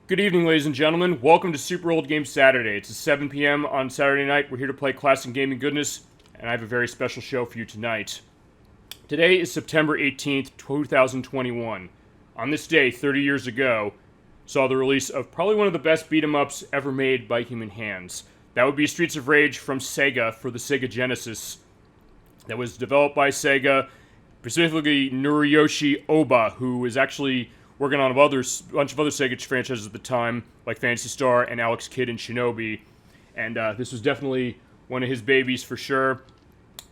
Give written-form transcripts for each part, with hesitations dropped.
Good evening, ladies and gentlemen. Welcome to Super Old Game Saturday. It's 7 p.m. on Saturday night. We're here to play classic gaming goodness, and I have a very special show for you tonight. Today is September 18th, 2021. On this day, 30 years ago, saw the release of probably one of the best beat-em-ups ever made by human hands. That would be Streets of Rage from Sega for the Sega Genesis. That was developed by Sega, specifically Noriyoshi Oba, who was actually working on a bunch of other Sega franchises at the time, like Phantasy Star and Alex Kidd and Shinobi. And this was definitely one of his babies for sure.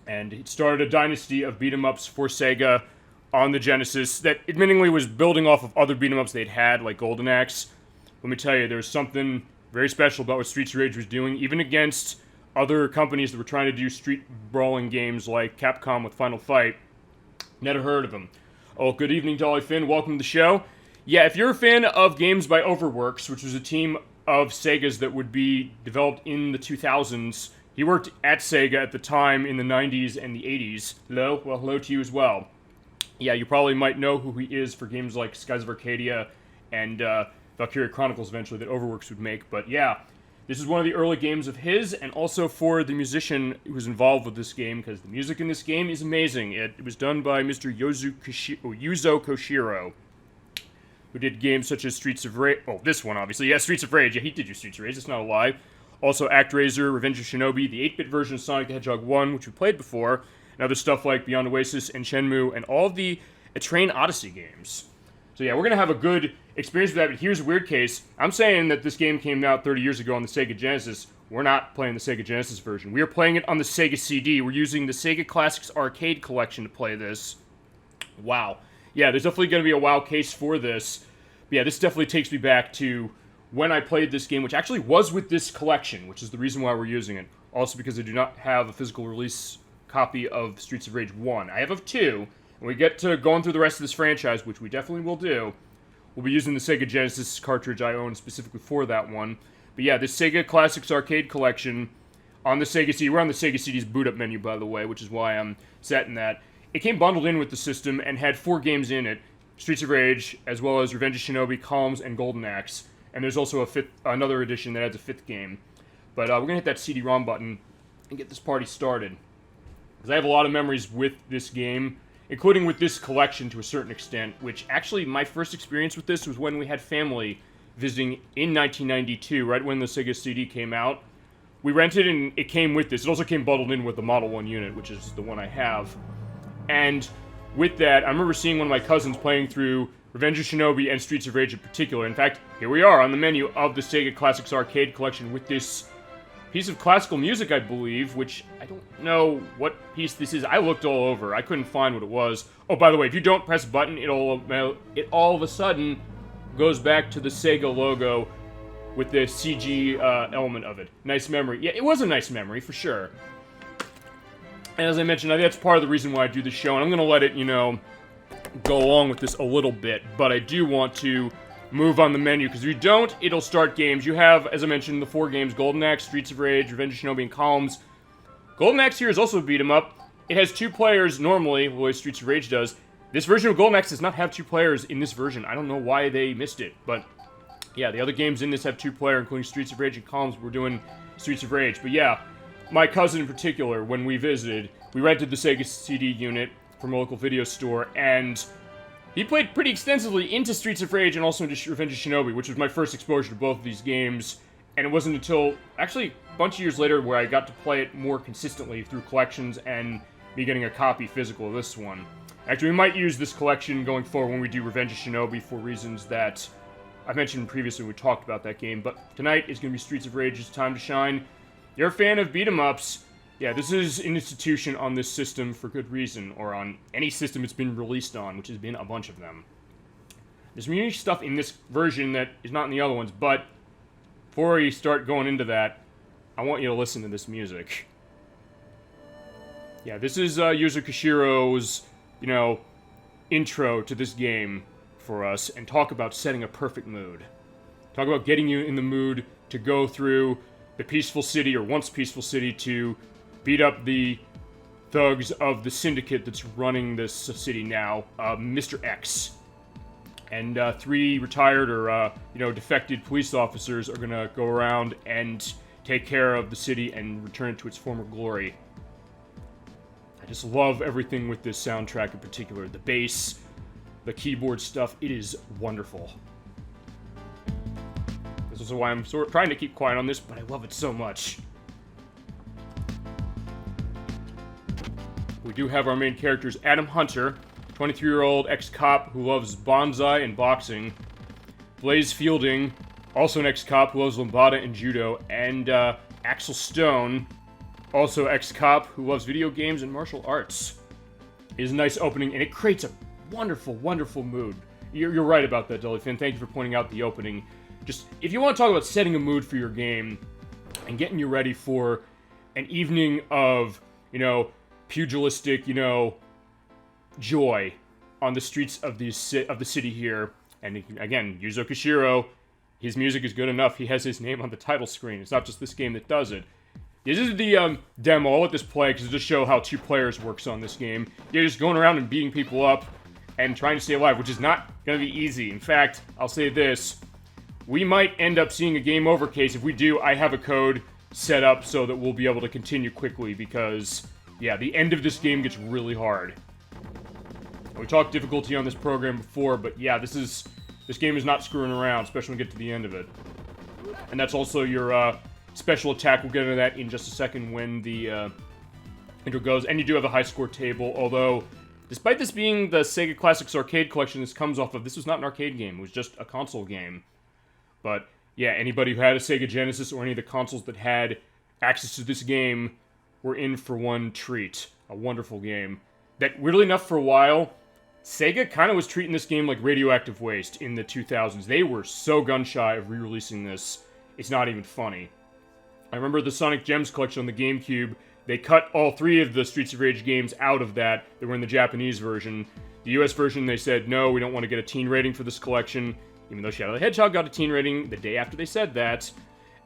And it started a dynasty of beat-em-ups for Sega on the Genesis that admittingly was building off of other beat-em-ups they'd had, like Golden Axe. Let me tell you, there was something very special about what Streets of Rage was doing, even against other companies that were trying to do street brawling games like Capcom with Final Fight. Never heard of them. Oh, good evening, Dolly Finn. Welcome to the show. Yeah, if you're a fan of games by Overworks, which was a team of Segas that would be developed in the 2000s, he worked at Sega at the time in the 90s and the 80s. Hello? Well, hello to you as well. Yeah, you probably might know who he is for games like Skies of Arcadia and Valkyria Chronicles eventually that Overworks would make. But yeah, this is one of the early games of his, and also for the musician who was involved with this game, because the music in this game is amazing. It was done by Mr. Yuzo Koshiro, who did games such as Streets of Rage. Oh, this one, obviously. Yeah, Streets of Rage. Yeah, he did do Streets of Rage. That's not a lie. Also, ActRaiser, Revenge of Shinobi, the 8-bit version of Sonic the Hedgehog 1, which we played before, and other stuff like Beyond Oasis and Shenmue, and all of the Train Odyssey games. So yeah, we're going to have a good experience with that, but here's a weird case. I'm saying that this game came out 30 years ago on the Sega Genesis. We're not playing the Sega Genesis version. We are playing it on the Sega CD. We're using the Sega Classics Arcade Collection to play this. Wow. Yeah, there's definitely going to be a wow case for this. But yeah, this definitely takes me back to when I played this game, which actually was with this collection, which is the reason why we're using it. Also because I do not have a physical release copy of Streets of Rage 1. I have of 2. When we get to going through the rest of this franchise, which we definitely will do, we'll be using the Sega Genesis cartridge I own specifically for that one. But yeah, this Sega Classics Arcade Collection on the Sega CD. We're on the Sega CD's boot-up menu, by the way, which is why I'm setting that. It came bundled in with the system and had 4 games in it. Streets of Rage, as well as Revenge of Shinobi, Columns, and Golden Axe. And there's also another edition that adds a 5th game. But we're going to hit that CD-ROM button and get this party started. Because I have a lot of memories with this game, including with this collection to a certain extent, which actually my first experience with this was when we had family visiting in 1992, right when the Sega CD came out. We rented and it came with this. It also came bundled in with the Model 1 unit, which is the one I have. And with that, I remember seeing one of my cousins playing through Revenge of Shinobi and Streets of Rage in particular. In fact, here we are on the menu of the Sega Classics Arcade Collection with this piece of classical music, I believe, which I don't know what piece this is. I looked all over. I couldn't find what it was. Oh, by the way, if you don't press a button, it all of a sudden goes back to the Sega logo with the CG element of it. Nice memory. Yeah, it was a nice memory, for sure. And as I mentioned, I think that's part of the reason why I do this show, and I'm going to let it, go along with this a little bit, but I do want to move on the menu, because if you don't, it'll start games. You have, as I mentioned, the 4 games, Golden Axe, Streets of Rage, Revenge of Shinobi, and Columns. Golden Axe here is also a beat-em-up. It has 2 players normally, the way Streets of Rage does. This version of Golden Axe does not have 2 players in this version. I don't know why they missed it, but yeah, the other games in this have 2-player, including Streets of Rage and Columns. We're doing Streets of Rage, but yeah, my cousin in particular, when we visited, we rented the Sega CD unit from a local video store, and he played pretty extensively into Streets of Rage and also into Revenge of Shinobi, which was my first exposure to both of these games. And it wasn't until, actually, a bunch of years later where I got to play it more consistently through collections and me getting a copy physical of this one. Actually, we might use this collection going forward when we do Revenge of Shinobi for reasons that I mentioned previously when we talked about that game. But tonight is going to be Streets of Rage's time to shine. You're a fan of beat-em-ups. Yeah, this is an institution on this system for good reason, or on any system it's been released on, which has been a bunch of them. There's some unique stuff in this version that is not in the other ones, but before we start going into that, I want you to listen to this music. Yeah, this is Yuzo Koshiro's, intro to this game for us, and talk about setting a perfect mood. Talk about getting you in the mood to go through the peaceful city, or once peaceful city, to beat up the thugs of the syndicate that's running this city now, Mr. X. And 3 retired or, defected police officers are going to go around and take care of the city and return it to its former glory. I just love everything with this soundtrack in particular. The bass, the keyboard stuff, it is wonderful. This is why I'm sort of trying to keep quiet on this, but I love it so much. We do have our main characters, Adam Hunter, 23-year-old ex-cop who loves bonsai and boxing. Blaze Fielding, also an ex-cop who loves lambada and judo. And Axel Stone, also ex-cop who loves video games and martial arts. It is a nice opening, and it creates a wonderful, wonderful mood. You're right about that, Deliefin. Thank you for pointing out the opening. Just, if you want to talk about setting a mood for your game and getting you ready for an evening of, pugilistic, joy on the streets of the city here. And again, Yuzo Koshiro, his music is good enough. He has his name on the title screen. It's not just this game that does it. This is the demo. I'll let this play because it'll just show how 2 players works on this game. You're just going around and beating people up and trying to stay alive, which is not going to be easy. In fact, I'll say this. We might end up seeing a game over case. If we do, I have a code set up so that we'll be able to continue quickly because, yeah, the end of this game gets really hard. We talked difficulty on this program before, but yeah, this game is not screwing around, especially when we get to the end of it. And that's also your special attack. We'll get into that in just a second when the intro goes. And you do have a high score table, although, despite this being the Sega Classics Arcade Collection this comes off of, this was not an arcade game. It was just a console game. But, yeah, anybody who had a Sega Genesis or any of the consoles that had access to this game were in for one treat. A wonderful game. That, weirdly enough, for a while, Sega kind of was treating this game like radioactive waste in the 2000s. They were so gun-shy of re-releasing this, it's not even funny. I remember the Sonic Gems collection on the GameCube. They cut all 3 of the Streets of Rage games out of that. They were in the Japanese version. The US version, they said, no, we don't want to get a teen rating for this collection, even though Shadow the Hedgehog got a teen rating the day after they said that.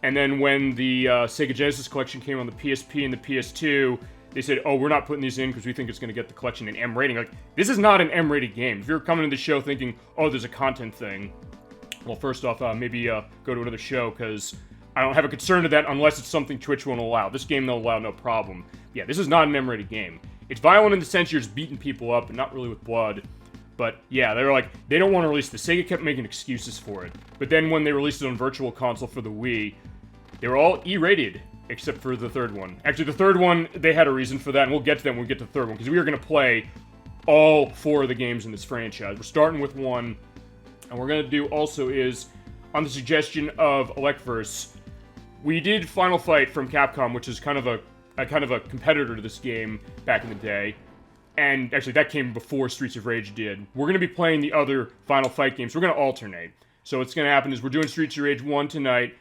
And then when the Sega Genesis collection came on the PSP and the PS2, they said, oh, we're not putting these in because we think it's going to get the collection an M rating. Like, this is not an M-rated game. If you're coming to the show thinking, oh, there's a content thing, well, first off, maybe go to another show because I don't have a concern to that unless it's something Twitch won't allow. This game they'll allow no problem. Yeah, this is not an M-rated game. It's violent in the sense you're just beating people up, and not really with blood. But yeah, they were like, they don't want to release this. Sega kept making excuses for it. But then when they released it on Virtual Console for the Wii, they were all E-rated. Except for the third one. Actually, the third one, they had a reason for that, and we'll get to that when we get to the third one, because we are going to play all 4 of the games in this franchise. We're starting with 1, and we're going to do also is, on the suggestion of Electverse, we did Final Fight from Capcom, which is kind of a competitor to this game back in the day, and actually that came before Streets of Rage did. We're going to be playing the other Final Fight games. We're going to alternate. So what's going to happen is we're doing Streets of Rage 1 tonight.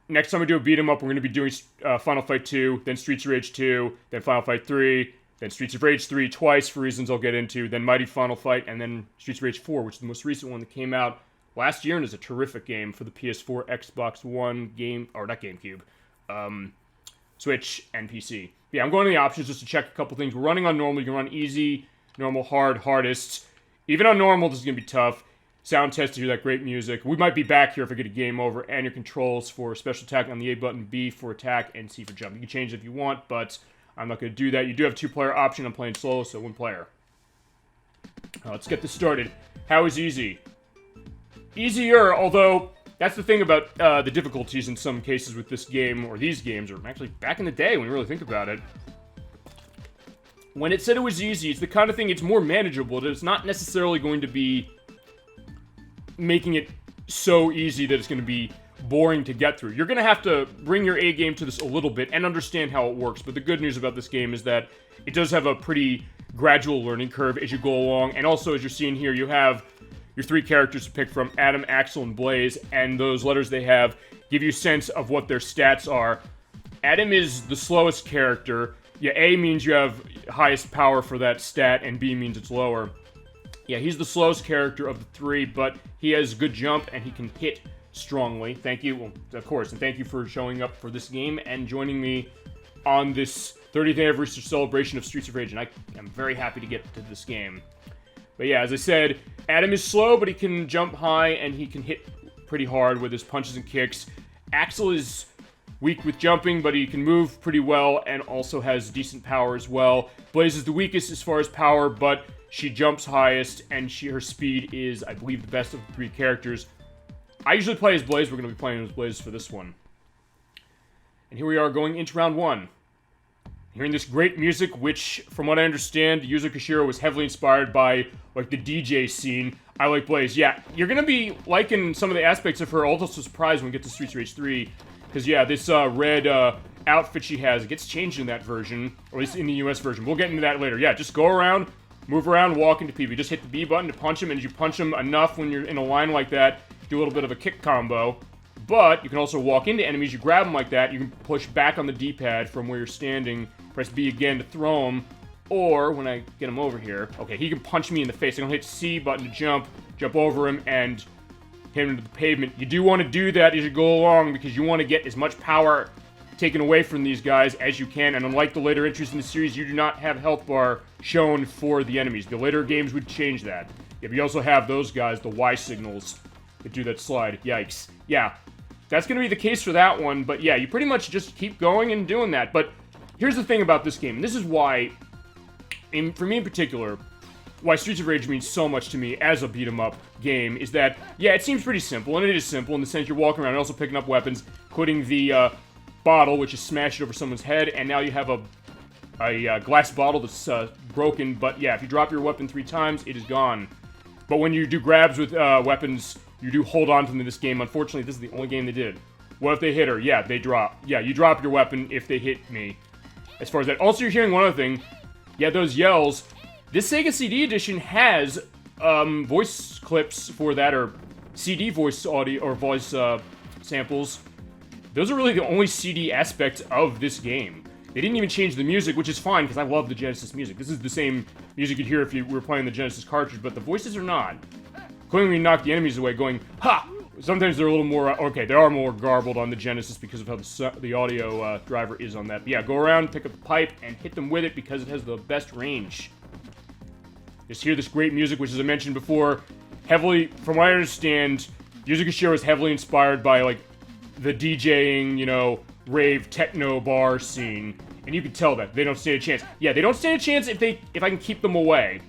Next time we do a beat 'em up, we're going to be doing Final Fight 2, then Streets of Rage 2, then Final Fight 3, then Streets of Rage 3 twice for reasons I'll get into, then Mighty Final Fight, and then Streets of Rage 4, which is the most recent one that came out last year and is a terrific game for the PS4, Xbox One, not GameCube, Switch, and PC. Yeah, I'm going to the options just to check a couple things. We're running on normal. You can run easy, normal, hard, hardest. Even on normal, this is going to be tough. Sound test to hear that great music. We might be back here if I get a game over, and your controls for special attack on the A button, B for attack, and C for jump. You can change it if you want, but I'm not going to do that. You do have a 2-player option. I'm playing solo, so 1 player. Let's get this started. How is easy? Easier, although that's the thing about the difficulties in some cases with this game, or these games, or actually back in the day when you really think about it. When it said it was easy, it's the kind of thing, it's more manageable. It's not necessarily going to be making it so easy that it's going to be boring to get through. You're going to have to bring your A game to this a little bit and understand how it works, but the good news about this game is that it does have a pretty gradual learning curve as you go along, and also as you're seeing here, you have your 3 characters to pick from, Adam, Axel, and Blaze, and those letters they have give you a sense of what their stats are. Adam is the slowest character. Yeah, A means you have highest power for that stat, and B means it's lower. Yeah, he's the slowest character of the 3, but he has good jump, and he can hit strongly. Thank you, well, of course, and thank you for showing up for this game and joining me on this 30th anniversary celebration of Streets of Rage, and I am very happy to get to this game. But yeah, as I said, Adam is slow, but he can jump high, and he can hit pretty hard with his punches and kicks. Axel is weak with jumping, but he can move pretty well, and also has decent power as well. Blaze is the weakest as far as power, but she jumps highest, and her speed is, I believe, the best of the 3 characters. I usually play as Blaze. We're going to be playing as Blaze for this one. And here we are going into round 1. Hearing this great music, which, from what I understand, Yuzo Koshiro was heavily inspired by, like, the DJ scene. I like Blaze. Yeah, you're gonna be liking some of the aspects of her. Also surprised when we get to Streets of Rage 3. Because, yeah, this red outfit she has, it gets changed in that version. Or at least in the US version. We'll get into that later. Yeah, just go around, move around, walk into people. You just hit the B button to punch them, and as you punch them enough when you're in a line like that, do a little bit of a kick combo. But you can also walk into enemies, you grab them like that, you can push back on the D-pad from where you're standing, press B again to throw him, or when I get him over here, okay, he can punch me in the face. I can hit C button to jump over him, and hit him into the pavement. You do want to do that as you go along, because you want to get as much power taken away from these guys as you can, and unlike the later entries in the series, you do not have health bar shown for the enemies. The later games would change that. Yeah, but you also have those guys, the Y signals, that do that slide. Yikes. Yeah. That's going to be the case for that one, but yeah, you pretty much just keep going and doing that. But here's the thing about this game, and this is why, for me in particular, why Streets of Rage means so much to me as a beat-em-up game, is that, yeah, it seems pretty simple, and it is simple in the sense you're walking around and also picking up weapons, putting the bottle, which is smashed over someone's head, and now you have a glass bottle that's broken, but yeah, if you drop your weapon 3 times, it is gone. But when you do grabs with weapons, you do hold on to them in this game. Unfortunately, this is the only game they did. What if they hit her? Yeah, they drop. Yeah, you drop your weapon if they hit me. As far as that. Also, you're hearing one other thing. Yeah, those yells. This Sega CD edition has voice clips for that, or CD voice audio, or voice samples. Those are really the only CD aspects of this game. They didn't even change the music, which is fine, because I love the Genesis music. This is the same music you'd hear if you were playing the Genesis cartridge, but the voices are not. Including when you knock the enemies away, going, ha! Sometimes they're a little more, okay, they are more garbled on the Genesis because of how the audio driver is on that. But yeah, go around, pick up the pipe, and hit them with it because it has the best range. Just hear this great music, which, as I mentioned before, heavily, from what I understand, Yuzo Koshiro is heavily inspired by, like, the DJing, you know, rave techno bar scene. And you can tell that. They don't stand a chance. Yeah, they don't stand a chance if I can keep them away.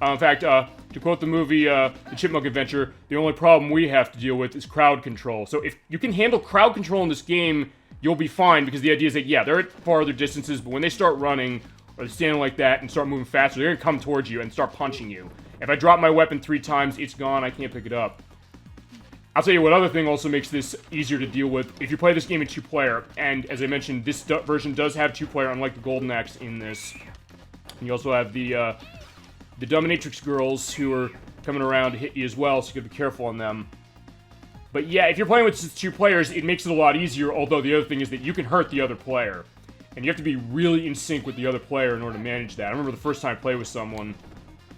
In fact, to quote the movie, The Chipmunk Adventure, the only problem we have to deal with is crowd control. So if you can handle crowd control in this game, you'll be fine, because the idea is that, yeah, they're at farther distances, but when they start running, or standing like that and start moving faster, they're gonna come towards you and start punching you. If I drop my weapon 3 times, it's gone, I can't pick it up. I'll tell you what other thing also makes this easier to deal with. If you play this game in 2-player, and as I mentioned, this version does have 2-player, unlike the Golden Axe in this. And you also have the Dominatrix girls who are coming around to hit you as well, so you gotta be careful on them. But yeah, if you're playing with just 2 players, it makes it a lot easier, although the other thing is that you can hurt the other player. And you have to be really in sync with the other player in order to manage that. I remember the first time I played with someone,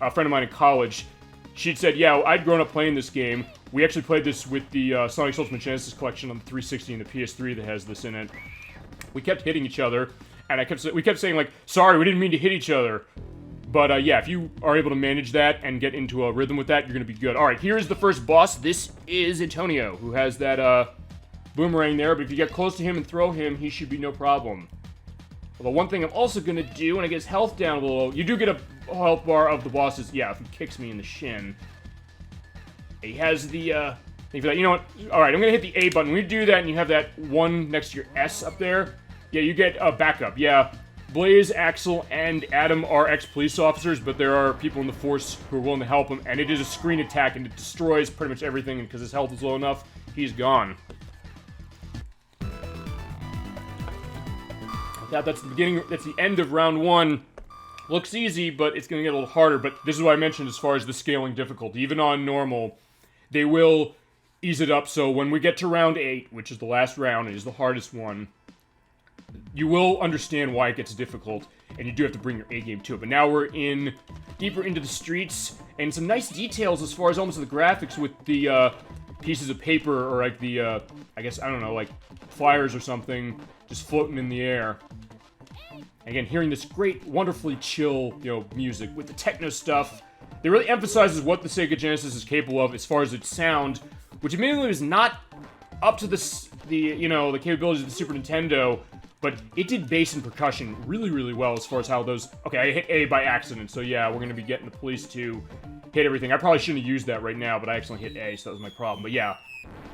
a friend of mine in college, she'd said, yeah, I'd grown up playing this game. We actually played this with the Sonic Ultimate Genesis collection on the 360 and the PS3 that has this in it. We kept hitting each other, and we kept saying, like, sorry, we didn't mean to hit each other. But, yeah, if you are able to manage that and get into a rhythm with that, you're going to be good. Alright, here's the first boss. This is Antonio, who has that, boomerang there. But if you get close to him and throw him, he should be no problem. Although one thing I'm also going to do, when I get his health down a little, you do get a health bar of the bosses. Yeah, if he kicks me in the shin. He has the, thing for that. You know what? Alright, I'm going to hit the A button. When you do that and you have that one next to your S up there, yeah, you get a backup. Yeah. Blaze, Axel, and Adam are ex-police officers, but there are people in the force who are willing to help him, and it is a screen attack, and it destroys pretty much everything, and because his health is low enough, he's gone. That's the beginning, that's the end of round 1. Looks easy, but it's going to get a little harder, but this is what I mentioned as far as the scaling difficulty. Even on normal, they will ease it up, so when we get to round 8, which is the last round, it is the hardest one, you will understand why it gets difficult, and you do have to bring your A game to it. But now we're deeper into the streets, and some nice details as far as almost the graphics with the pieces of paper, or like the, I guess, I don't know, like flyers or something, just floating in the air. Again, hearing this great, wonderfully chill, you know, music with the techno stuff They really emphasizes what the Sega Genesis is capable of as far as its sound, which admittedly is not up to the capabilities of the Super Nintendo, but it did bass and percussion really, really well as far as how those... Okay, I hit A by accident, so yeah, we're going to be getting the police to hit everything. I probably shouldn't have used that right now, but I accidentally hit A, so that was my problem. But yeah,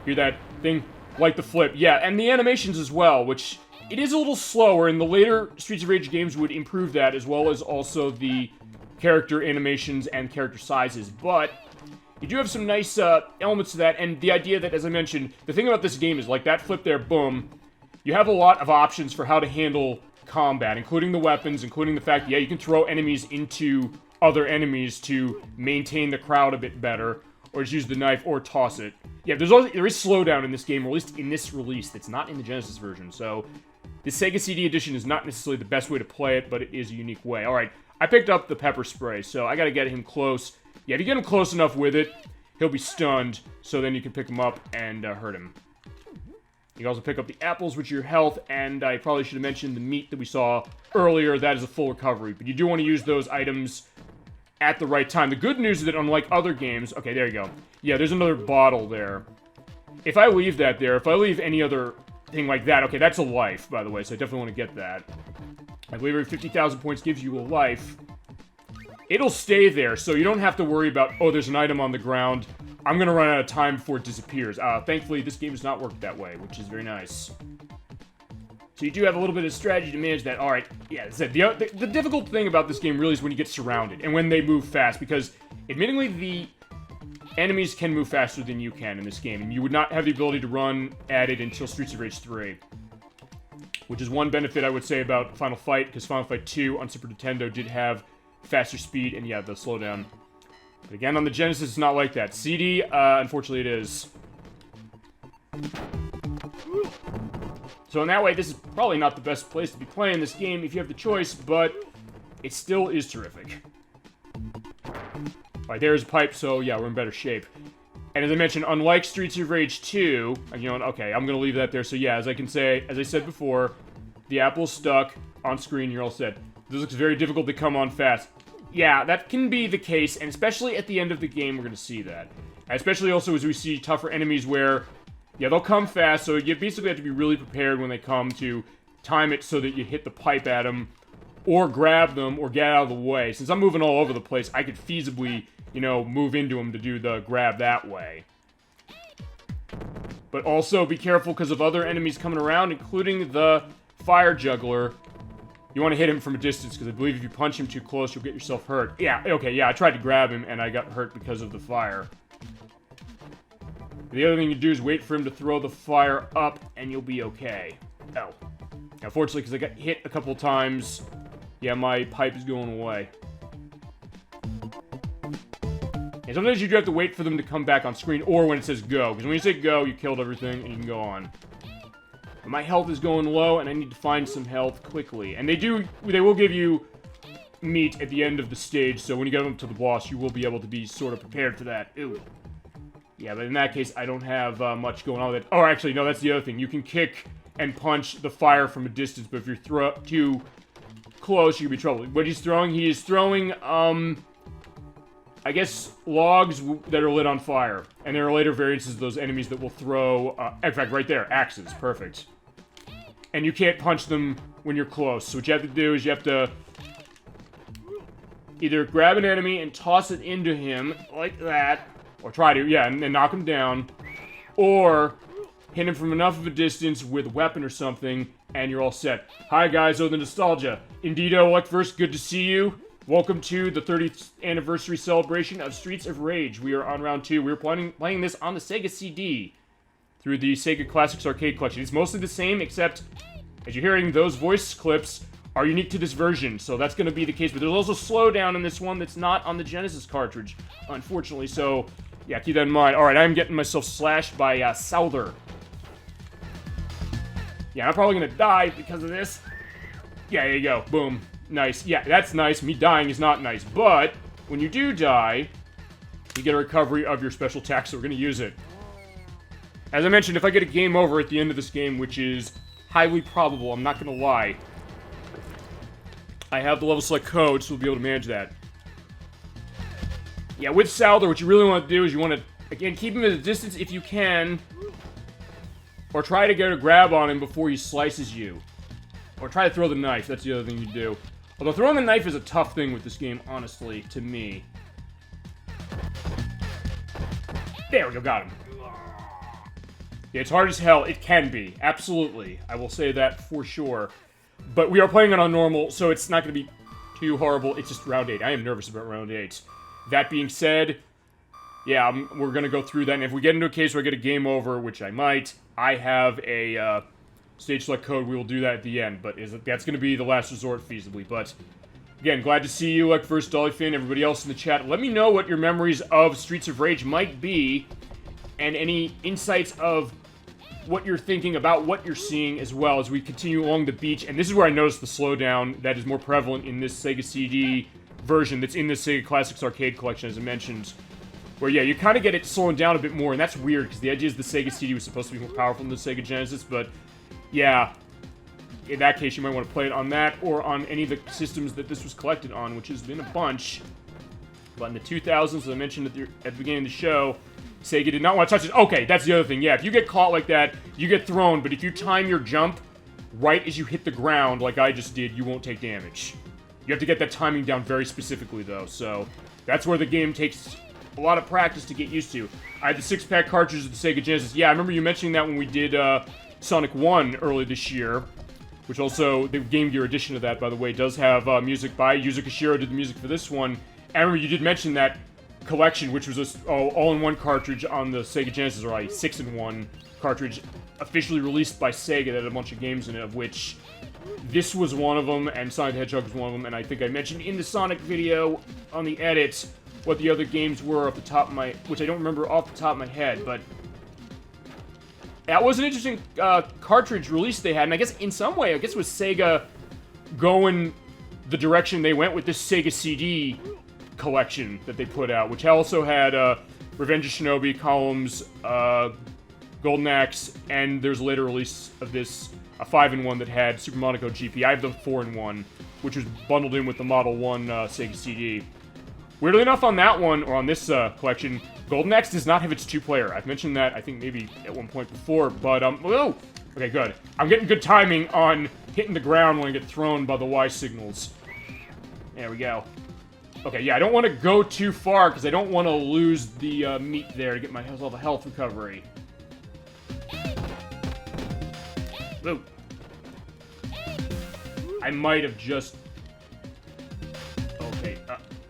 hear that thing? Like the flip. Yeah, and the animations as well, which it is a little slower, and the later Streets of Rage games would improve that, as well as also the character animations and character sizes, but you do have some nice elements to that, and the idea that, as I mentioned, the thing about this game is, like that flip there, boom, you have a lot of options for how to handle combat, including the weapons, including the fact, yeah, you can throw enemies into other enemies to maintain the crowd a bit better, or just use the knife, or toss it. Yeah, there is slowdown in this game, or at least in this release, that's not in the Genesis version, so the Sega CD edition is not necessarily the best way to play it, but it is a unique way. Alright, I picked up the pepper spray, so I gotta get him close. Yeah, if you get him close enough with it, he'll be stunned, so then you can pick him up and hurt him. You can also pick up the apples, which are your health, and I probably should have mentioned the meat that we saw earlier. That is a full recovery, but you do want to use those items at the right time. The good news is that unlike other games... Okay, there you go. Yeah, there's another bottle there. If I leave that there, if I leave any other thing like that... Okay, that's a life, by the way, so I definitely want to get that. I believe every 50,000 points gives you a life. It'll stay there, so you don't have to worry about, oh, there's an item on the ground. I'm gonna run out of time before it disappears. Thankfully, this game does not work that way, which is very nice. So you do have a little bit of strategy to manage that. Alright, yeah, as I said, the difficult thing about this game really is when you get surrounded, and when they move fast, because, admittingly, the enemies can move faster than you can in this game, and you would not have the ability to run at it until Streets of Rage 3. Which is one benefit I would say about Final Fight, because Final Fight 2 on Super Nintendo did have faster speed, and yeah, the slowdown. But again, on the Genesis, it's not like that. CD, unfortunately it is. So in that way, this is probably not the best place to be playing this game if you have the choice, but it still is terrific. Alright, there's a pipe, so yeah, we're in better shape. And as I mentioned, unlike Streets of Rage 2, you know, okay, I'm gonna leave that there, so yeah, as I said before, the apple's stuck on screen, you're all set. This looks very difficult to come on fast. Yeah, that can be the case, and especially at the end of the game, we're gonna see that. And especially also as we see tougher enemies where, yeah, they'll come fast, so you basically have to be really prepared when they come to time it so that you hit the pipe at them, or grab them, or get out of the way. Since I'm moving all over the place, I could feasibly, you know, move into them to do the grab that way. But also be careful because of other enemies coming around, including the fire juggler. You want to hit him from a distance, because I believe if you punch him too close, you'll get yourself hurt. Yeah, okay, yeah, I tried to grab him, and I got hurt because of the fire. The other thing you do is wait for him to throw the fire up, and you'll be okay. Oh. Unfortunately, because I got hit a couple times, yeah, my pipe is going away. And sometimes you do have to wait for them to come back on screen, or when it says go. Because when you say go, you killed everything, and you can go on. But my health is going low, and I need to find some health quickly. And they will give you meat at the end of the stage, so when you get up to the boss, you will be able to be sort of prepared for that. Ew. Yeah, but in that case, I don't have much going on with it. Oh, actually, no, that's the other thing. You can kick and punch the fire from a distance, but if you're too close, you could be trouble. What he's throwing? He is throwing, I guess, logs that are lit on fire. And there are later variances of those enemies that will throw, in fact, right there, axes. Perfect. And you can't punch them when you're close. So what you have to do is you have to either grab an enemy and toss it into him, like that, or try to, yeah, and knock him down, or hit him from enough of a distance with a weapon or something, and you're all set. Hi guys, oh the nostalgia. Indeedo, what first, good to see you. Welcome to the 30th anniversary celebration of Streets of Rage. We are on round 2. We were playing this on the Sega CD through the Sega Classics Arcade Collection. It's mostly the same, except, as you're hearing, those voice clips are unique to this version, so that's going to be the case. But there's also slowdown in this one that's not on the Genesis cartridge, unfortunately, so yeah, keep that in mind. Alright, I'm getting myself slashed by Souther. Yeah, I'm probably going to die because of this. Yeah, there you go. Boom. Nice. Yeah, that's nice. Me dying is not nice. But when you do die, you get a recovery of your special attack, so we're going to use it. As I mentioned, if I get a game over at the end of this game, which is highly probable, I'm not going to lie, I have the level select code, so we'll be able to manage that. Yeah, with Souther, what you really want to do is you want to, again, keep him at a distance if you can. Or try to get a grab on him before he slices you. Or try to throw the knife, that's the other thing you do. Although throwing the knife is a tough thing with this game, honestly, to me. There we go, got him. Yeah, it's hard as hell. It can be, absolutely. I will say that for sure. But we are playing it on normal, so it's not going to be too horrible. It's just round 8. I am nervous about round 8. That being said, yeah, we're going to go through that. And if we get into a case where I get a game over, which I might, I have a stage select code. We will do that at the end. But that's going to be the last resort, feasibly. But again, glad to see you, like First Dollyfin, everybody else in the chat. Let me know what your memories of Streets of Rage might be, and any insights of what you're thinking about what you're seeing as well as we continue along the beach. And this is where I noticed the slowdown that is more prevalent in this Sega CD version that's in the Sega Classics Arcade Collection, as I mentioned. Where, yeah, you kind of get it slowing down a bit more, and that's weird, because the idea is the Sega CD was supposed to be more powerful than the Sega Genesis, but, yeah, in that case, you might want to play it on that, or on any of the systems that this was collected on, which has been a bunch. But in the 2000s, as I mentioned at the beginning of the show, Sega did not want to touch it. Okay, that's the other thing. Yeah, if you get caught like that, you get thrown, but if you time your jump right as you hit the ground, like I just did, you won't take damage. You have to get that timing down very specifically, though, so that's where the game takes a lot of practice to get used to. I had the 6-pack cartridges of the Sega Genesis. Yeah, I remember you mentioning that when we did Sonic 1 early this year, which also, the Game Gear edition of that, by the way, does have music by Yuzo Koshiro, did the music for this one. And I remember you did mention that collection, which was a all-in-one cartridge on the Sega Genesis, or a 6-in-1 cartridge, officially released by Sega that had a bunch of games in it, of which this was one of them, and Sonic the Hedgehog was one of them, and I think I mentioned in the Sonic video on the edit what the other games were off the top of my, which I don't remember off the top of my head, but that was an interesting cartridge release they had, and I guess in some way, I guess it was Sega going the direction they went with this Sega CD collection that they put out, which also had Revenge of Shinobi, Columns, Golden Axe, and there's a later release of this, a 5-in-1 that had Super Monaco GP. I have the 4-in-1, which was bundled in with the Model 1 Sega CD. Weirdly enough, on that one, or on this collection, Golden Axe does not have its 2-player. I've mentioned that, I think, maybe at one point before, but, whoa! Okay, good. I'm getting good timing on hitting the ground when I get thrown by the Y signals. There we go. Okay, yeah, I don't want to go too far, because I don't want to lose the meat there to get myself a health recovery. Whoa. I might have just... Okay,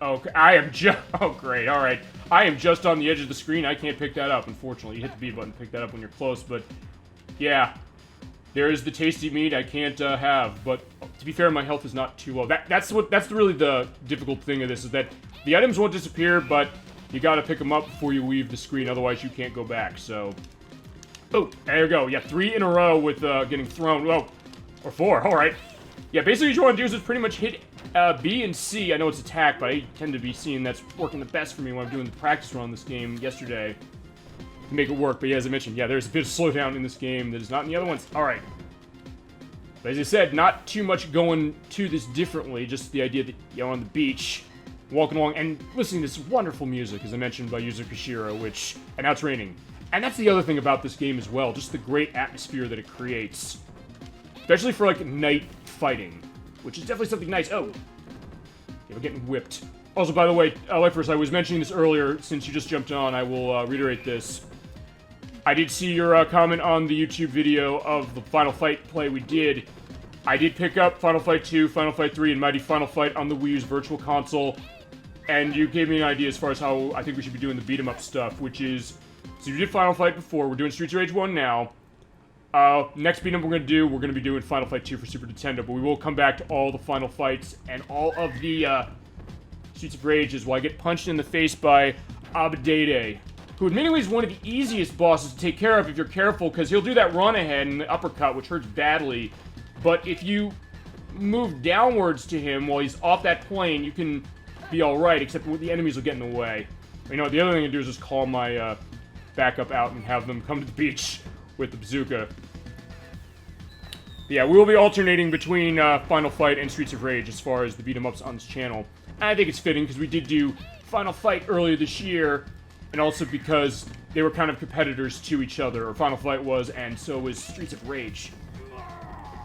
okay, I am just... Oh, great, alright. I am just on the edge of the screen. I can't pick that up, unfortunately. You hit the B button to pick that up when you're close, but... Yeah. There is the tasty meat I can't have, but to be fair, my health is not too low. That's really the difficult thing of this, is that the items won't disappear, but you gotta pick them up before you leave the screen, otherwise you can't go back, so... Oh, there you go. Yeah, 3 in a row with getting thrown. Oh, or 4, alright. Yeah, basically what you want to do is just pretty much hit B and C. I know it's attack, but I tend to be seeing that's working the best for me when I'm doing the practice run on this game yesterday to make it work. But yeah, as I mentioned, yeah, there's a bit of slowdown in this game that is not in the other ones. Alright. But as I said, not too much going to this differently, just the idea that you're on the beach, walking along, and listening to this wonderful music, as I mentioned, by Yuzo Koshiro, which... And now it's raining. And that's the other thing about this game as well, just the great atmosphere that it creates. Especially for, like, night fighting, which is definitely something nice. Oh! Yeah, we're getting whipped. Also, by the way, Lifers, I was mentioning this earlier, since you just jumped on, I will reiterate this. I did see your comment on the YouTube video of the Final Fight play we did. I did pick up Final Fight 2, Final Fight 3, and Mighty Final Fight on the Wii U's Virtual Console, and you gave me an idea as far as how I think we should be doing the beat-em-up stuff, which is... So you did Final Fight before, we're doing Streets of Rage 1 now. Next beat-em-up we're going to be doing Final Fight 2 for Super Nintendo, but we will come back to all the Final Fights and all of the Streets of Rages while I get punched in the face by Abadede, who admittedly is one of the easiest bosses to take care of if you're careful, because he'll do that run ahead and the uppercut, which hurts badly. But if you move downwards to him while he's off that plane, you can be alright, except the enemies will get in the way. You know, the other thing to do is just call my backup out and have them come to the beach with the bazooka. Yeah, we will be alternating between Final Fight and Streets of Rage as far as the beat-em-ups on this channel. And I think it's fitting, because we did do Final Fight earlier this year, and also because they were kind of competitors to each other, or Final Fight was, and so was Streets of Rage.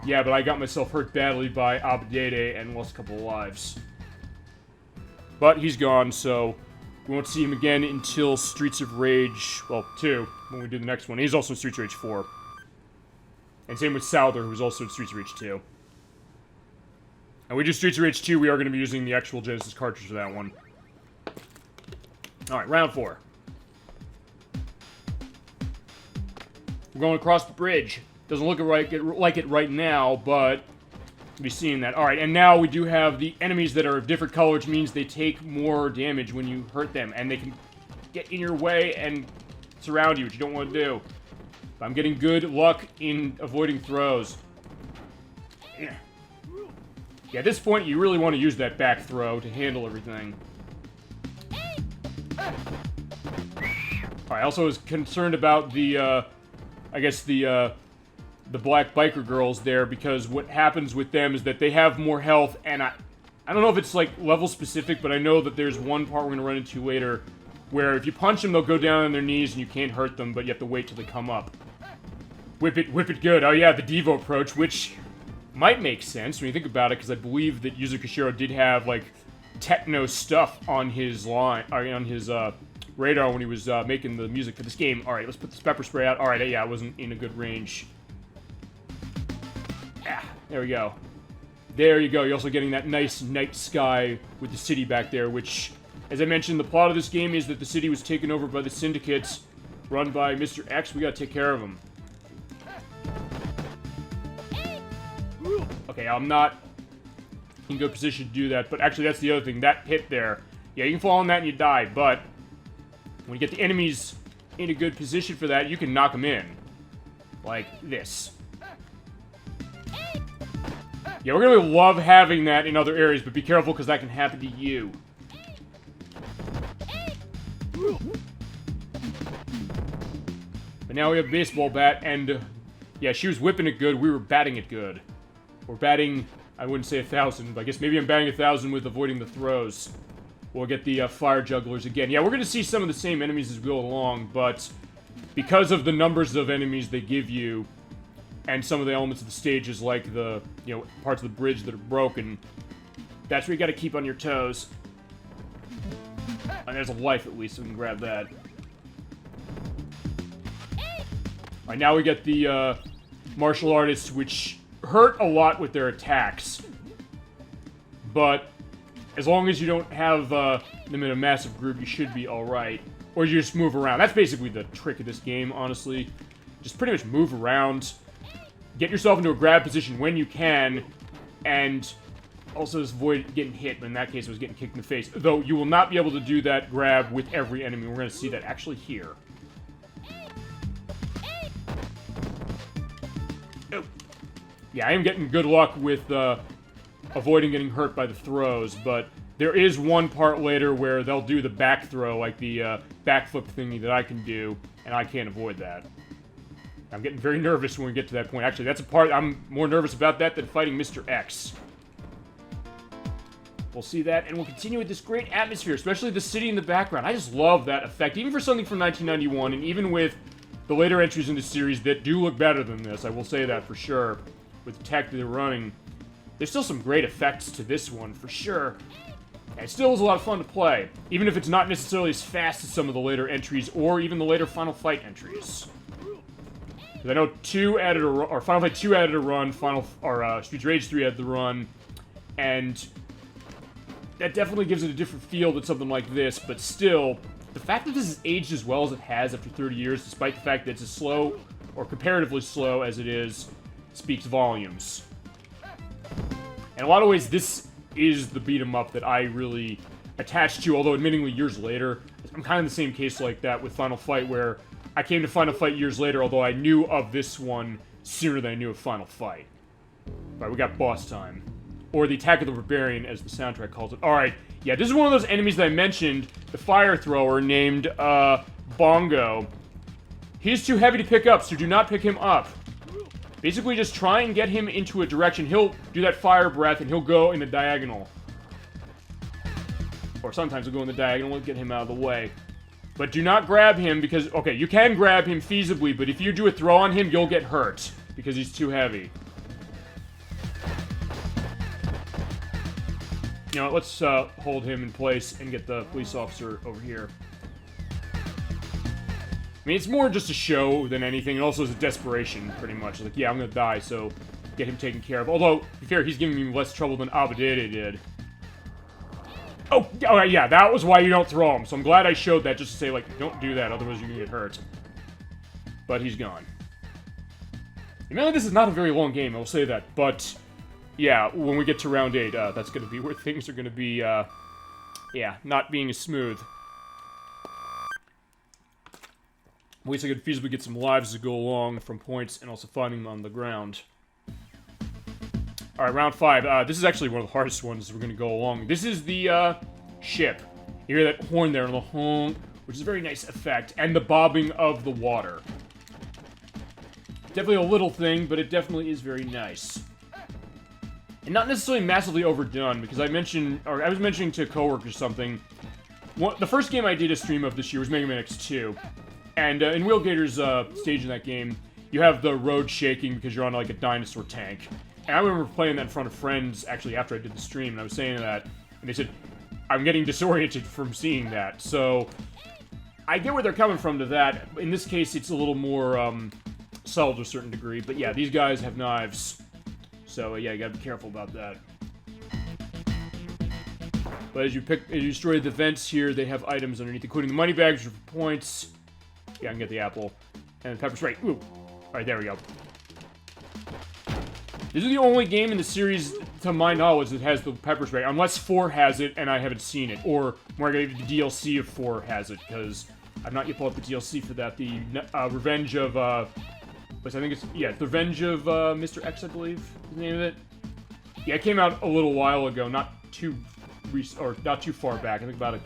Yeah, but I got myself hurt badly by Abadede and lost a couple of lives. But he's gone, so we won't see him again until Streets of Rage, well, 2, when we do the next one. He's also in Streets of Rage 4. And same with Souther, who's also in Streets of Rage 2. And we do Streets of Rage 2, we are going to be using the actual Genesis cartridge for that one. Alright, round 4. We're going across the bridge. Doesn't look like it right now, but we'll be seeing that. Alright, and now we do have the enemies that are of different color, which means they take more damage when you hurt them, and they can get in your way and surround you, which you don't want to do. But I'm getting good luck in avoiding throws. Yeah, at this point, you really want to use that back throw to handle everything. I also was concerned about the, I guess the black biker girls there, because what happens with them is that they have more health, and I don't know if it's, like, level specific, but I know that there's one part we're going to run into later where if you punch them, they'll go down on their knees and you can't hurt them, but you have to wait till they come up. Whip it good. Oh yeah, the Devo approach, which might make sense when you think about it, because I believe that Yuzo Koshiro did have, like, techno stuff on his line, or on his, radar when he was, making the music for this game. Alright, let's put this pepper spray out. Alright, yeah, I wasn't in a good range. Ah, there we go. There you go. You're also getting that nice night sky with the city back there, which, as I mentioned, the plot of this game is that the city was taken over by the syndicates run by Mr. X. We gotta take care of him. Okay, I'm not in good position to do that, but actually that's the other thing. That hit there. Yeah, you can fall on that and you die, but when you get the enemies in a good position for that, you can knock them in. Like this. Yeah, we're gonna love having that in other areas, but be careful because that can happen to you. But now we have a baseball bat, and yeah, she was whipping it good, we were batting it good. We're batting, I wouldn't say 1,000, but I guess maybe I'm batting 1,000 with avoiding the throws. We'll get the fire jugglers again. Yeah, we're gonna see some of the same enemies as we go along, but because of the numbers of enemies they give you, and some of the elements of the stages, like the, you know, parts of the bridge that are broken, that's where you gotta keep on your toes. And there's a life, at least, so we can grab that. Alright, now we get the, martial artists, which hurt a lot with their attacks. But as long as you don't have, them in a massive group, you should be alright. Or you just move around. That's basically the trick of this game, honestly. Just pretty much move around. Get yourself into a grab position when you can, and also just avoid getting hit, but in that case it was getting kicked in the face. Though you will not be able to do that grab with every enemy. We're going to see that actually here. Oh. Yeah, I am getting good luck with avoiding getting hurt by the throws, but there is one part later where they'll do the back throw, like the backflip thingy that I can do, and I can't avoid that. I'm getting very nervous when we get to that point. Actually, that's a part I'm more nervous about that than fighting Mr. X. We'll see that, and we'll continue with this great atmosphere, especially the city in the background. I just love that effect, even for something from 1991, and even with the later entries in the series that do look better than this, I will say that for sure, with the tech that they're running. There's still some great effects to this one, for sure. And it still is a lot of fun to play, even if it's not necessarily as fast as some of the later entries, or even the later Final Fight entries. Because I know 2 added a run, or Final Fight 2 added a run, Streets of Rage 3 added the run, and that definitely gives it a different feel than something like this, but still, the fact that this has aged as well as it has after 30 years, despite the fact that it's as slow, or comparatively slow as it is, speaks volumes. In a lot of ways, this is the beat-em-up that I really attached to, although admittingly years later. I'm kind of in the same case like that with Final Fight, where I came to Final Fight years later, although I knew of this one sooner than I knew of Final Fight. Alright, we got boss time. Or the Attack of the Barbarian, as the soundtrack calls it. Alright, yeah, this is one of those enemies that I mentioned, the fire thrower named, Bongo. He's too heavy to pick up, so do not pick him up. Basically, just try and get him into a direction. He'll do that fire breath, and he'll go in the diagonal. Or sometimes he'll go in the diagonal and get him out of the way. But do not grab him because... Okay, you can grab him feasibly, but if you do a throw on him, you'll get hurt. Because he's too heavy. You know what, let's hold him in place and get the police officer over here. I mean, it's more just a show than anything, and also as a desperation, pretty much. Like, yeah, I'm gonna die, so get him taken care of. Although, to be fair, he's giving me less trouble than Abadede did. Oh, alright, yeah, that was why you don't throw him. So I'm glad I showed that just to say, like, don't do that, otherwise you're gonna get hurt. But he's gone. Admittedly, this is not a very long game, I will say that, but... Yeah, when we get to round 8, that's gonna be where things are gonna be, yeah, not being as smooth. At least I could feasibly get some lives to go along from points and also finding them on the ground. Alright, round 5. This is actually one of the hardest ones we're gonna go along. This is the, ship. You hear that horn there, the honk, which is a very nice effect, and the bobbing of the water. Definitely a little thing, but it definitely is very nice. And not necessarily massively overdone, because I was mentioning to coworkers something. The first game I did a stream of this year was Mega Man X2. And in Wheelgator's stage in that game, you have the road shaking because you're on like a dinosaur tank. And I remember playing that in front of friends, actually, after I did the stream, and I was saying that, and they said, I'm getting disoriented from seeing that. So, I get where they're coming from to that. In this case, it's a little more subtle to a certain degree. But yeah, these guys have knives. So, yeah, you gotta be careful about that. But as you destroy the vents here, they have items underneath, including the money bags for points. Yeah, I can get the apple. And the pepper spray. Ooh. Alright, there we go. This is the only game in the series, to my knowledge, that has the pepper spray. Unless 4 has it, and I haven't seen it. Or, more likely, the DLC of 4 has it, because I've not yet pulled up the DLC for that. The Revenge of, which I think it's, yeah, The Revenge of Mr. X, I believe is the name of it. Yeah, it came out a little while ago, not too far back, I think about a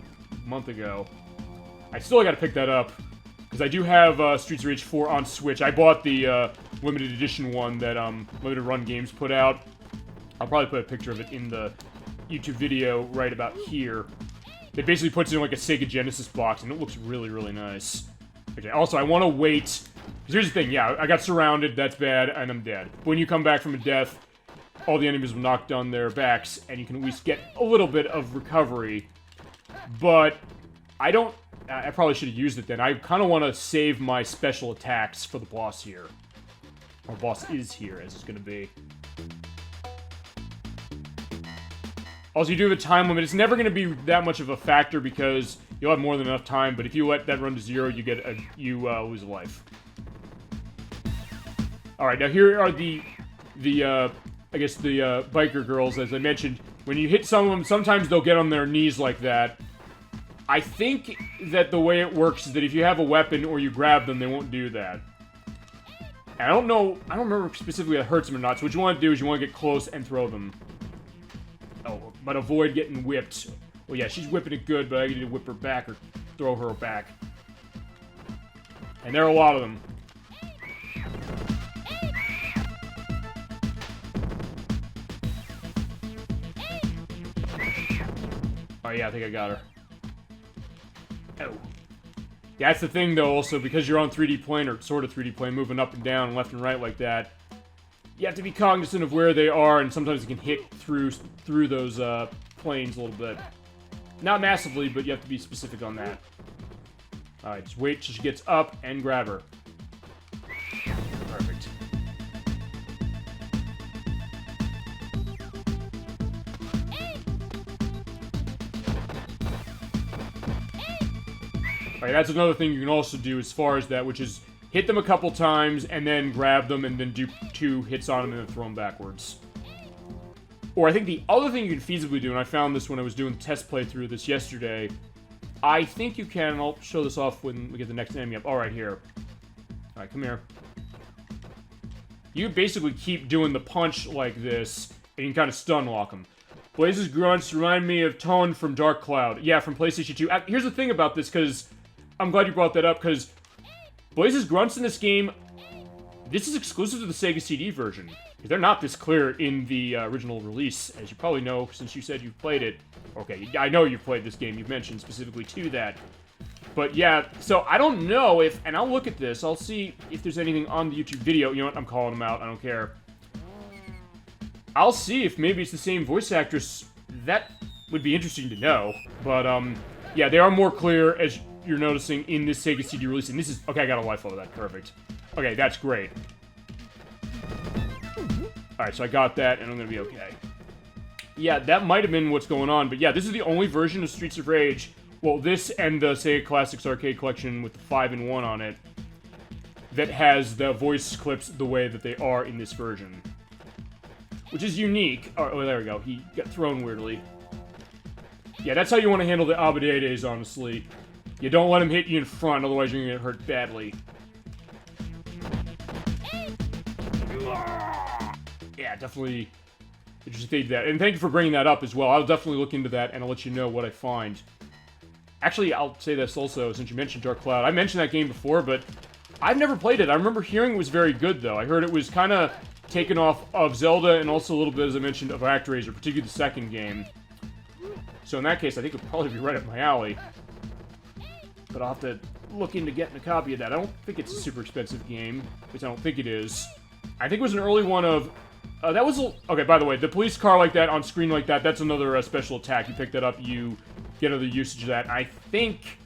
month ago. I still gotta pick that up, because I do have Streets of Rage 4 on Switch. I bought the limited edition one that Limited Run Games put out. I'll probably put a picture of it in the YouTube video right about here. It basically puts it in like a Sega Genesis box, and it looks really, really nice. Okay, also, I want to wait. Because here's the thing, yeah, I got surrounded, that's bad, and I'm dead. When you come back from a death, all the enemies will knock down their backs, and you can at least get a little bit of recovery. But, I probably should have used it then. I kind of want to save my special attacks for the boss here. Or boss is here, as it's going to be. Also, you do have a time limit. It's never going to be that much of a factor because you'll have more than enough time, but if you let that run to 0, you lose a life. Alright, now here are the biker girls, as I mentioned. When you hit some of them, sometimes they'll get on their knees like that. I think that the way it works is that if you have a weapon or you grab them, they won't do that. And I don't remember specifically if it hurts them or not, so what you want to do is you want to get close and throw them. Oh, but avoid getting whipped. Well, yeah, she's whipping it good, but I need to whip her back or throw her back. And there are a lot of them. Oh yeah, I think I got her. Oh. Yeah, that's the thing though, also, because you're on 3D plane, or sort of 3D plane, moving up and down, left and right like that, you have to be cognizant of where they are, and sometimes it can hit through those planes a little bit. Not massively, but you have to be specific on that. Alright, just wait till she gets up and grab her. Perfect. Alright, that's another thing you can also do as far as that, which is hit them a couple times, and then grab them, and then do 2 hits on them, and then throw them backwards. Or I think the other thing you can feasibly do, and I found this when I was doing the test playthrough of this yesterday, I think you can, and I'll show this off when we get the next enemy up. Alright, here. Alright, come here. You basically keep doing the punch like this, and you can kind of stun lock them. Blaze's grunts remind me of Tone from Dark Cloud. Yeah, from PlayStation 2. Here's the thing about this, because I'm glad you brought that up, because Blaze's grunts in this game this is exclusive to the Sega CD version. They're not this clear in the original release, as you probably know since you said you've played it. Okay, I know you've played this game. You've mentioned specifically to that. But yeah, so I don't know if, and I'll look at this. I'll see if there's anything on the YouTube video. You know what? I'm calling them out. I don't care. I'll see if maybe it's the same voice actress. That would be interesting to know. But, yeah, they are more clear, as you're noticing, in this Sega CD release. And this is... Okay, I got a life over that. Perfect. Okay, that's great. Alright, so I got that, and I'm gonna be okay. Yeah, that might have been what's going on. But yeah, this is the only version of Streets of Rage. Well, this and the Sega Classics Arcade Collection with the 5-in-1 on it that has the voice clips the way that they are in this version. Which is unique. Oh, there we go. He got thrown weirdly. Yeah, that's how you want to handle the Abadedes, honestly. You don't let him hit you in front, otherwise you're going to get hurt badly. Yeah, definitely interesting that. And thank you for bringing that up as well. I'll definitely look into that, and I'll let you know what I find. Actually, I'll say this also, since you mentioned Dark Cloud. I mentioned that game before, but I've never played it. I remember hearing it was very good, though. I heard it was kind of taken off of Zelda, and also a little bit, as I mentioned, of ActRaiser, particularly the second game. So in that case, I think it would probably be right up my alley. But I'll have to look into getting a copy of that. I don't think it's a super expensive game, which I don't think it is. I think it was an early one of... that was... Okay, by the way, the police car like that, on screen like that, that's another special attack. You pick that up, you get other usage of that. I think...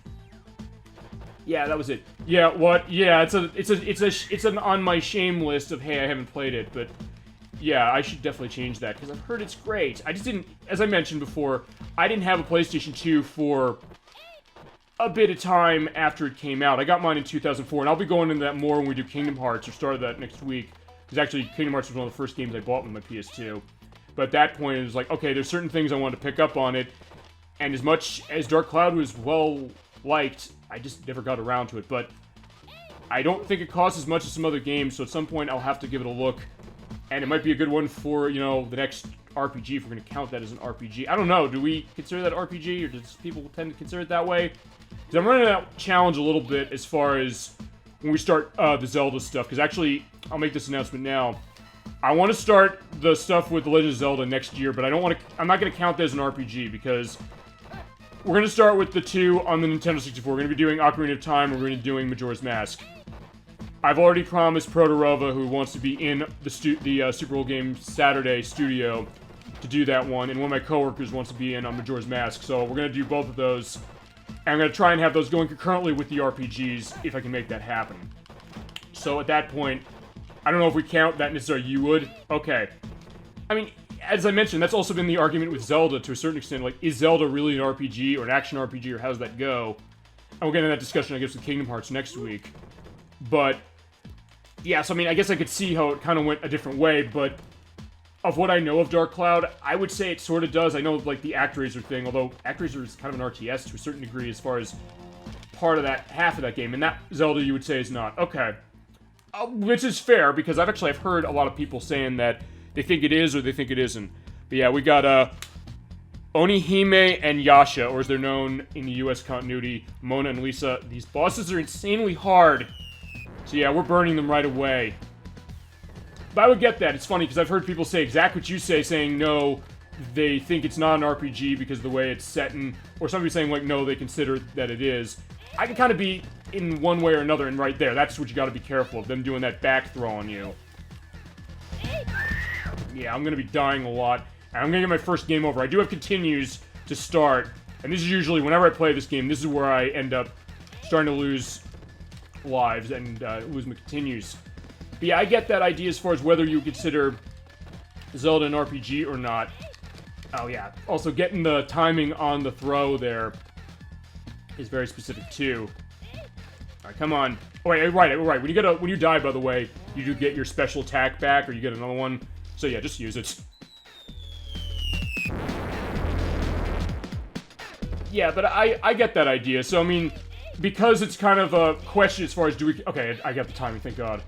Yeah, that was it. Yeah, what? Yeah, it's an on my shame list of, hey, I haven't played it, but... Yeah, I should definitely change that, because I've heard it's great. I just didn't... As I mentioned before, I didn't have a PlayStation 2 for a bit of time after it came out. I got mine in 2004, and I'll be going into that more when we do Kingdom Hearts, or start that next week. Because actually, Kingdom Hearts was one of the first games I bought with my PS2. But at that point, it was like, okay, there's certain things I wanted to pick up on it, and as much as Dark Cloud was well-liked, I just never got around to it. But I don't think it costs as much as some other games, so at some point I'll have to give it a look. And it might be a good one for, you know, the next RPG, if we're going to count that as an RPG. I don't know, do we consider that RPG, or does people tend to consider it that way? Because I'm running that challenge a little bit as far as when we start the Zelda stuff. Because actually, I'll make this announcement now. I want to start the stuff with The Legend of Zelda next year, but I don't want to... I'm not going to count that as an RPG, because we're going to start with the two on the Nintendo 64. We're going to be doing Ocarina of Time, and we're going to be doing Majora's Mask. I've already promised Protorova, who wants to be in the Super Old Games Saturday studio, to do that one, and one of my coworkers wants to be in on Majora's Mask, so we're going to do both of those. And I'm going to try and have those going concurrently with the RPGs, if I can make that happen. So at that point, I don't know if we count that necessarily. You would? Okay. I mean, as I mentioned, that's also been the argument with Zelda to a certain extent. Like, is Zelda really an RPG, or an action RPG, or how does that go? And we'll get into that discussion, I guess, with Kingdom Hearts next week. But... yeah, so I mean, I guess I could see how it kind of went a different way, but of what I know of Dark Cloud, I would say it sort of does. I know, like, the ActRaiser thing, although ActRaiser is kind of an RTS to a certain degree as far as part of that, half of that game, and that Zelda you would say is not. Okay. Which is fair, because I've heard a lot of people saying that they think it is or they think it isn't. But yeah, we got, Onihime and Yasha, or as they're known in the US continuity, Mona and Lisa. These bosses are insanely hard. So yeah, we're burning them right away. But I would get that. It's funny, because I've heard people say exactly what you say, saying no, they think it's not an RPG because of the way it's set in, or somebody saying, like, no, they consider that it is. I can kind of be in one way or another, and right there, that's what you gotta be careful of, them doing that back throw on you. Yeah, I'm gonna be dying a lot, and I'm gonna get my first game over. I do have continues to start, and this is usually, whenever I play this game, this is where I end up starting to lose lives and lose my continues. But yeah, I get that idea as far as whether you consider Zelda an RPG or not. Oh yeah, also getting the timing on the throw there is very specific too. Alright, come on. Oh wait, right. When you die, by the way, you do get your special attack back, or you get another one. So yeah, just use it. Yeah, but I get that idea. So I mean, because it's kind of a question as far as do we... Okay, I got the timing, thank God.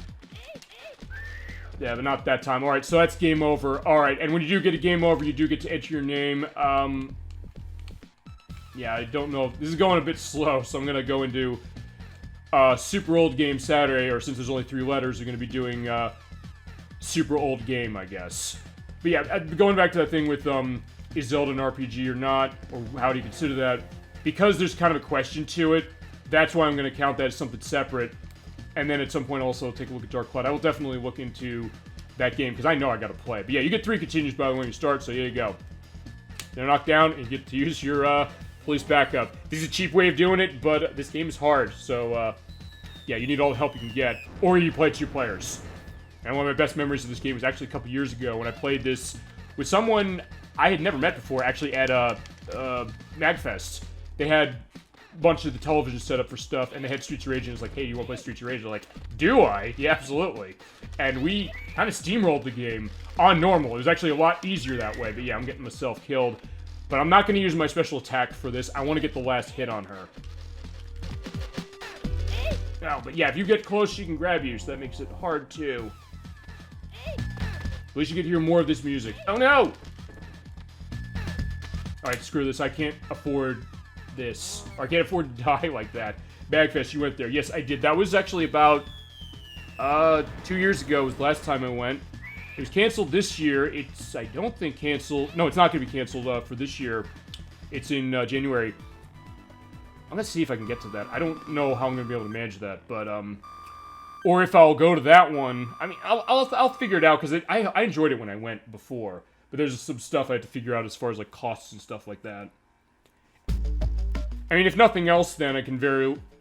Yeah, but not that time. Alright, so that's game over. Alright, and when you do get a game over, you do get to enter your name. Yeah, I don't know. This is going a bit slow, so I'm gonna go into Super Old Game Saturday, or since there's only 3 letters, they're going to be doing Super Old Game, I guess. But yeah, going back to that thing with is Zelda an RPG or not, or how do you consider that? Because there's kind of a question to it, that's why I'm going to count that as something separate. And then at some point also take a look at Dark Cloud. I will definitely look into that game, because I know I got to play. But yeah, you get 3 continues, by the way, when you start, so here you go. They're knocked down, and you get to use your police backup. This is a cheap way of doing it, but this game is hard, so yeah, you need all the help you can get. Or you play 2 players. And one of my best memories of this game was actually a couple years ago when I played this with someone I had never met before, actually at MagFest. They had a bunch of the television set up for stuff, and they had Streets of Rage, and it was like, hey, you want to play Streets of Rage? They're like, do I? Yeah, absolutely. And we kind of steamrolled the game on normal. It was actually a lot easier that way, but yeah, I'm getting myself killed. But I'm not going to use my special attack for this. I want to get the last hit on her. Oh, but yeah, if you get close, she can grab you, so that makes it hard, too. At least you get to hear more of this music. Oh, no! Alright, screw this. I can't afford this. Or I can't afford to die like that. Bagfest, you went there. Yes, I did. That was actually about 2 years ago was the last time I went. It was canceled this year. It's, I don't think, canceled. No, it's not going to be canceled for this year. It's in January. I'm going to see if I can get to that. I don't know how I'm going to be able to manage that, but, or if I'll go to that one. I mean, I'll figure it out, because I enjoyed it when I went before. But there's some stuff I had to figure out as far as, like, costs and stuff like that. I mean, if nothing else, then I can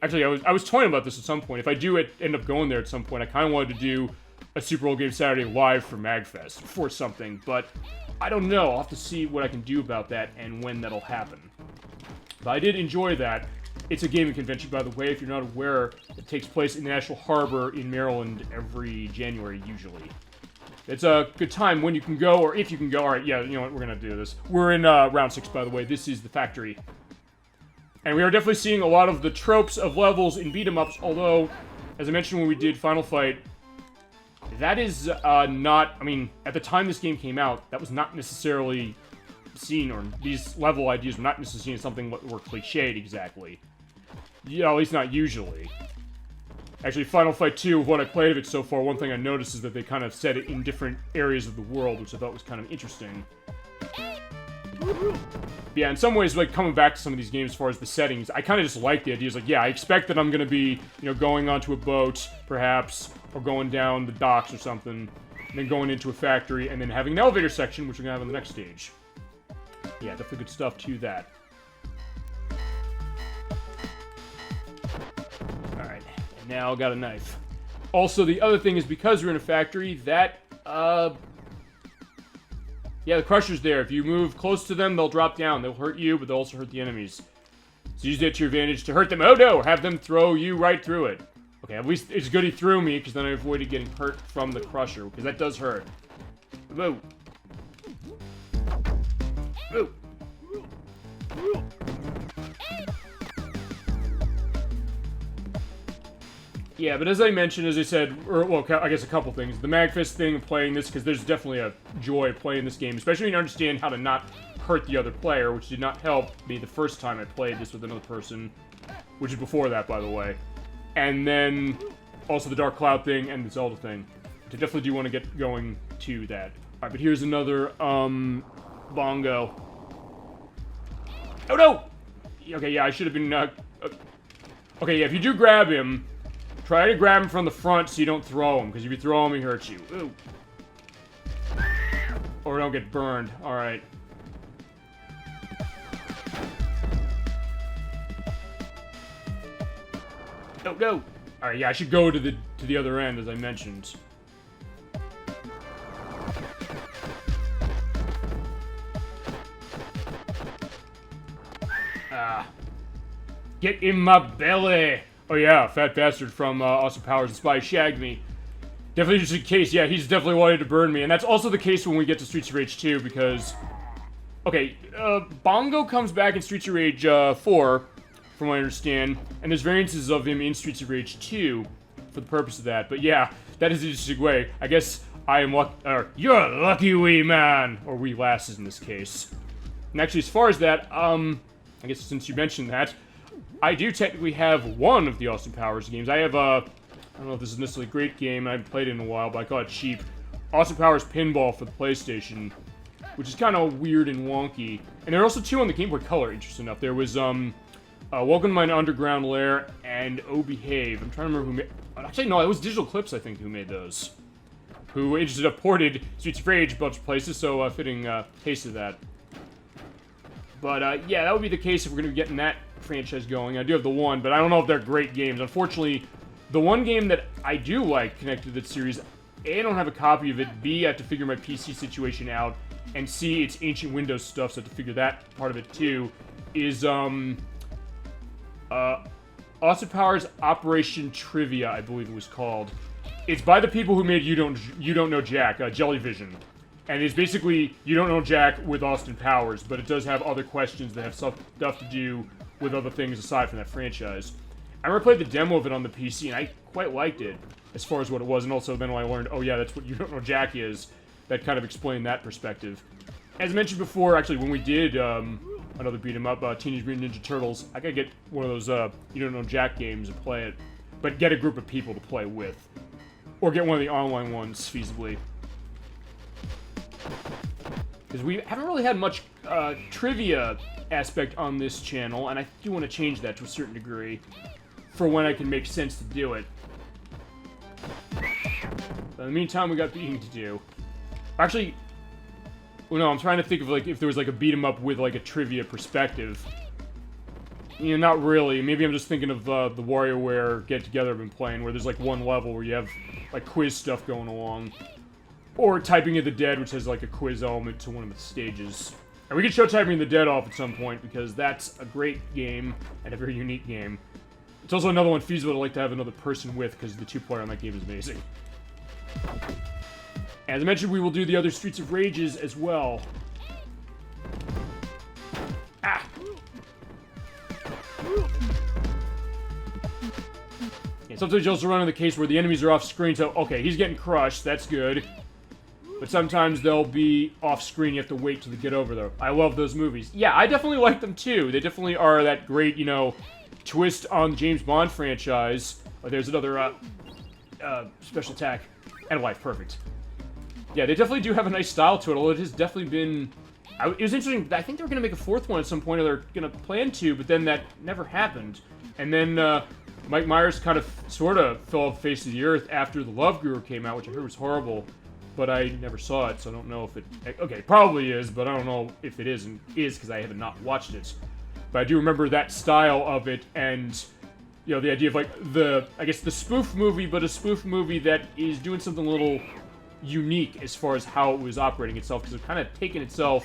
Actually, I was toying about this at some point. If I do end up going there at some point, I kind of wanted to do a Super Old Game Saturday live for MagFest for something. But I don't know. I'll have to see what I can do about that and when that'll happen. But I did enjoy that. It's a gaming convention, by the way, if you're not aware. It takes place in the National Harbor in Maryland every January, usually. It's a good time when you can go, or if you can go. Alright, yeah, you know what, we're gonna do this. We're in round 6, by the way. This is the factory. And we are definitely seeing a lot of the tropes of levels in beat-em-ups, although, as I mentioned when we did Final Fight, that is not, I mean, at the time this game came out, that was not necessarily seen, or these level ideas were not necessarily something that were cliched exactly. Yeah, at least not usually. Actually, Final Fight 2, of what I played of it so far, one thing I noticed is that they kind of set it in different areas of the world, which I thought was kind of interesting. Yeah, in some ways, like, coming back to some of these games as far as the settings, I kind of just like the idea. It's like, yeah, I expect that I'm going to be, you know, going onto a boat, perhaps, or going down the docks or something, and then going into a factory, and then having an elevator section, which we're going to have on the next stage. Yeah, definitely good stuff to that. Alright, and now I got a knife. Also, the other thing is, because we're in a factory, that, yeah, the Crusher's there. If you move close to them, they'll drop down. They'll hurt you, but they'll also hurt the enemies. So use that to your advantage to hurt them. Oh no! Have them throw you right through it. Okay, at least it's good he threw me, because then I avoided getting hurt from the Crusher, because that does hurt. Whoa. Whoa. Yeah, but as I mentioned, as I said, or, well, I guess a couple things. The MagFest thing, playing this, because there's definitely a joy playing this game, especially when you understand how to not hurt the other player, which did not help me the first time I played this with another person, which is before that, by the way. And then, also the Dark Cloud thing and the Zelda thing. I definitely do want to get going to that. Alright, but here's another, bongo. Oh, no! Okay, yeah, I should have been, okay, yeah, if you do grab him, try to grab him from the front so you don't throw him, because if you throw him, he hurts you. Ooh. Or don't get burned. Alright. Oh, no! Alright, yeah, I should go to the other end, as I mentioned. Ah. Get in my belly! Oh yeah, fat bastard from Austin Powers and Spy shagged me. Definitely just in case, yeah, he's definitely wanted to burn me. And that's also the case when we get to Streets of Rage 2, because... Okay, Bongo comes back in Streets of Rage 4, from what I understand, and there's variances of him in Streets of Rage 2 for the purpose of that. But yeah, that is an interesting way. I guess I am lucky, or you're a lucky wee man! Or wee lasses in this case. And actually, as far as that, I guess since you mentioned that, I do technically have one of the Austin Powers games. I have I don't know if this is necessarily a great game, I haven't played it in a while, but I call it cheap. Austin Powers Pinball for the PlayStation, which is kind of weird and wonky. And there are also two on the Game Boy Color, interesting enough. There was, Welcome to My Underground Lair and Oh Behave. I'm trying to remember who made... Actually, no, it was Digital Clips, I think, who made those. Who interested up ported Streets of Rage a bunch of places, so fitting case of that. But, yeah, that would be the case if we're going to be getting that franchise going. I do have the one, but I don't know if they're great games. Unfortunately, the one game that I do like connected to that series, A, I don't have a copy of it, B, I have to figure my PC situation out, and C, it's ancient Windows stuff, so I have to figure that part of it too, is, Austin Powers Operation Trivia, I believe it was called. It's by the people who made You Don't Know Jack, Jellyvision. And it's basically You Don't Know Jack with Austin Powers, but it does have other questions that have stuff to do with other things aside from that franchise. I remember played the demo of it on the PC, and I quite liked it, as far as what it was, and also then when I learned, oh yeah, that's what You Don't Know Jack is, that kind of explained that perspective. As I mentioned before, actually, when we did another beat 'em up, Teenage Mutant Ninja Turtles, I gotta get one of those You Don't Know Jack games and play it, but get a group of people to play with. Or get one of the online ones, feasibly. Because we haven't really had much trivia aspect on this channel, and I do want to change that to a certain degree for when I can make sense to do it. But in the meantime, we got beating to do. Actually, well, no, I'm trying to think of like if there was like a beat 'em up with like a trivia perspective. You know, not really. Maybe I'm just thinking of the WarioWare get-together I've been playing, where there's like one level where you have like quiz stuff going along. Or Typing of the Dead, which has like a quiz element to one of the stages. And we can show Typing of the Dead off at some point, because that's a great game, and a very unique game. It's also another one feasible to like to have another person with, because the two-player on that game is amazing. As I mentioned, we will do the other Streets of Rages as well. Ah! Yeah, sometimes you also run into the case where the enemies are off-screen, so, okay, he's getting crushed, that's good. But sometimes they'll be off-screen, you have to wait till they get over there. I love those movies. Yeah, I definitely like them too. They definitely are that great, you know, twist on the James Bond franchise. Oh, there's another, special attack. And life, perfect. Yeah, they definitely do have a nice style to it, although it has definitely been... it was interesting, I think they were going to make a fourth one at some point, or they're going to plan to, but then that never happened. And then, Mike Myers kind of, sort of, fell off the face of the earth after The Love Guru came out, which I heard was horrible. But I never saw it, so I don't know if it... Okay, it probably is, but I don't know if it is, because I have not watched it. But I do remember that style of it, and, you know, the idea of, like, I guess the spoof movie, but a spoof movie that is doing something a little unique as far as how it was operating itself, because it's kind of taken itself,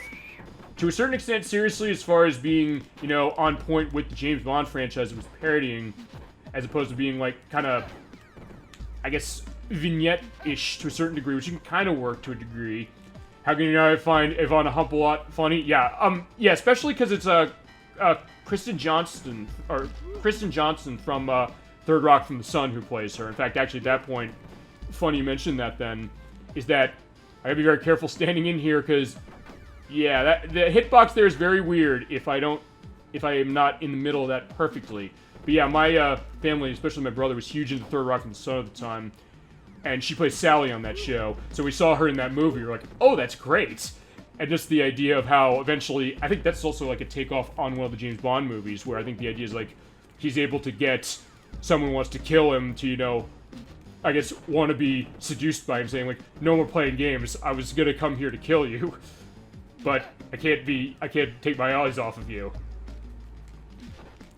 to a certain extent, seriously, as far as being, you know, on point with the James Bond franchise it was parodying, as opposed to being, like, kind of, I guess... vignette-ish to a certain degree, which can kind of work to a degree. How can you not find Ivana Humpalot funny? Yeah, yeah, especially because it's Kristen Johnston from Third Rock from the Sun who plays her. In fact, actually, at that point, funny you mentioned that. Then is that I gotta be very careful standing in here because, yeah, the hitbox there is very weird if I am not in the middle of that perfectly. But yeah, my family, especially my brother, was huge into Third Rock from the Sun at the time. And she plays Sally on that show, so we saw her in that movie, we're like, oh, that's great! And just the idea of how eventually, I think that's also like a takeoff on one of the James Bond movies, where I think the idea is like, he's able to get someone who wants to kill him to, you know, I guess, want to be seduced by him, saying like, no more playing games, I was gonna come here to kill you, but I can't take my eyes off of you.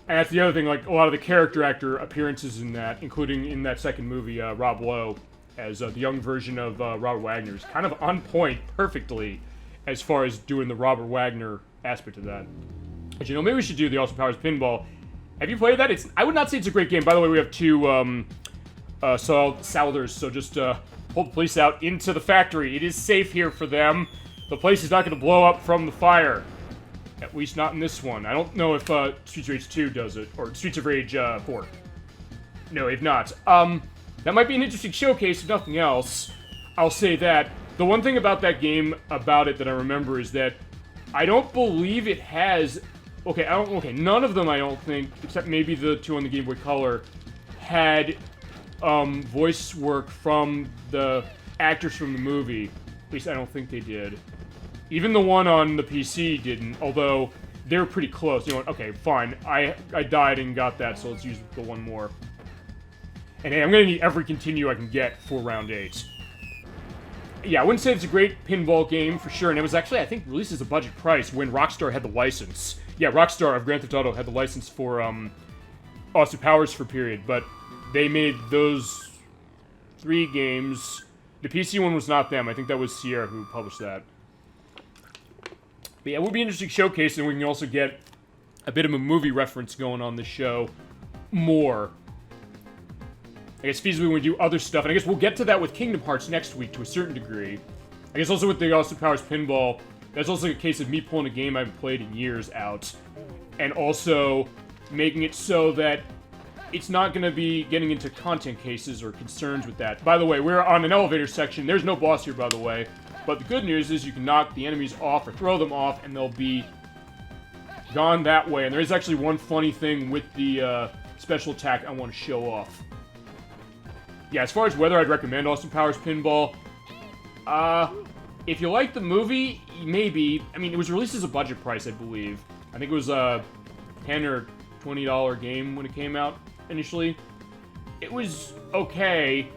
And that's the other thing, like, a lot of the character actor appearances in that, including in that second movie, Rob Lowe, as the young version of Robert Wagner, is kind of on point perfectly as far as doing the Robert Wagner aspect of that. But, you know, maybe we should do the Austin Powers Pinball. Have you played that? I would not say it's a great game. By the way, we have two Solders, so just pull the police out into the factory. It is safe here for them. The place is not going to blow up from the fire. At least not in this one. I don't know if Streets of Rage 2 does it, or Streets of Rage 4. No, if not. That might be an interesting showcase, if nothing else. I'll say that. The one thing about that game, that I remember, is that I don't believe it has Okay, none of them, I don't think, except maybe the two on the Game Boy Color, had voice work from the actors from the movie. At least I don't think they did. Even the one on the PC didn't, although they were pretty close. You know what? Okay, fine. I died and got that, so let's use the one more. And hey, I'm gonna need every continue I can get for round 8. Yeah, I wouldn't say it's a great pinball game for sure, and it was actually, I think, released as a budget price when Rockstar had the license. Yeah, Rockstar of Grand Theft Auto had the license for Austin Powers for a period, but they made those 3 games. The PC one was not them. I think that was Sierra who published that. But yeah, it would be an interesting showcase, and we can also get a bit of a movie reference going on the show more. I guess feasibly when we do other stuff, and I guess we'll get to that with Kingdom Hearts next week to a certain degree. I guess also with the Austin Powers Pinball, that's also a case of me pulling a game I haven't played in years out, and also making it so that it's not going to be getting into content cases or concerns with that. By the way, we're on an elevator section. There's no boss here, by the way. But the good news is you can knock the enemies off or throw them off, and they'll be gone that way. And there is actually one funny thing with the special attack I want to show off. Yeah, as far as whether I'd recommend Austin Powers Pinball, if you like the movie, maybe. I mean, it was released as a budget price, I believe. I think it was a $10 or $20 game when it came out initially. It was okay,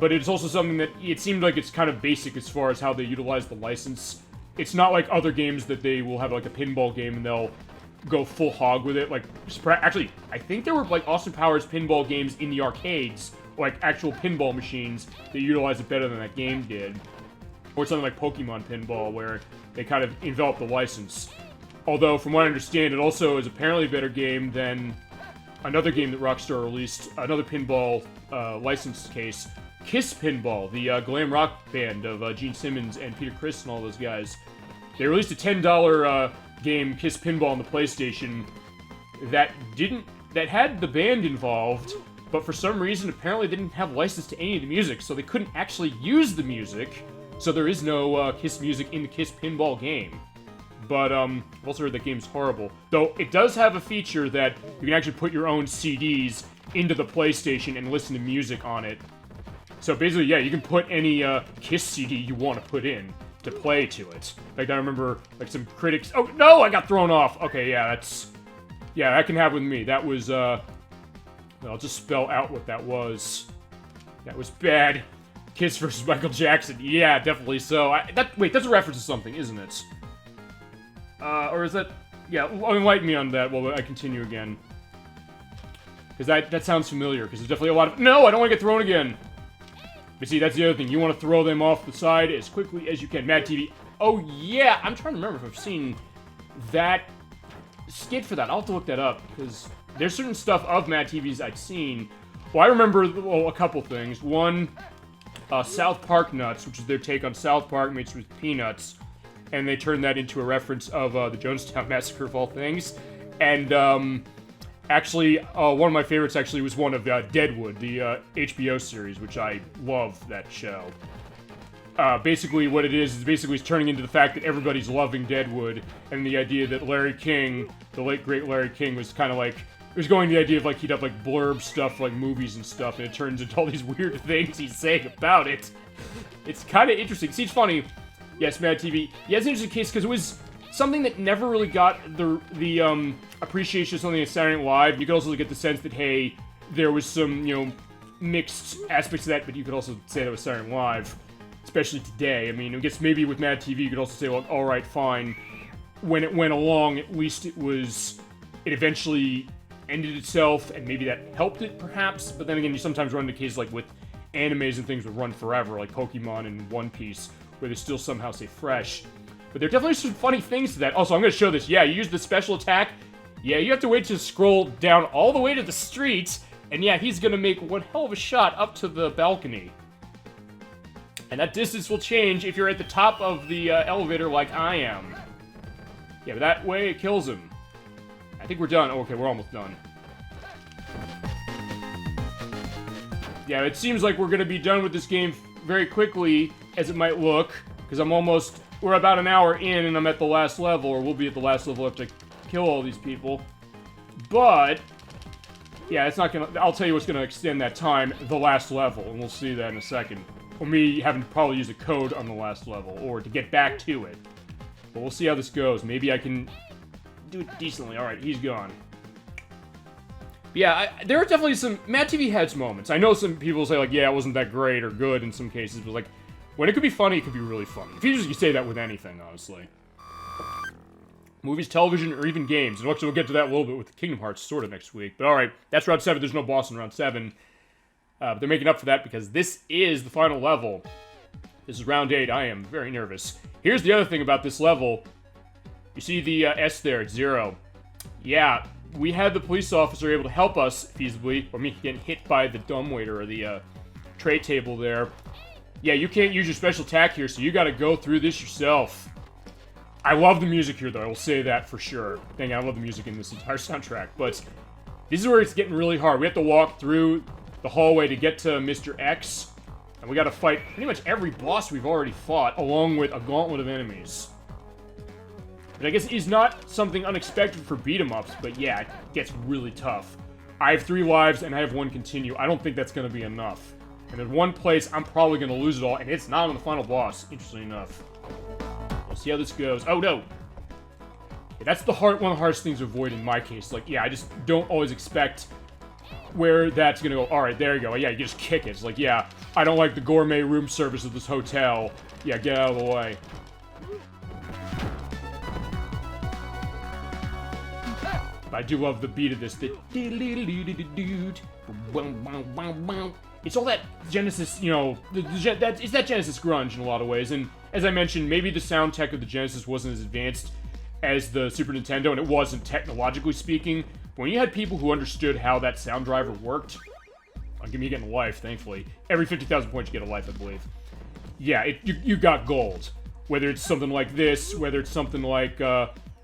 but it's also something that it seemed like it's kind of basic as far as how they utilize the license. It's not like other games that they will have like a pinball game and they'll go full hog with it. Like, actually, I think there were like Austin Powers pinball games in the arcades, like actual pinball machines that utilize it better than that game did. Or something like Pokemon Pinball, where they kind of envelop the license. Although, from what I understand, it also is apparently a better game than another game that Rockstar released, another pinball license case, Kiss Pinball, the glam rock band of Gene Simmons and Peter Criss and all those guys. They released a $10 game, Kiss Pinball, on the PlayStation that had the band involved, but for some reason apparently they didn't have license to any of the music, so they couldn't actually use the music. So there is no Kiss music in the Kiss Pinball game. But I've also heard that game's horrible. Though it does have a feature that you can actually put your own CDs into the PlayStation and listen to music on it. So basically, yeah, you can put any Kiss CD you want to put in to play to it. Like, I remember, like, some critics... Oh, no! I got thrown off! Okay, yeah, that's... Yeah, that can happen with me. That was, I'll just spell out what that was. That was bad. Kiss versus Michael Jackson. Yeah, definitely so. Wait, that's a reference to something, isn't it? Or is that... Yeah, enlighten me on that while I continue again. Because that sounds familiar, because there's definitely a lot of... No, I don't want to get thrown again! But see, that's the other thing. You want to throw them off the side as quickly as you can. Mad TV. Oh, yeah! I'm trying to remember if I've seen that skit for that. I'll have to look that up, because there's certain stuff of Mad TV's I've seen. Well, I remember a couple things. One, South Park Nuts, which is their take on South Park mixed with Peanuts. And they turned that into a reference of the Jonestown Massacre of all things. And, actually, one of my favorites actually was one of Deadwood, the HBO series, which I love that show. Basically, what it is basically it's turning into the fact that everybody's loving Deadwood, and the idea that Larry King, the late great Larry King, was kind of like, it was going the idea of like he'd have like blurb stuff like movies and stuff, and it turns into all these weird things he's saying about it. It's kind of interesting. See, it's funny. Yes, Mad TV. Yeah, it's an interesting case because it was something that never really got the appreciation of something at Saturday Night Live. You could also get the sense that, hey, there was some, mixed aspects of that, but you could also say that was Saturday Night Live, especially today. I mean, I guess maybe with Mad TV, you could also say, well, all right, fine. When it went along, at least it eventually ended itself, and maybe that helped it, perhaps. But then again, you sometimes run into cases like with animes and things that run forever, like Pokemon and One Piece, where they still somehow stay fresh. But there are definitely some funny things to that. Also, I'm going to show this. Yeah, you use the special attack. Yeah, you have to wait to scroll down all the way to the street. And yeah, he's going to make one hell of a shot up to the balcony. And that distance will change if you're at the top of the elevator like I am. Yeah, but that way it kills him. I think we're done. Oh, okay, we're almost done. Yeah, it seems like we're going to be done with this game very quickly, as it might look. Because we're about an hour in, and I'm at the last level, or we'll be at the last level after I kill all these people. But yeah, it's not gonna. I'll tell you what's gonna extend that time: the last level, and we'll see that in a second. Or me having to probably use a code on the last level, or to get back to it. But we'll see how this goes. Maybe I can do it decently. All right, he's gone. But yeah, there are definitely some Mad TV heads moments. I know some people say like, yeah, it wasn't that great or good in some cases, but like when it could be funny, it could be really funny. If you say that with anything, honestly. Movies, television, or even games. And actually, we'll get to that a little bit with Kingdom Hearts sort of next week. But alright, that's Round 7. There's no boss in Round 7. But they're making up for that because this is the final level. This is Round 8. I am very nervous. Here's the other thing about this level. You see the S there, it's 0. Yeah, we had the police officer able to help us, feasibly, or me getting hit by the dumbwaiter or the tray table there. Yeah, you can't use your special attack here, so you gotta go through this yourself. I love the music here, though. I will say that for sure. Dang, I love the music in this entire soundtrack. But this is where it's getting really hard. We have to walk through the hallway to get to Mr. X. And we gotta fight pretty much every boss we've already fought, along with a gauntlet of enemies. Which I guess is not something unexpected for beat-em-ups, but yeah, it gets really tough. I have 3 lives, and I have 1 continue. I don't think that's gonna be enough. And there's one place I'm probably gonna lose it all, and it's not on the final boss, interestingly enough. We'll see how this goes. Oh, no! Yeah, that's one of the hardest things to avoid in my case. Like, yeah, I just don't always expect where that's gonna go. Alright, there you go. Yeah, you just kick it. It's like, yeah, I don't like the gourmet room service of this hotel. Yeah, get out of the way. But I do love the beat of this. It's all that Genesis, you know, it's that Genesis grunge in a lot of ways. And as I mentioned, maybe the sound tech of the Genesis wasn't as advanced as the Super Nintendo, and it wasn't technologically speaking. But when you had people who understood how that sound driver worked, I'll give me getting a life, thankfully. Every 50,000 points you get a life, I believe. Yeah, you got gold. Whether it's something like this, whether it's something like,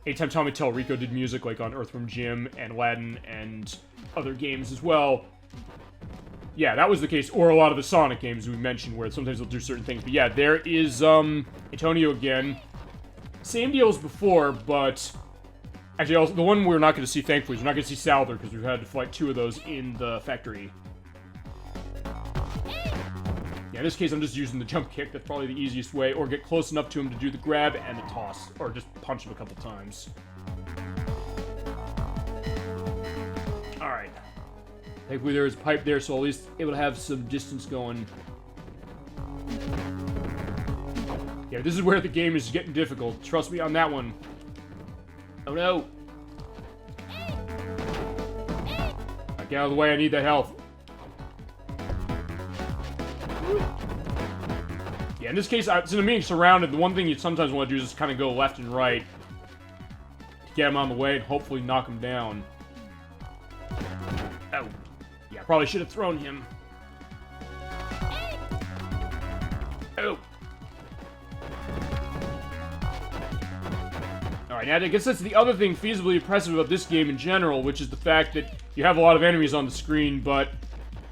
anytime Tommy Tellerico did music, like on Earthworm Jim and Aladdin and other games as well. Yeah, that was the case. Or a lot of the Sonic games we mentioned, where sometimes they'll do certain things. But yeah, there is, Antonio again. Same deal as before, but... Actually, also, the one we're not going to see, thankfully, is we're not going to see Salvador, because we've had to fight 2 of those in the factory. Yeah, in this case, I'm just using the jump kick. That's probably the easiest way. Or get close enough to him to do the grab and the toss. Or just punch him a couple times. Alright. Thankfully, there is a pipe there, so at least able to have some distance going. Yeah, this is where the game is getting difficult. Trust me on that one. Oh no! Get out of the way, I need that health. Yeah, in this case, since I'm being surrounded, the one thing you sometimes want to do is just kind of go left and right to get him on the way and hopefully knock him down. Oh. Yeah, I probably should have thrown him. Oh. Alright, now I guess that's the other thing feasibly impressive about this game in general, which is the fact that you have a lot of enemies on the screen, but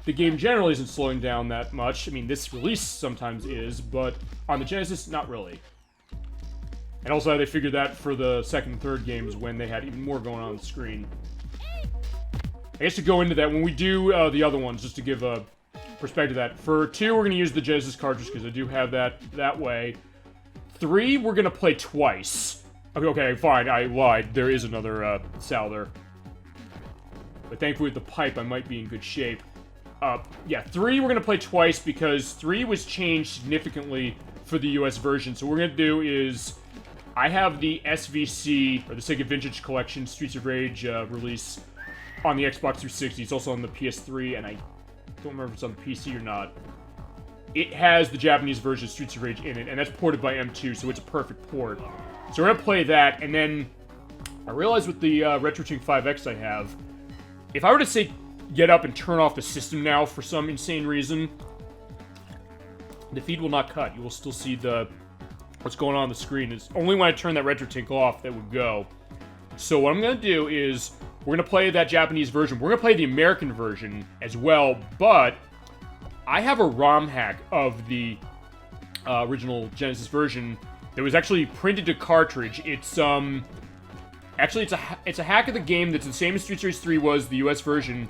the game generally isn't slowing down that much. I mean, this release sometimes is, but on the Genesis, not really. And also, they figured that for the second and third games when they had even more going on the screen. I guess to go into that, when we do the other ones, just to give a perspective of that. For 2, we're going to use the Genesis cartridge, because I do have that way. 3, we're going to play twice. Okay, fine, I lied. There is another Salvador. But thankfully with the pipe, I might be in good shape. Yeah, 3 we're going to play twice because 3 was changed significantly for the US version. So what we're going to do is, I have the SVC, or the Sega Vintage Collection, Streets of Rage release on the Xbox 360. It's also on the PS3, and I don't remember if it's on the PC or not. It has the Japanese version of Streets of Rage in it, and that's ported by M2, so it's a perfect port. So we're going to play that, and then I realized with the RetroTink 5X I have, if I were to say get up and turn off the system now for some insane reason, the feed will not cut. You will still see what's going on the screen. It's only when I turn that RetroTink off that would go. So what I'm going to do is, we're going to play that Japanese version. We're going to play the American version as well, but I have a ROM hack of the original Genesis version that was actually printed to cartridge. It's, Actually, it's a hack of the game that's the same as Street Race 3 was, the US version,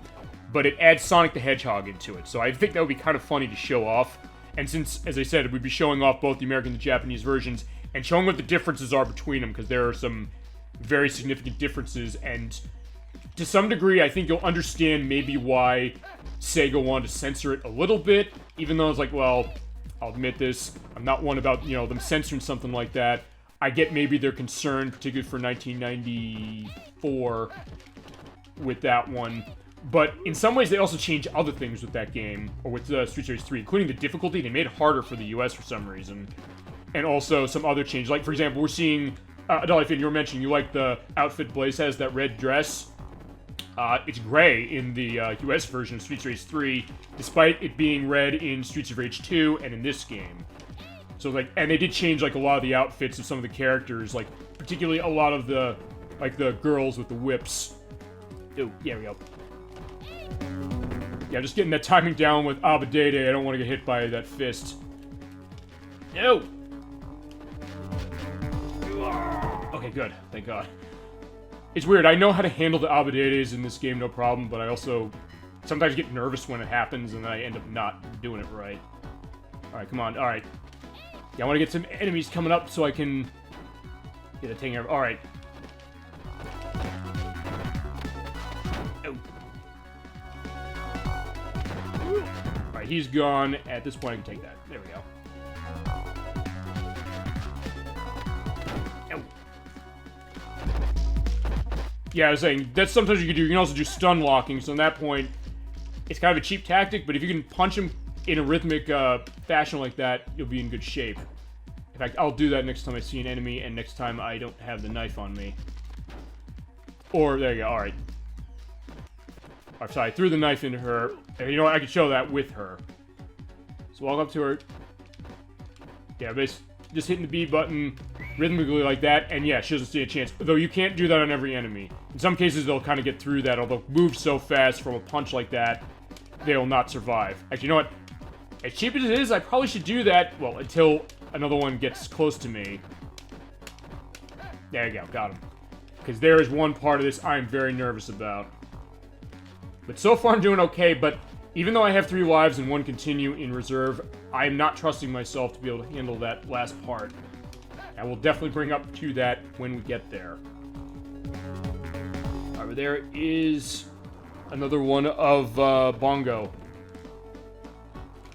but it adds Sonic the Hedgehog into it. So I think that would be kind of funny to show off. And since, as I said, we'd be showing off both the American and the Japanese versions, and showing what the differences are between them, because there are some very significant differences, and to some degree, I think you'll understand maybe why Sega wanted to censor it a little bit, even though it's like, well, I'll admit this, I'm not one about, them censoring something like that. I get maybe their concern, particularly for 1994, with that one. But in some ways, they also changed other things with that game, or with Street Race 3, including the difficulty. They made it harder for the US for some reason. And also some other changes. Like, for example, we're seeing... Adolfin, you were mentioning you like the outfit Blaze has, that red dress. It's gray in the US version of Street Race 3, despite it being red in Streets of Rage 2 and in this game. So, like, and they did change, like, a lot of the outfits of some of the characters, like, particularly a lot of the, like, the girls with the whips. Oh, yeah, we go. Yeah, just getting that timing down with Abadede. I don't want to get hit by that fist. No! Okay, good. Thank God. It's weird. I know how to handle the Abadedes in this game, no problem, but I also sometimes get nervous when it happens, and then I end up not doing it right. Alright, come on. Alright. Yeah, I want to get some enemies coming up so I can get a thing. Alright. Oh. Alright, he's gone. At this point, I can take that. There we go. Oh. Yeah, I was saying, that's sometimes you can do. You can also do stun locking, so at that point, it's kind of a cheap tactic, but if you can punch him in a rhythmic fashion like that, you'll be in good shape. In fact, I'll do that next time I see an enemy, and next time I don't have the knife on me. Or, there you go, alright. Sorry, I threw the knife into her. And you know what, I can show that with her. So walk up to her. Yeah, basically, just hitting the B button rhythmically like that, and yeah, she doesn't stand a chance. Though you can't do that on every enemy. In some cases, they'll kind of get through that, although move so fast from a punch like that, they'll not survive. Actually, you know what? As cheap as it is, I probably should do that, well, until another one gets close to me. There you go, got him. Because there is one part of this I'm very nervous about. But so far I'm doing okay, but even though I have 3 lives and 1 continue in reserve, I am not trusting myself to be able to handle that last part. I will definitely bring up to that when we get there. Alright, there is another one of Bongo.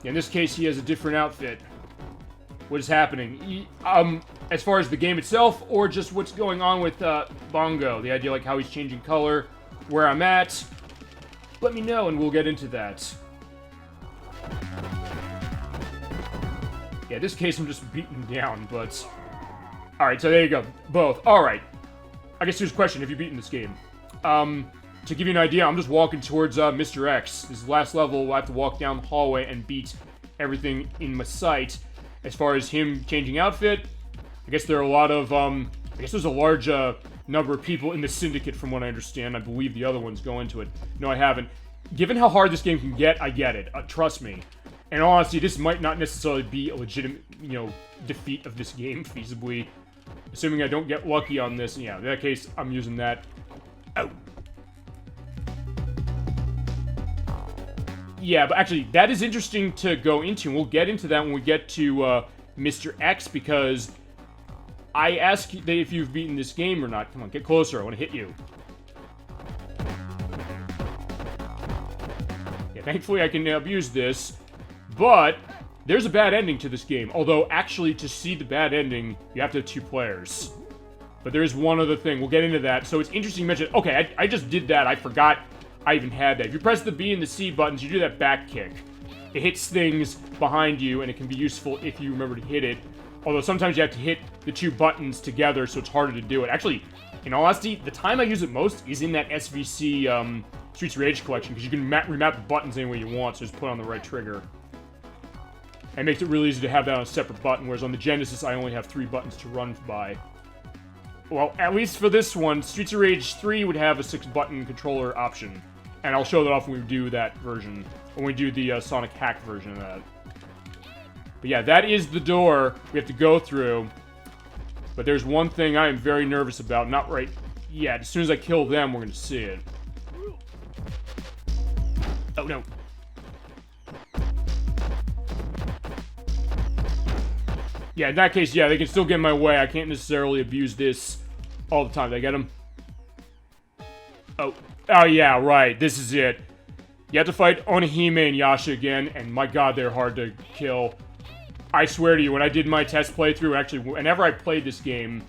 In this case, he has a different outfit. What is happening? As far as the game itself, or just what's going on with Bongo? The idea, like, how he's changing color, where I'm at. Let me know, and we'll get into that. Yeah, in this case, I'm just beating him down, but... Alright, so there you go. Both. Alright. I guess here's a question. Have you beaten this game? To give you an idea, I'm just walking towards Mr. X. This is the last level. I have to walk down the hallway and beat everything in my sight. As far as him changing outfit, I guess there are a lot of, I guess there's a large number of people in the syndicate from what I understand. I believe the other ones go into it. No, I haven't. Given how hard this game can get, I get it. Trust me. And honestly, this might not necessarily be a legitimate, defeat of this game, feasibly. Assuming I don't get lucky on this. Yeah, in that case, I'm using that. Oh. Yeah, but actually, that is interesting to go into. We'll get into that when we get to Mr. X, because I ask if you've beaten this game or not. Come on, get closer. I want to hit you. Yeah, thankfully I can abuse this, but there's a bad ending to this game. Although, actually, to see the bad ending, you have to have 2 players. But there is one other thing. We'll get into that. So it's interesting you mention... Okay, I just did that. I forgot I even had that. If you press the B and the C buttons, you do that back kick. It hits things behind you, and it can be useful if you remember to hit it. Although sometimes you have to hit the 2 buttons together, so it's harder to do it. Actually, in all honesty, the time I use it most is in that SVC Streets of Rage collection, because you can remap the buttons any way you want, so just put on the right trigger. And it makes it really easy to have that on a separate button, whereas on the Genesis, I only have 3 buttons to run by. Well, at least for this one, Streets of Rage 3 would have a 6-button controller option. And I'll show that off when we do that version. When we do the Sonic hack version of that. But yeah, that is the door we have to go through. But there's one thing I am very nervous about. Not right yeah, as soon as I kill them, we're gonna see it. Oh, no. Yeah, in that case, yeah, they can still get in my way. I can't necessarily abuse this all the time. Did I get him? Oh. Oh, yeah, right. This is it. You have to fight Onihime and Yasha again, and my god, they're hard to kill. I swear to you, when I did my test playthrough, actually, whenever I played this game,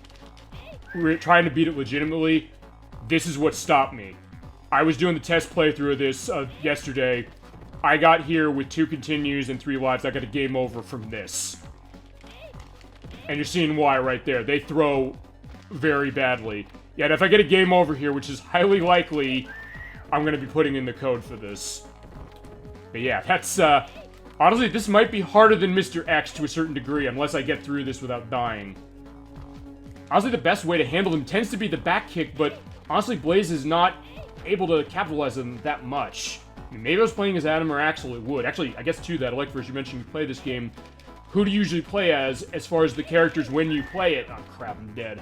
we were trying to beat it legitimately, this is what stopped me. I was doing the test playthrough of this yesterday. I got here with 2 continues and 3 lives. I got a game over from this. And you're seeing why right there. They throw very badly. Yet if I get a game over here, which is highly likely, I'm going to be putting in the code for this. But yeah, that's, honestly, this might be harder than Mr. X to a certain degree, unless I get through this without dying. Honestly, the best way to handle them tends to be the back kick, but honestly, Blaze is not able to capitalize on them that much. I mean, maybe if I was playing as Adam or Axel, it would. Actually, I guess to that, like first you mentioned you play this game. Who do you usually play as far as the characters when you play it? Oh, crap, I'm dead.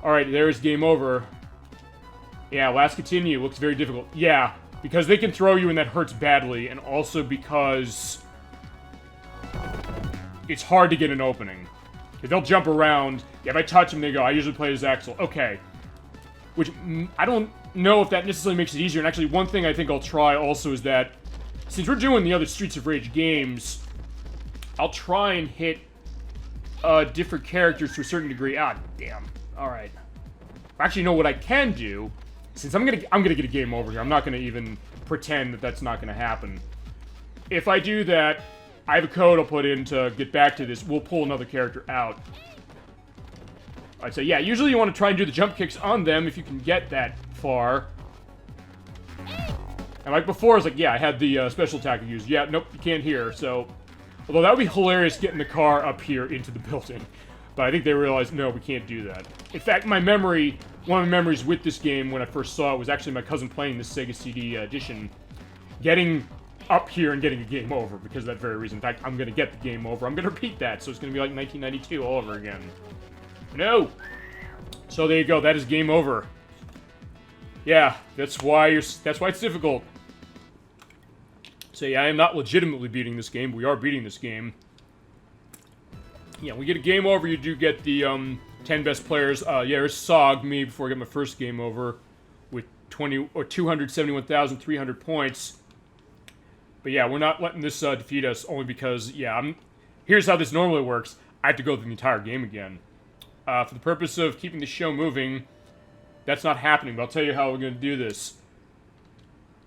Alright, there's game over. Yeah, last continue. Looks very difficult. Yeah, because they can throw you and that hurts badly, and also because it's hard to get an opening. If they'll jump around. Yeah, if I touch them, they go, I usually play as Axel. Okay. Which, I don't know if that necessarily makes it easier. And actually, one thing I think I'll try also is that, since we're doing the other Streets of Rage games, I'll try and hit different characters to a certain degree. Ah, damn. Alright. Actually, you know what I can do? Since I'm gonna get a game over here. I'm not gonna even pretend that that's not gonna happen. If I do that, I have a code I'll put in to get back to this. We'll pull another character out. I'd say, yeah, usually you want to try and do the jump kicks on them if you can get that far. And like before, I was like, yeah, I had the special attack used. Yeah, nope, you can't hear, so... Although that would be hilarious getting the car up here into the building. But I think they realized, no, we can't do that. In fact, one of my memories with this game when I first saw it was actually my cousin playing this Sega CD edition. Getting up here and getting a game over because of that very reason. In fact, I'm going to get the game over. I'm going to repeat that, so it's going to be like 1992 all over again. No! So there you go, that is game over. Yeah, that's why it's difficult. So yeah, I am not legitimately beating this game. We are beating this game. Yeah, we get a game over, you do get the 10 best players. Yeah, there's Sog, me, before I get my first game over, with 271,300 points. But yeah, we're not letting this defeat us, only because, yeah, here's how this normally works. I have to go through the entire game again. For the purpose of keeping the show moving, that's not happening, but I'll tell you how we're going to do this.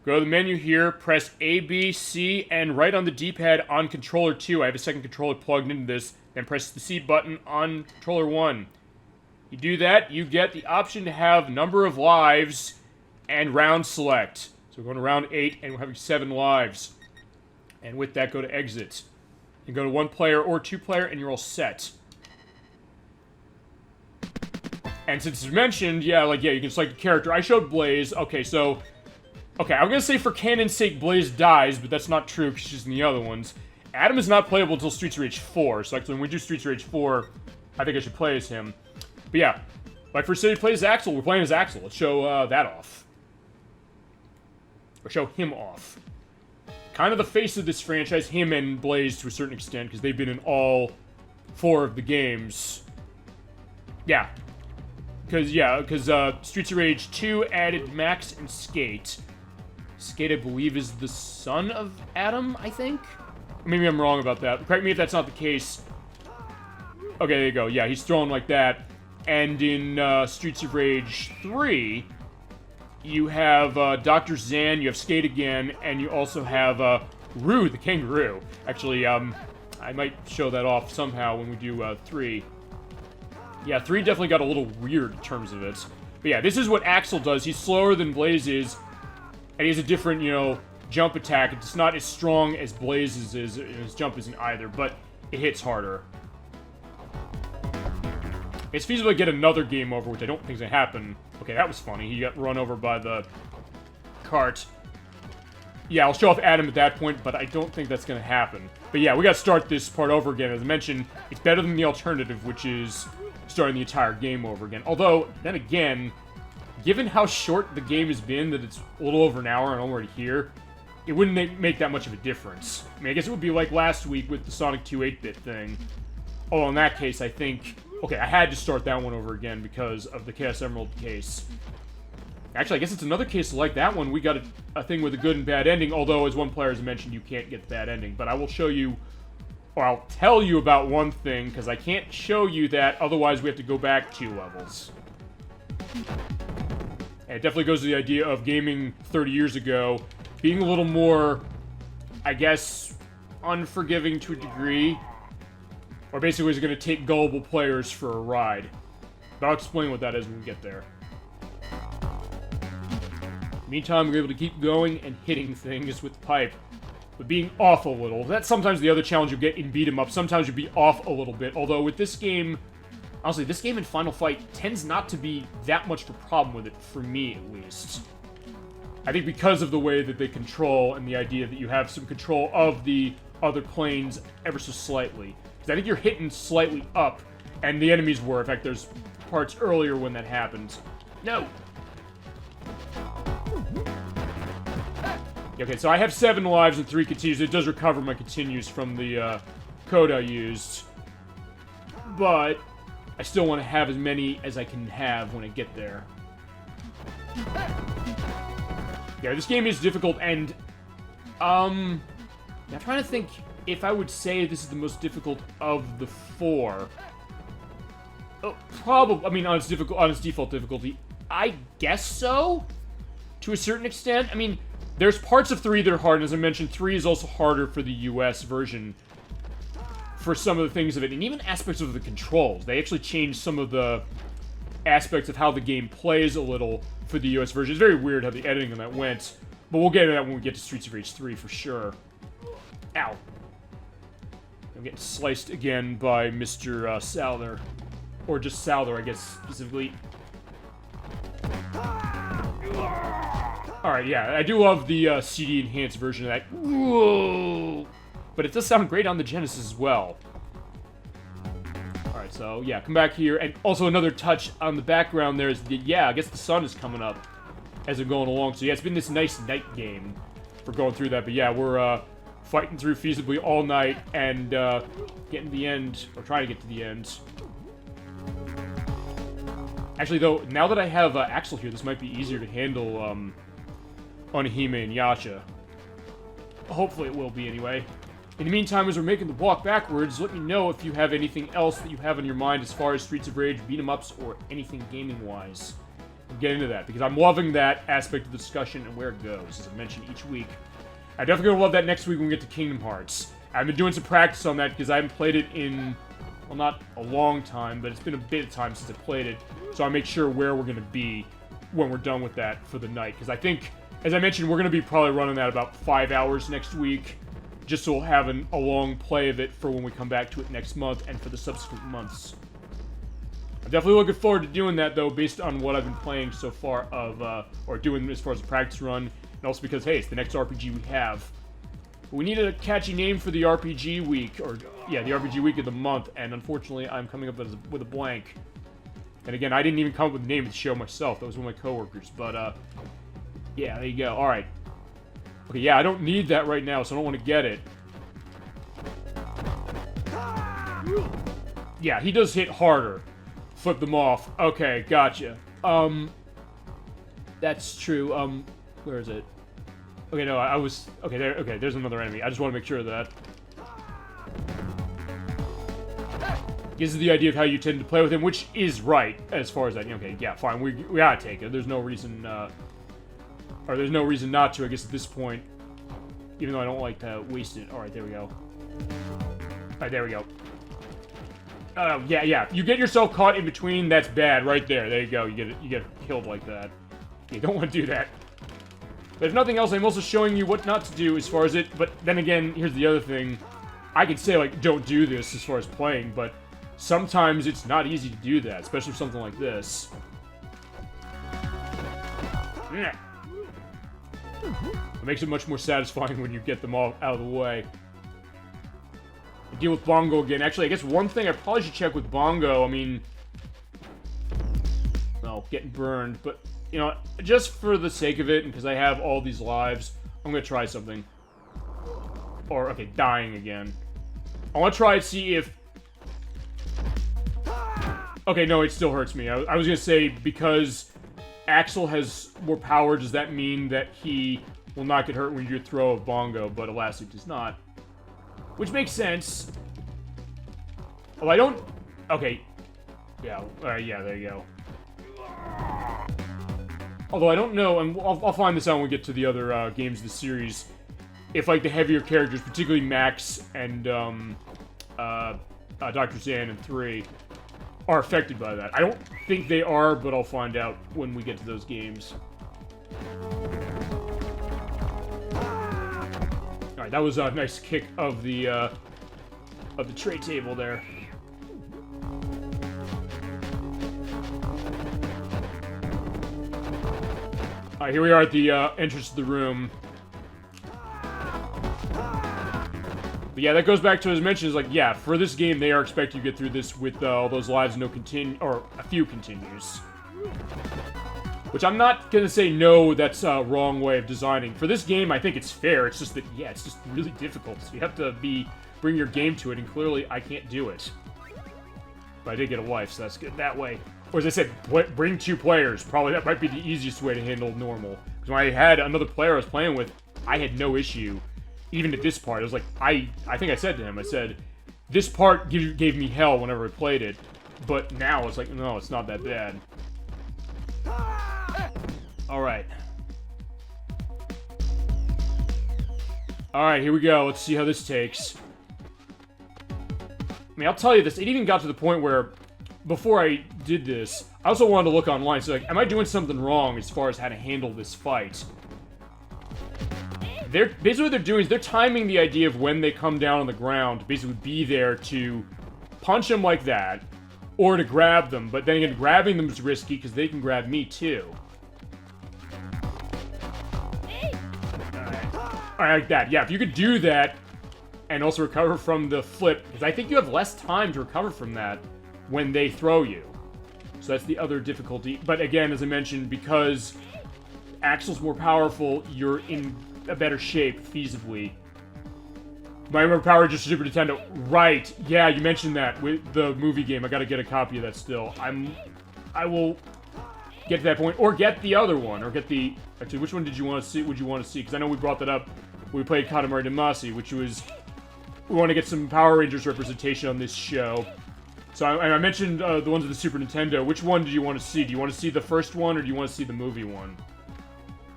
Go to the menu here, press A, B, C, and right on the D-pad on controller 2. I have a second controller plugged into this. Then press the C button on controller 1. You do that, you get the option to have number of lives and round select. So we're going to round 8, and we're having 7 lives. And with that, go to exit. You go to 1 player or 2 player, and you're all set. And since it's mentioned, yeah, you can select a character. I showed Blaze. Okay, so... Okay, I'm gonna say for canon's sake Blaze dies, but that's not true, because she's in the other ones. Adam is not playable until Streets of Rage 4, so actually when we do Streets of Rage 4, I think I should play as him. But yeah, like for City plays Axel, we're playing as Axel. Let's show that off. Or show him off. Kind of the face of this franchise, him and Blaze to a certain extent, because they've been in all 4 of the games. Yeah. Because Streets of Rage 2 added Max and Skate. Skate, I believe, is the son of Adam, I think? Maybe I'm wrong about that. Correct me if that's not the case. Okay, there you go. Yeah, he's thrown like that. And in Streets of Rage 3, you have Dr. Zan, you have Skate again, and you also have Roo, the kangaroo. Actually, I might show that off somehow when we do 3. Yeah, 3 definitely got a little weird in terms of it. But yeah, this is what Axel does. He's slower than Blaze is, and he has a different, jump attack. It's not as strong as Blaze's is, and his jump isn't either, but it hits harder. It's feasible to get another game over, which I don't think is going to happen. Okay, that was funny. He got run over by the cart. Yeah, I'll show off Adam at that point, but I don't think that's going to happen. But yeah, we got to start this part over again. As I mentioned, it's better than the alternative, which is starting the entire game over again. Although, then again, given how short the game has been, that it's a little over an hour and I'm already here, it wouldn't make that much of a difference. I mean, I guess it would be like last week with the Sonic 2 8-bit thing. Although in that case, I think... Okay, I had to start that one over again because of the Chaos Emerald case. Actually, I guess it's another case like that one. We got a thing with a good and bad ending, although, as one player has mentioned, you can't get the bad ending. But I will show you, or I'll tell you about one thing, because I can't show you that, otherwise we have to go back 2 levels. And it definitely goes to the idea of gaming 30 years ago being a little more, I guess, unforgiving to a degree. Or basically is going to take gullible players for a ride. But I'll explain what that is when we get there. Meantime, we're able to keep going and hitting things with pipe. But being off a little. That's sometimes the other challenge you get in beat 'em up. Sometimes you'll be off a little bit. Although with this game, honestly, this game in Final Fight tends not to be that much of a problem with it, for me at least. I think because of the way that they control and the idea that you have some control of the other planes ever so slightly. I think you're hitting slightly up, and the enemies were. In fact, there's parts earlier when that happened. No! Okay, so I have 7 lives and 3 continues. It does recover my continues from the code I used. But I still want to have as many as I can have when I get there. Yeah, this game is difficult, and... I'm trying to think... If I would say this is the most difficult of the 4, probably, I mean, on its default difficulty, I guess so, to a certain extent. I mean, there's parts of 3 that are hard, and as I mentioned, 3 is also harder for the US version for some of the things of it, and even aspects of the controls. They actually changed some of the aspects of how the game plays a little for the US version. It's very weird how the editing on that went, but we'll get into that when we get to Streets of Rage 3 for sure. Ow. I'm getting sliced again by Mr. Souther. Or just Souther, I guess, specifically. Alright, yeah, I do love the CD-enhanced version of that. Whoa! But it does sound great on the Genesis as well. Alright, so, yeah, come back here. And also another touch on the background there is the, yeah, I guess the sun is coming up as I'm going along. So, yeah, it's been this nice night game for going through that. But, yeah, we're, fighting through feasibly all night and getting to the end, or trying to get to the end. Actually, though, now that I have Axel here, this might be easier to handle Onihime and Yasha. Hopefully it will be, anyway. In the meantime, as we're making the walk backwards, let me know if you have anything else that you have on your mind as far as Streets of Rage, beat-em-ups, or anything gaming-wise. We'll get into that, because I'm loving that aspect of the discussion and where it goes, as I mentioned each week. I'm definitely going to love that next week when we get to Kingdom Hearts. I've been doing some practice on that because I haven't played it in, well, not a long time, but it's been a bit of time since I played it. So I'll make sure where we're going to be when we're done with that for the night. Because I think, as I mentioned, we're going to be probably running that about 5 hours next week. Just so we'll have a long play of it for when we come back to it next month and for the subsequent months. I'm definitely looking forward to doing that, though, based on what I've been playing so far or doing as far as the practice run. And also because, hey, it's the next RPG we have. We needed a catchy name for the RPG week, or, yeah, the RPG week of the month, and unfortunately, I'm coming up with a blank. And again, I didn't even come up with the name of the show myself. That was one of my coworkers, but, yeah, there you go. Alright. Okay, yeah, I don't need that right now, so I don't want to get it. Yeah, he does hit harder. Flip them off. Okay, gotcha. That's true. Where is it? Okay, no, I was... Okay, there's another enemy. I just want to make sure of that. This is the idea of how you tend to play with him, which is right, as far as that... Okay, yeah, fine, we gotta take it. There's no reason, or there's no reason not to, I guess, at this point. Even though I don't like to waste it. Alright, there we go. Alright, there we go. Yeah. You get yourself caught in between, that's bad, right there. There you go, you get killed like that. You don't want to do that. But if nothing else, I'm also showing you what not to do as far as it... But then again, here's the other thing. I could say, like, don't do this as far as playing, but sometimes it's not easy to do that, especially for something like this. It makes it much more satisfying when you get them all out of the way. Deal with Bongo again. Actually, I guess one thing I probably should check with Bongo, I mean... Well, getting burned, but... you know, just for the sake of it, and because I have all these lives, I'm gonna try something. Or, okay, dying again. I want to try and see if... Okay, no, it still hurts me. I was gonna say, because Axel has more power, does that mean that he will not get hurt when you throw a bongo? But alas, it does not. Which makes sense. Oh, I don't... Okay. Yeah, yeah, there you go. Although I don't know, and I'll find this out when we get to the other games of the series, if, like, the heavier characters, particularly Max and Dr. Zan in 3, are affected by that. I don't think they are, but I'll find out when we get to those games. Alright, that was a nice kick of the tray table there. Alright, here we are at the entrance to the room. But yeah, that goes back to, as mentioned, is like, yeah, for this game, they are expecting you to get through this with all those lives, no or a few continues. Which I'm not gonna say no, that's a wrong way of designing. For this game, I think it's fair. It's just that, yeah, it's just really difficult. So you have to bring your game to it, and clearly I can't do it. But I did get a wife, so that's good that way. Or as I said, bring 2 players. Probably that might be the easiest way to handle normal. Because when I had another player I was playing with, I had no issue. Even at this part, I was like, I think I said to him, I said, this part gave me hell whenever I played it. But now it's like, no, it's not that bad. Alright. Alright, here we go. Let's see how this takes. I mean, I'll tell you this, it even got to the point where, before I did this, I also wanted to look online, so like, am I doing something wrong as far as how to handle this fight? Basically what they're doing is they're timing the idea of when they come down on the ground to basically be there to punch them like that, or to grab them, but then again, grabbing them is risky because they can grab me too. Alright, like that. Yeah, if you could do that, and also recover from the flip, because I think you have less time to recover from that when they throw you. So that's the other difficulty. But again, as I mentioned, because Axel's more powerful, you're in a better shape, feasibly. I remember Power Rangers Super Nintendo. Right, yeah, you mentioned that with the movie game. I gotta get a copy of that still. I will get to that point, or get the other one, or get the... Actually, which one did you want to see? Would you want to see? Because I know we brought that up when we played Katamari Damacy, which was... We want to get some Power Rangers representation on this show. So I mentioned the ones of the Super Nintendo. Which one do you want to see? Do you want to see the first one, or do you want to see the movie one?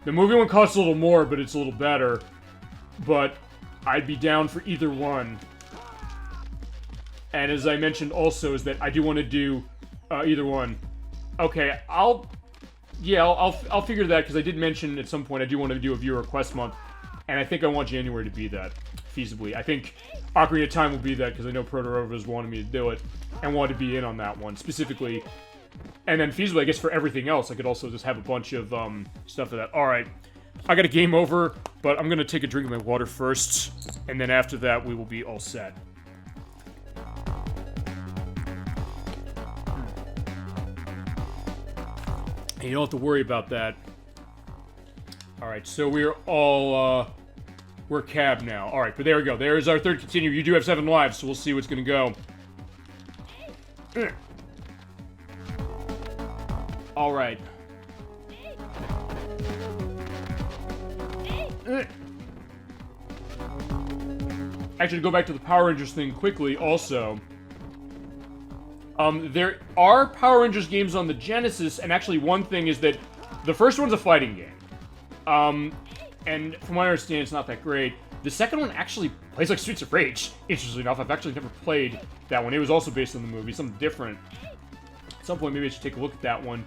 The movie one costs a little more, but it's a little better. But I'd be down for either one. And as I mentioned also, is that I do want to do either one. Okay, I'll figure that, because I did mention at some point I do want to do a viewer request month. And I think I want January to be that, feasibly. I think Ocarina of Time will be that, because I know Proto-Rova's wanted me to do it, and wanted to be in on that one, specifically. And then feasibly, I guess for everything else, I could also just have a bunch of stuff for that. Alright, I got a game over, but I'm going to take a drink of my water first, and then after that, we will be all set. And you don't have to worry about that. Alright, so we're all, we're cab now. Alright, but there we go. There's our third continue. You do have 7 lives, so we'll see what's gonna go. Alright. Actually, to go back to the Power Rangers thing quickly, also. There are Power Rangers games on the Genesis, and actually one thing is that the first one's a fighting game. And from what I understand, it's not that great. The second one actually plays like Streets of Rage, interestingly enough. I've actually never played that one. It was also based on the movie, something different. At some point, maybe I should take a look at that one.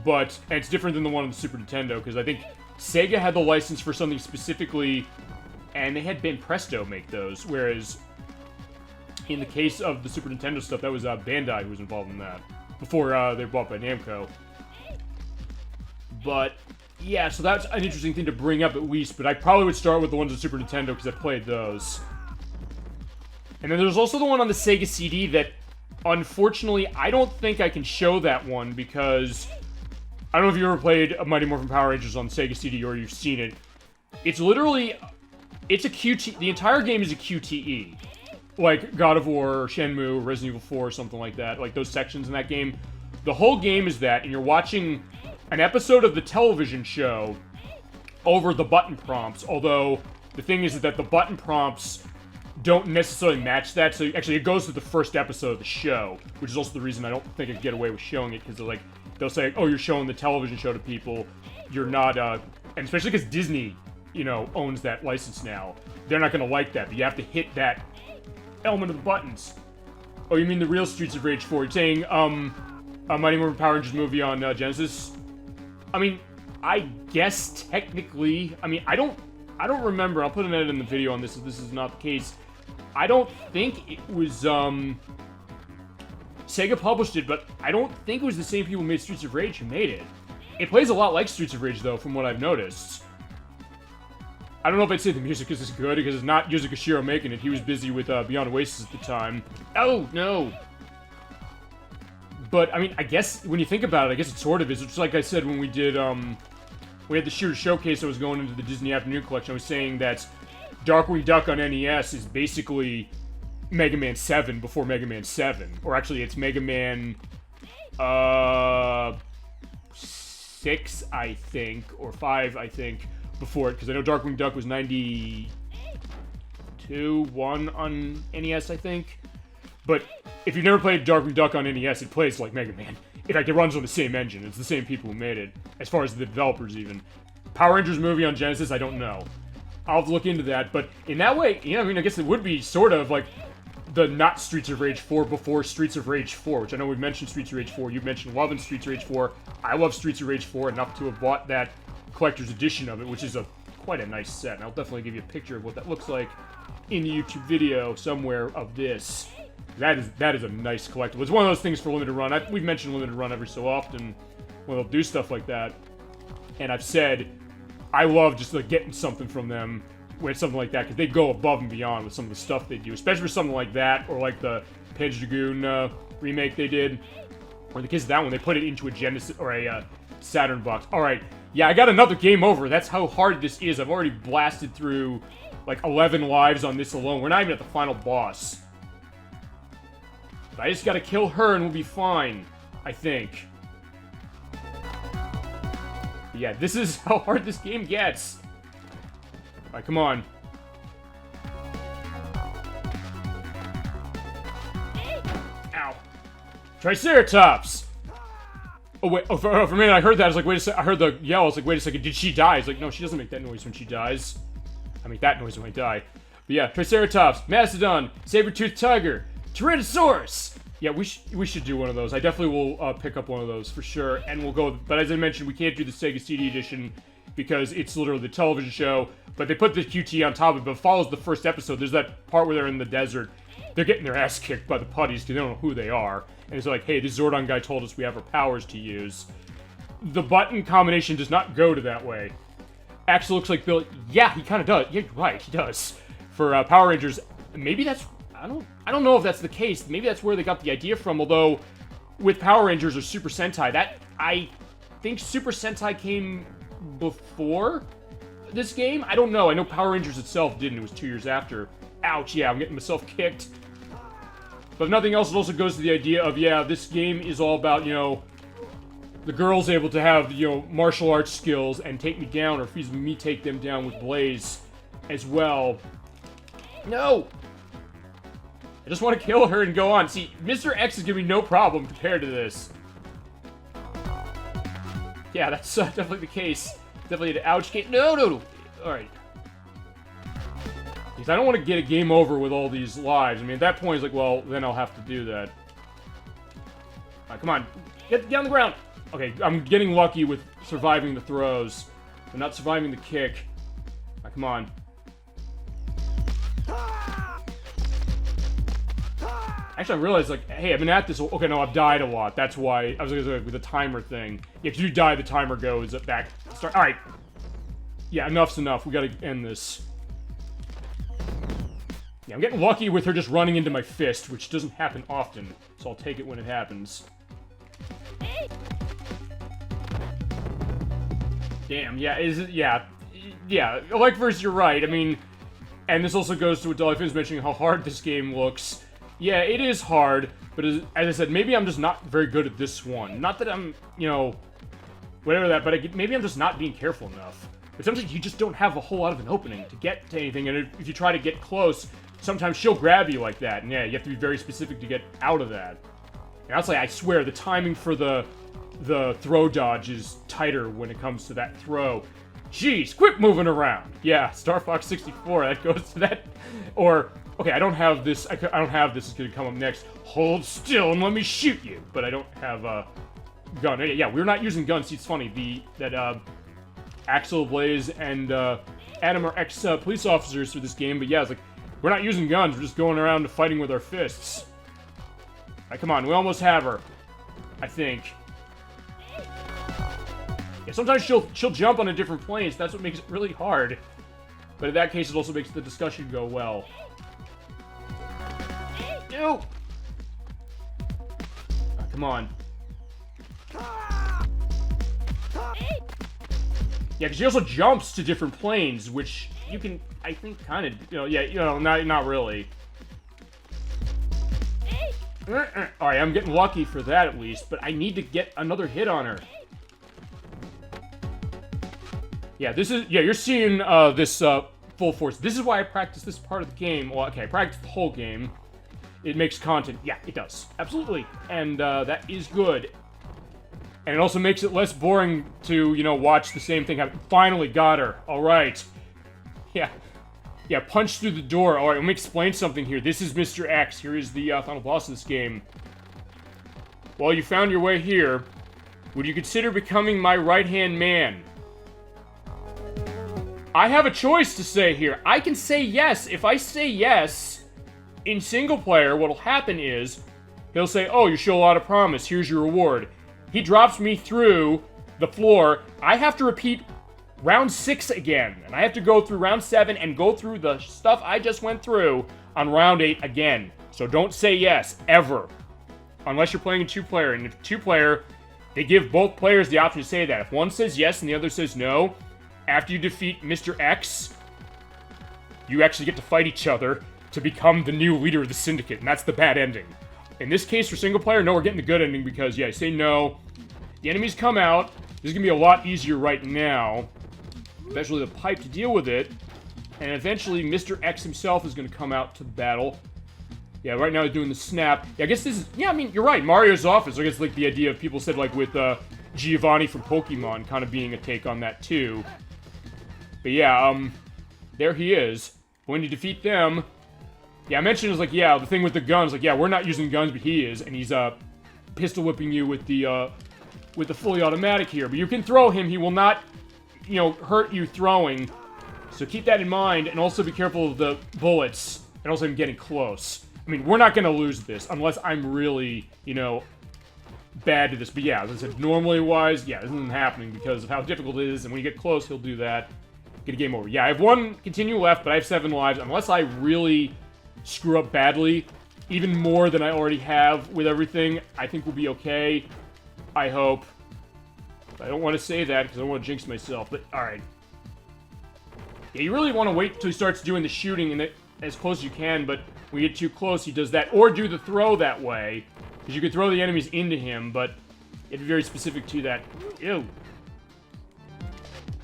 But it's different than the one on the Super Nintendo, because I think Sega had the license for something specifically, and they had Ben Presto make those, whereas in the case of the Super Nintendo stuff, that was Bandai who was involved in that, before they were bought by Namco. But yeah, so that's an interesting thing to bring up at least, but I probably would start with the ones on Super Nintendo, because I played those. And then there's also the one on the Sega CD that, unfortunately, I don't think I can show that one, because I don't know if you ever played Mighty Morphin Power Rangers on Sega CD or you've seen it. It's literally, it's a QT, the entire game is a QTE. Like God of War, or Shenmue, Resident Evil 4, or something like that. Like those sections in that game. The whole game is that, and you're watching an episode of the television show over the button prompts, although the thing is that the button prompts don't necessarily match that, so actually it goes to the first episode of the show, which is also the reason I don't think I could get away with showing it, because they're like, they'll say, oh, you're showing the television show to people, you're not, and especially because Disney, you know, owns that license now, they're not gonna like that, but you have to hit that element of the buttons. Oh, you mean the real Streets of Rage 4? You're saying, Mighty Morphin Power Rangers movie on Genesis? I mean, I guess technically, I mean, I don't remember, I'll put an edit in the video on this if this is not the case. I don't think it was, Sega published it, but I don't think it was the same people who made Streets of Rage who made it. It plays a lot like Streets of Rage, though, from what I've noticed. I don't know if I'd say the music is as good, because it's not Yuzo Koshiro making it. He was busy with Beyond Oasis at the time. Oh, no! But, I mean, I guess, when you think about it, I guess it sort of is. It's like I said when we did, we had the Shooter Showcase that was going into the Disney Afternoon Collection. I was saying that Darkwing Duck on NES is basically Mega Man 7 before Mega Man 7. Or actually, it's Mega Man, 6, I think, or 5, I think, before it. Because I know Darkwing Duck was 92, 1 on NES, I think. But if you've never played Darkwing Duck on NES, it plays like Mega Man. In fact, it runs on the same engine. It's the same people who made it, as far as the developers even. Power Rangers movie on Genesis, I don't know. I'll have to look into that, but in that way, you know, I mean, I guess it would be sort of like the not Streets of Rage 4 before Streets of Rage 4, which I know we've mentioned Streets of Rage 4. You've mentioned loving Streets of Rage 4. I love Streets of Rage 4 enough to have bought that collector's edition of it, which is quite a nice set, and I'll definitely give you a picture of what that looks like in the YouTube video somewhere of this. That is a nice collectible. It's one of those things for limited run. We've mentioned limited run every so often when they'll do stuff like that. And I've said, I love just like getting something from them with something like that, because they go above and beyond with some of the stuff they do, especially with something like that, or like the Panzer Dragoon remake they did. Or in the case of that one, they put it into a Genesis or a Saturn box. Alright, yeah, I got another game over. That's how hard this is. I've already blasted through like 11 lives on this alone. We're not even at the final boss. I just gotta kill her and we'll be fine, I think. Yeah, this is how hard this game gets. Alright, come on. Ow. Triceratops! Oh, wait, oh, for a minute I heard that, I was like, wait a second, I heard the yell, I was like, wait a second, did she die? It's like, no, she doesn't make that noise when she dies. I make that noise when I die. But yeah, Triceratops, Mastodon, Saber-toothed Tiger, Tyrannosaurus! Yeah, we should do one of those. I definitely will pick up one of those for sure, and we'll go. But as I mentioned, we can't do the Sega CD edition because it's literally the television show. But they put the QT on top of it, but it follows the first episode. There's that part where they're in the desert. They're getting their ass kicked by the putties because they don't know who they are. And it's like, hey, this Zordon guy told us we have our powers to use. The button combination does not go to that way. Actually looks like Billy. Yeah, he kind of does. Yeah, you're right, he does. For Power Rangers, maybe that's... I don't know if that's the case. Maybe that's where they got the idea from, although with Power Rangers or Super Sentai, I think Super Sentai came before this game? I don't know. I know Power Rangers itself didn't. It was 2 years after. Ouch, yeah, I'm getting myself kicked. But if nothing else, it also goes to the idea of, yeah, this game is all about, you know, the girl's able to have, you know, martial arts skills and take me down, or if me take them down with Blaze as well. No! I just want to kill her and go on. See, Mr. X is giving me no problem compared to this. Yeah, that's definitely the case. Definitely an ouch game. No. Alright. Because I don't want to get a game over with all these lives. I mean, at that point, it's like, well, then I'll have to do that. Alright, come on. Get on the ground. Okay, I'm getting lucky with surviving the throws, but not surviving the kick. Alright, come on. Actually, I realized, like, hey, I've been at this... Okay, no, I've died a lot. That's why... I was going to say, with the timer thing. Yeah, if you die, the timer goes back. Start. Alright. Yeah, enough's enough. We gotta end this. Yeah, I'm getting lucky with her just running into my fist, which doesn't happen often. So I'll take it when it happens. Damn, yeah, yeah, like versus you're right, I mean, and this also goes to what Dolphin's mentioning, how hard this game looks. Yeah, it is hard, but as I said, maybe I'm just not very good at this one. Not that I'm, you know, whatever that, but maybe I'm just not being careful enough. But sometimes you just don't have a whole lot of an opening to get to anything, and if you try to get close, sometimes she'll grab you like that, and yeah, you have to be very specific to get out of that. And I'll say, I swear, the timing for the throw dodge is tighter when it comes to that throw. Jeez, quit moving around. Yeah, Star Fox 64, that goes to that. Or, okay, I don't have this, I don't have this, it's gonna come up next. Hold still and let me shoot you. But I don't have a gun. Yeah, we're not using guns. See, it's funny, that Axel, Blaze, and Adam are ex-police officers for this game, but yeah, it's like, we're not using guns, we're just going around fighting with our fists. Alright, come on, we almost have her. I think. Yeah, sometimes she'll jump on a different plane, so that's what makes it really hard. But in that case, it also makes the discussion go well. Ew! Come on. Yeah, because she also jumps to different planes, which you can, I think, kind of, you know, yeah, you know, not really. Alright, I'm getting lucky for that at least, but I need to get another hit on her. Yeah, this is, yeah, you're seeing this full force. This is why I practice this part of the game. Well, okay, I practice the whole game. It makes content. Yeah, it does. Absolutely. And that is good. And it also makes it less boring to, you know, watch the same thing happen. Finally got her. All right. Yeah. Yeah, punch through the door. All right, let me explain something here. This is Mr. X. Here is the final boss of this game. Well, you found your way here. Would you consider becoming my right-hand man? I have a choice to say here. I can say yes. If I say yes, in single player, what'll happen is, he'll say, oh, you show a lot of promise. Here's your reward. He drops me through the floor. I have to repeat round 6 again. And I have to go through round 7 and go through the stuff I just went through on round 8 again. So don't say yes, ever. Unless you're playing a 2-player. And if 2-player, they give both players the option to say that. If one says yes and the other says no, after you defeat Mr. X, you actually get to fight each other to become the new leader of the Syndicate. And that's the bad ending. In this case, for single player, no, we're getting the good ending because, yeah, I say no. The enemies come out. This is going to be a lot easier right now. Eventually, the pipe to deal with it. And eventually, Mr. X himself is going to come out to the battle. Yeah, right now he's doing the snap. Yeah, I guess this is... Yeah, I mean, you're right. Mario's office. I guess, like, the idea of people said, like, with Giovanni from Pokemon kind of being a take on that, too. But yeah, there he is. When you defeat them... Yeah, I mentioned it was like, yeah, the thing with the guns, like, yeah, we're not using guns, but he is, and he's, pistol whipping you with the fully automatic here. But you can throw him, he will not, you know, hurt you throwing. So keep that in mind, and also be careful of the bullets, and also him getting close. I mean, we're not gonna lose this, unless I'm really, you know, bad to this. But yeah, as I said, normally wise, yeah, this isn't happening because of how difficult it is, and when you get close, he'll do that. Get a game over. Yeah, I have 1 continue left, but I have 7 lives, unless I really screw up badly, even more than I already have with everything. I think we'll be okay. I hope. I don't want to say that because I don't want to jinx myself, but alright. Yeah, you really want to wait until he starts doing the shooting and as close as you can, but when you get too close, he does that. Or do the throw that way, because you could throw the enemies into him, but you have to be very specific to that. Ew.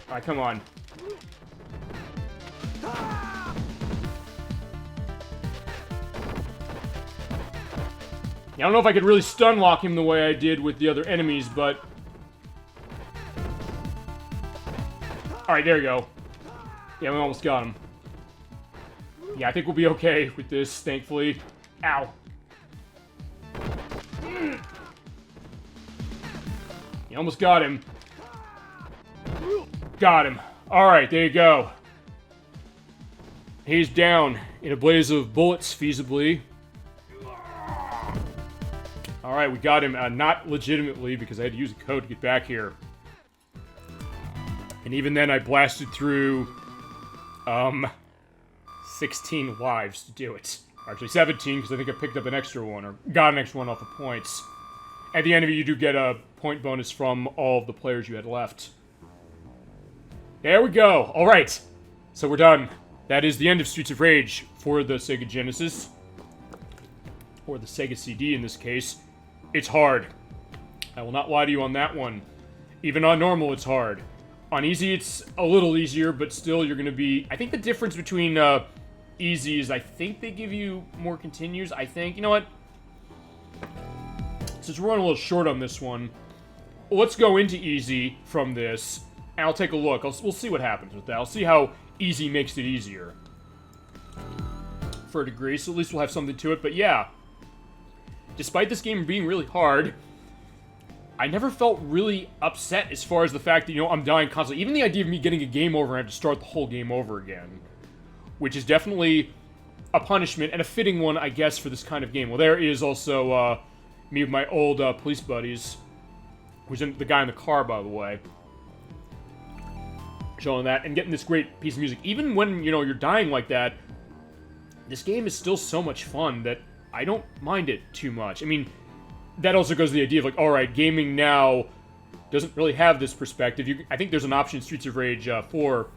Alright, come on. Yeah, I don't know if I could really stun lock him the way I did with the other enemies, but... Alright, there you go. Yeah, we almost got him. Yeah, I think we'll be okay with this, thankfully. Ow. You almost got him. Got him. Alright, there you go. He's down in a blaze of bullets, feasibly. Alright, we got him, not legitimately, because I had to use a code to get back here. And even then, I blasted through, 16 lives to do it. Actually, 17, because I think I picked up an extra one, or got an extra one off the points. At the end of it, you do get a point bonus from all of the players you had left. There we go. Alright. So we're done. That is the end of Streets of Rage for the Sega Genesis. Or the Sega CD in this case. It's hard. I will not lie to you on that one. Even on normal, it's hard. On easy, it's a little easier, but still you're going to be... I think the difference between easy is I think they give you more continues. I think... You know what? Since we're running a little short on this one, let's go into easy from this, and I'll take a look. We'll see what happens with that. I'll see how easy makes it easier. For a degree, so at least we'll have something to it. But yeah, despite this game being really hard, I never felt really upset as far as the fact that, you know, I'm dying constantly. Even the idea of me getting a game over and I have to start the whole game over again. Which is definitely a punishment, and a fitting one, I guess, for this kind of game. Well, there is also me with my old police buddies. Who's the guy in the car, by the way. Showing that, and getting this great piece of music. Even when, you know, you're dying like that, this game is still so much fun that I don't mind it too much. I mean, that also goes to the idea of, like, alright, gaming now doesn't really have this perspective. I think there's an option in Streets of Rage 4.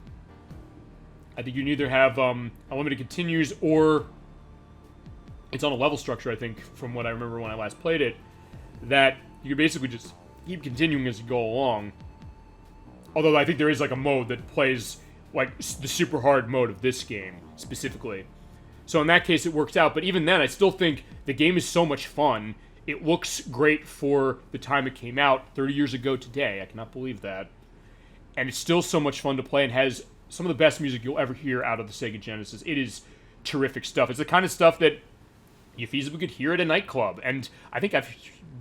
I think you can either have unlimited continues, or it's on a level structure, I think, from what I remember when I last played it, that you can basically just keep continuing as you go along. Although I think there is, like, a mode that plays, like, the super hard mode of this game, specifically. So in that case, it works out. But even then, I still think the game is so much fun. It looks great for the time it came out, 30 years ago today. I cannot believe that. And it's still so much fun to play, and has some of the best music you'll ever hear out of the Sega Genesis. It is terrific stuff. It's the kind of stuff that you feasibly could hear at a nightclub. And I think I've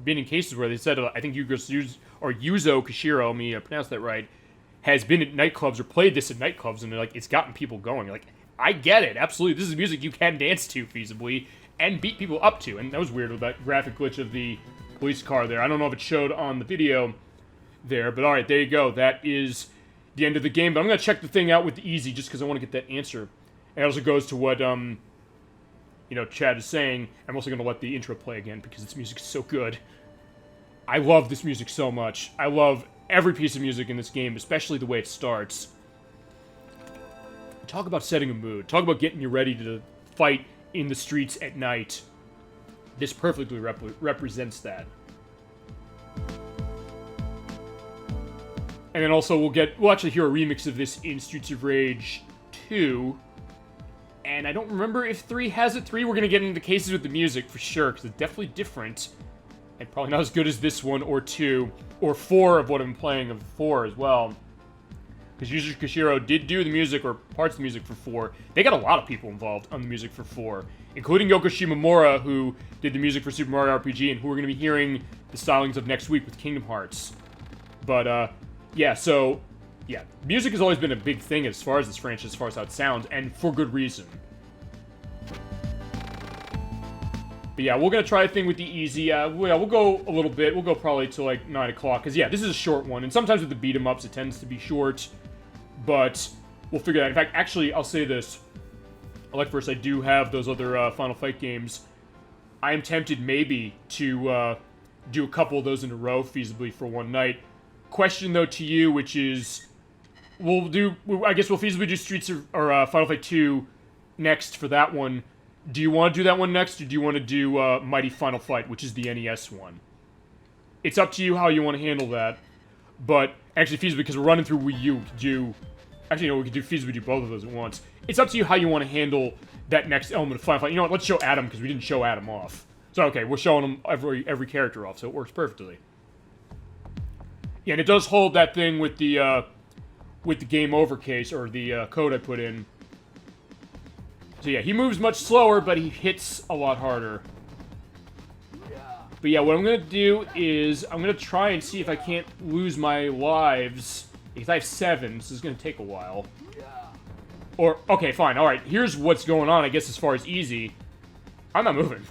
been in cases where they said, I think Yuzo Koshiro, let me pronounce that right, has been at nightclubs or played this at nightclubs, and they're like, it's gotten people going. You're like, I get it, absolutely. This is music you can dance to feasibly and beat people up to. And that was weird with that graphic glitch of the police car there. I don't know if it showed on the video there, but alright, there you go. That is the end of the game. But I'm going to check the thing out with the easy just because I want to get that answer. And it also goes to what, you know, Chad is saying. I'm also going to let the intro play again because this music is so good. I love this music so much. I love every piece of music in this game, especially the way it starts. Talk about setting a mood. Talk about getting you ready to fight in the streets at night. This perfectly represents that. And then also we'll actually hear a remix of this in Streets of Rage 2. And I don't remember if 3 has it. 3, we're going to get into the cases with the music for sure, because it's definitely different. And probably not as good as this one, or 2, or 4 of what I'm playing of 4 as well. Because Yuzo Koshiro did do the music, or parts of the music for 4. They got a lot of people involved on the music for 4. Including Yoko Shimomura, who did the music for Super Mario RPG, and who we're going to be hearing the stylings of next week with Kingdom Hearts. But, yeah, so, yeah. Music has always been a big thing as far as this franchise, as far as how it sounds, and for good reason. But yeah, we're going to try a thing with the easy. We'll go a little bit. We'll go probably till like 9 o'clock. Because, yeah, this is a short one. And sometimes with the beat-em-ups, it tends to be short. But we'll figure that out. In fact, actually, I'll say this. Like first, I do have those other Final Fight games. I am tempted maybe to do a couple of those in a row, feasibly, for one night. Question, though, to you, which is... I guess we'll feasibly do Final Fight 2 next for that one. Do you want to do that one next, or do you want to do Mighty Final Fight, which is the NES one? It's up to you how you want to handle that. But, actually, feasibly, because we're running through Wii U, we could do... Actually, no, we could do feasibly do both of those at once. It's up to you how you want to handle that next element of Final Fight. You know what, let's show Adam, because we didn't show Adam off. So, okay, we're showing him every character off, so it works perfectly. Yeah, and it does hold that thing with the game over case, or the code I put in. So yeah, he moves much slower, but he hits a lot harder. But yeah, what I'm going to do is, I'm going to try and see if I can't lose my lives. Because I have 7, so this is going to take a while. Or, okay, fine, alright, here's what's going on, I guess, as far as easy. I'm not moving.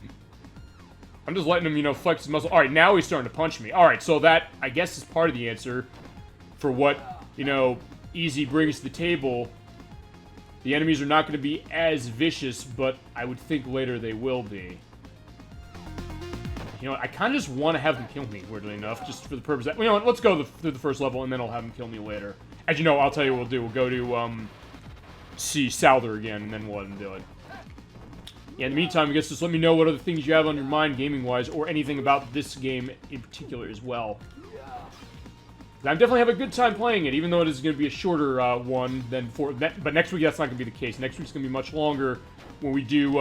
I'm just letting him, you know, flex his muscle. Alright, now he's starting to punch me. Alright, so that, I guess, is part of the answer for what, you know, easy brings to the table. The enemies are not going to be as vicious, but I would think later they will be. You know what, I kind of just want to have them kill me, weirdly enough, just for the purpose that... You know what, let's go through the first level, and then I'll have them kill me later. As you know, I'll tell you what we'll do. We'll go to, see Souther again, and then we'll let him do it. Yeah, in the meantime, I guess just let me know what other things you have on your mind gaming-wise, or anything about this game in particular as well. I definitely have a good time playing it, even though it is going to be a shorter one than for... But next week, that's not going to be the case. Next week's going to be much longer when we do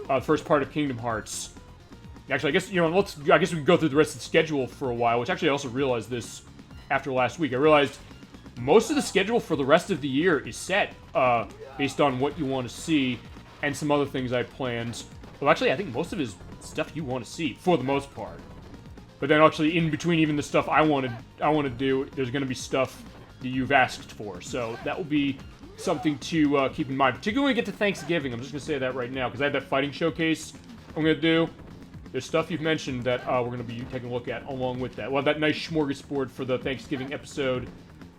the first part of Kingdom Hearts. Actually, I guess, you know, I guess we can go through the rest of the schedule for a while, which actually I also realized this after last week. I realized most of the schedule for the rest of the year is set based on what you want to see and some other things I planned. Well, actually, I think most of it is stuff you want to see, for the most part. But then actually, in between even the stuff I want to do, there's going to be stuff that you've asked for. So that will be something to keep in mind. Particularly when we get to Thanksgiving. I'm just going to say that right now, because I have that fighting showcase I'm going to do. There's stuff you've mentioned that we're going to be taking a look at along with that. We'll have that nice smorgasbord for the Thanksgiving episode,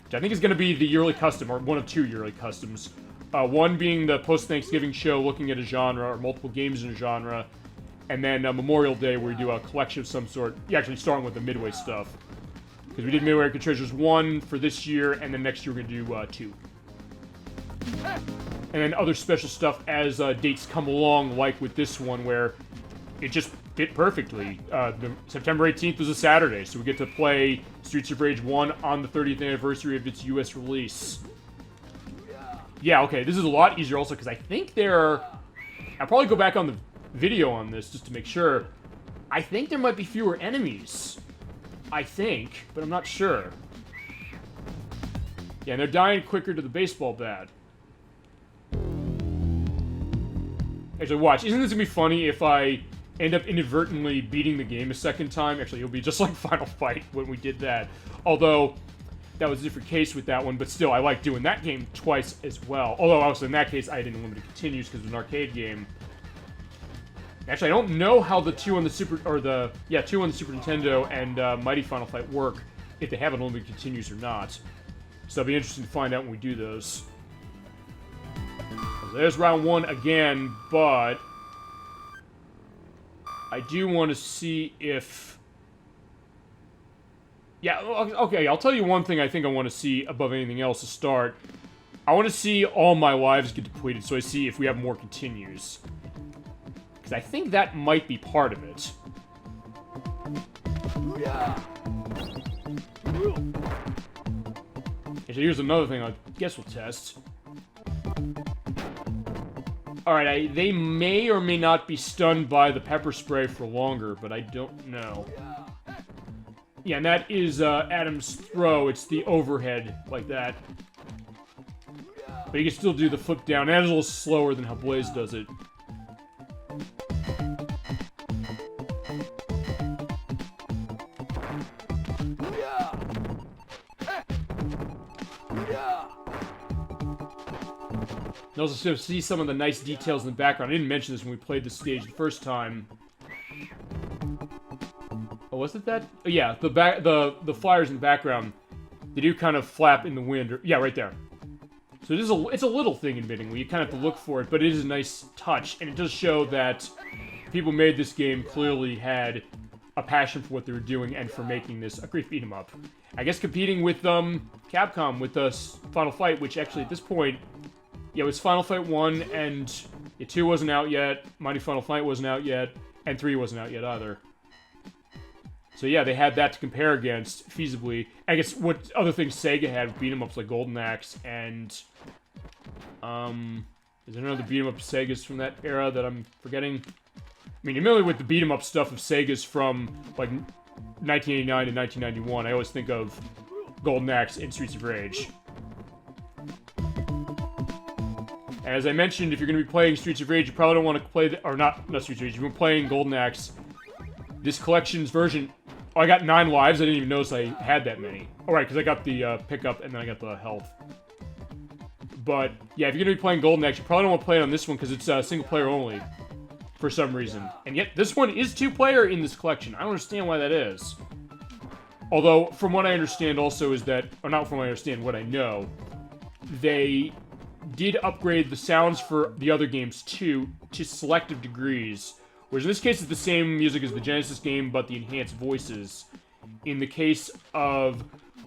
which I think is going to be the yearly custom, or one of two yearly customs. One being the post-Thanksgiving show looking at a genre, or multiple games in a genre. And then Memorial Day, where we do a collection of some sort. Yeah, actually starting with the Midway stuff. Because we did Midway American Treasures 1 for this year, and then next year we're going to do 2. And then other special stuff as dates come along, like with this one, where it just fit perfectly. September 18th was a Saturday, so we get to play Streets of Rage 1 on the 30th anniversary of its US release. Yeah, okay, this is a lot easier also, because I think I'll probably go back on the video on this just to make sure. I think there might be fewer enemies. I think, but I'm not sure. Yeah, and they're dying quicker to the baseball bat. Actually, watch. Isn't this gonna be funny if I end up inadvertently beating the game a second time? Actually, it'll be just like Final Fight when we did that. Although, that was a different case with that one, but still, I like doing that game twice as well. Although, also, in that case, I didn't limit continues because it was an arcade game. Actually, I don't know how the two on the Super Nintendo and Mighty Final Fight work, if they have unlimited continues or not. So it'll be interesting to find out when we do those. So there's round 1 again, but I do want to see if... Yeah, okay, I'll tell you one thing I think I want to see above anything else to start. I want to see all my lives get depleted, so I see if we have more continues. Because I think that might be part of it. Actually, here's another thing I guess we'll test. Alright, they may or may not be stunned by the pepper spray for longer, but I don't know. Yeah, and that is Adam's throw. It's the overhead, like that. But you can still do the flip down. That is a little slower than how Blaze does it. And also see some of the nice details in the background. I didn't mention this when we played this stage the first time. Oh, was it that? Oh, yeah, the flyers in the background, they do kind of flap in the wind. Yeah, right there. So it's a little thing, admittingly. You kind of have to look for it, but it is a nice touch, and it does show that people who made this game clearly had a passion for what they were doing and for making this a great beat-em-up. I guess competing with Capcom with Final Fight, which actually at this point, yeah, it was Final Fight 1, and 2 wasn't out yet, Mighty Final Fight wasn't out yet, and 3 wasn't out yet either. So yeah, they had that to compare against, feasibly. I guess what other things Sega had, beat-em-ups like Golden Axe, and... is there another beat-em-up Sega's from that era that I'm forgetting? I mean, familiar with the beat-em-up stuff of Sega's from, like, 1989 to 1991. I always think of Golden Axe and Streets of Rage. As I mentioned, if you're going to be playing Streets of Rage, you probably don't want to play... or not Streets of Rage. If you're playing Golden Axe, this collection's version... Oh, I got 9 lives. I didn't even notice I had that many. Oh, right, because I got the pickup, and then I got the health. But, yeah, if you're going to be playing Golden Axe, you probably don't want to play it on this one, because it's single-player only, for some reason. And yet, this one is 2-player in this collection. I don't understand why that is. Although, from what I understand also is that... Or not from what I understand, what I know. They did upgrade the sounds for the other games, too, to selective degrees, Whereas in this case, it's the same music as the Genesis game, but the enhanced voices. In the case of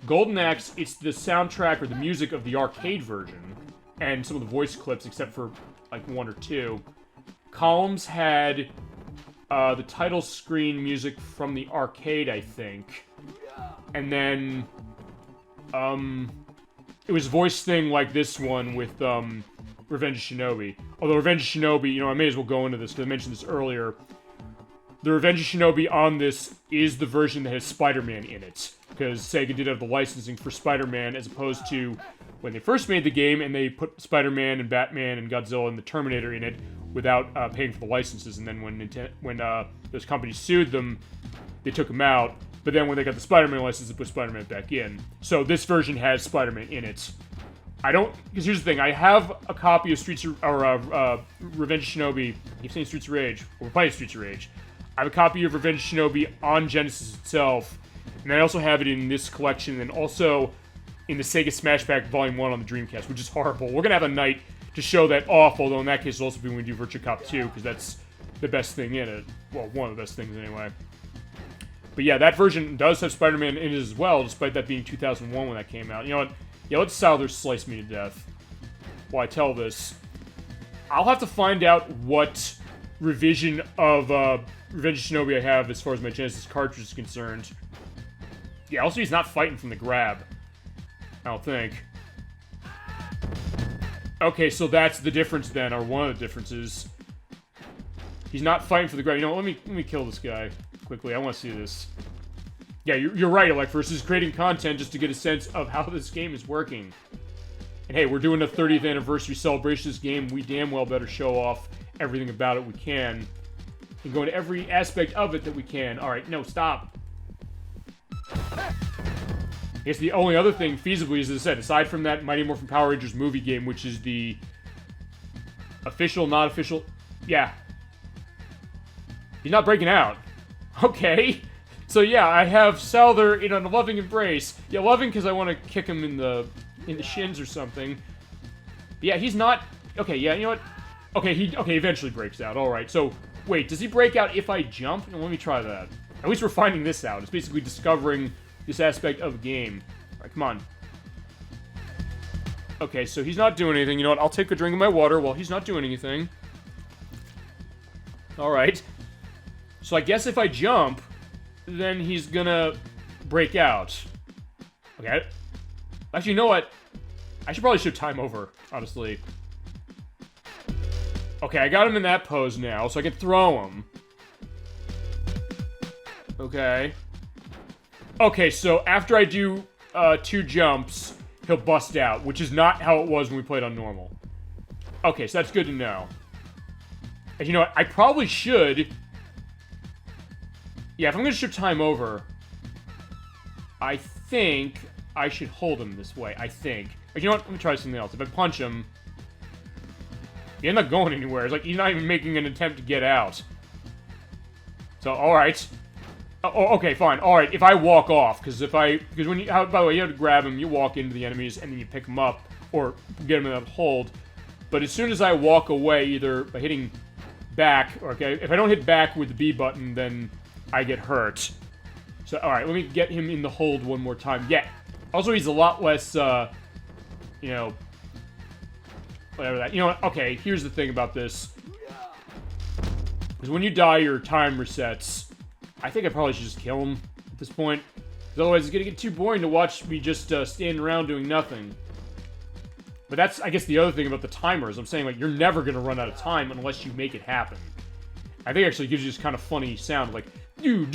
Golden Axe, it's the soundtrack or the music of the arcade version, and some of the voice clips, except for, like, 1 or 2. Columns had the title screen music from the arcade, I think. And then, it was voice thing like this one with, Revenge of Shinobi. Although Revenge of Shinobi, you know, I may as well go into this, because I mentioned this earlier. The Revenge of Shinobi on this is the version that has Spider-Man in it. Because Sega did have the licensing for Spider-Man, as opposed to when they first made the game, and they put Spider-Man and Batman and Godzilla and the Terminator in it without paying for the licenses. And then when those companies sued them, they took them out. But then when they got the Spider-Man license, they put Spider-Man back in. So this version has Spider-Man in it. I don't, because here's the thing, I have a copy of Revenge of Shinobi. I keep saying Streets of Rage. Well, we're playing Streets of Rage. I have a copy of Revenge of Shinobi on Genesis itself, and I also have it in this collection, and also in the Sega Smash Pack Volume 1 on the Dreamcast, which is horrible. We're gonna have a night to show that off, although in that case it'll also be when we do Virtua Cop 2, because that's the best thing in it. Well, one of the best things anyway. But yeah, that version does have Spider-Man in it as well, despite that being 2001 when that came out. You know what? Yeah, let Souther slice me to death while I tell this. I'll have to find out what revision of Revenge of Shinobi I have as far as my Genesis cartridge is concerned. Yeah, also he's not fighting from the grab. I don't think. Okay, so that's the difference then, or one of the differences. He's not fighting for the grab. You know, let me kill this guy quickly. I want to see this. Yeah, you're right, Alec, versus creating content just to get a sense of how this game is working. And hey, we're doing a 30th anniversary celebration of this game. We damn well better show off everything about it we can. And go into every aspect of it that we can. Alright, no, stop. I guess the only other thing, feasibly, as I said, aside from that Mighty Morphin Power Rangers movie game, which is the official, not official... Yeah. He's not breaking out. Okay. So yeah, I have Souther in a loving embrace. Yeah, loving because I want to kick him in the shins or something. But yeah, he's not... Okay, yeah, you know what? Okay, he eventually breaks out. Alright, so... Wait, does he break out if I jump? No, let me try that. At least we're finding this out. It's basically discovering this aspect of the game. Alright, come on. Okay, so he's not doing anything. You know what? I'll take a drink of my water while he's not doing anything. Alright. So I guess if I jump, then he's gonna break out. Okay. Actually, you know what? I should probably show time over, honestly. Okay, I got him in that pose now, so I can throw him. Okay. Okay, so after I do 2 jumps, he'll bust out, which is not how it was when we played on normal. Okay, so that's good to know. And you know what? I probably should... Yeah, if I'm gonna show time over, I think I should hold him this way. I think. But you know what? Let me try something else. If I punch him... He's not going anywhere. It's like he's not even making an attempt to get out. So, alright. Oh, okay, fine. Alright, if I walk off, because when you, by the way, you have to grab him, you walk into the enemies, and then you pick them up, or get them in that hold. But as soon as I walk away, either by hitting back, or, okay, if I don't hit back with the B button, then I get hurt. So, alright, let me get him in the hold one more time. Yeah. Also, he's a lot less, you know... Whatever that. You know what? Okay, here's the thing about this. Because when you die, your time resets. I think I probably should just kill him at this point. Because otherwise it's going to get too boring to watch me just stand around doing nothing. But that's, I guess, the other thing about the timers. I'm saying, like, you're never going to run out of time unless you make it happen. I think it actually gives you this kind of funny sound, like, do.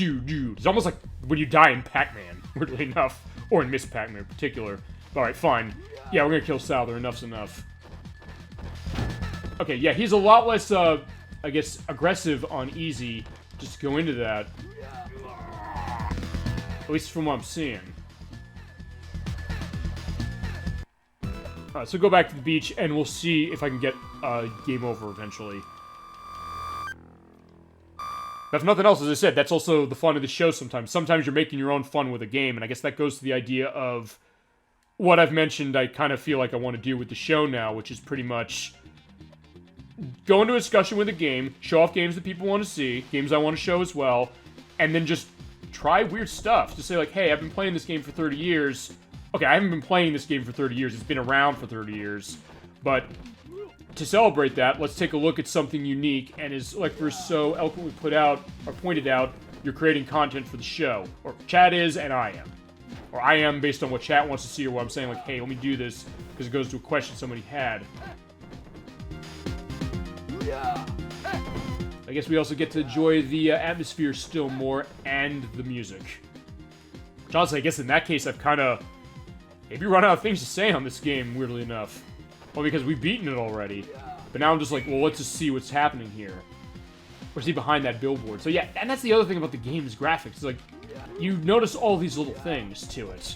It's almost like when you die in Pac-Man, weirdly enough. Or in Miss Pac-Man in particular. Alright, fine. Yeah, we're going to kill Souther. Enough's enough. Okay, yeah, he's a lot less, I guess, aggressive on easy, just to go into that. At least from what I'm seeing. Alright, so go back to the beach, and we'll see if I can get game over eventually. But if nothing else, as I said, that's also the fun of the show sometimes. Sometimes you're making your own fun with a game, and I guess that goes to the idea of what I've mentioned I kind of feel like I want to do with the show now, which is pretty much... go into a discussion with a game, show off games that people want to see, games I want to show as well, and then just try weird stuff. Just say like, hey, I've been playing this game for 30 years. Okay, I haven't been playing this game for 30 years. It's been around for 30 years. But to celebrate that, let's take a look at something unique. And as like we're so eloquently pointed out, you're creating content for the show. Or chat is, and I am. Or I am based on what chat wants to see, or what I'm saying like, hey, let me do this, because it goes to a question somebody had. I guess we also get to enjoy the atmosphere still more, and the music. Which honestly, I guess in that case, I've kind of maybe run out of things to say on this game, weirdly enough. Well, because we've beaten it already. But now I'm just like, well, let's just see what's happening here. Or see behind that billboard. So yeah, and that's the other thing about the game's graphics. It's like, you notice all these little things to it.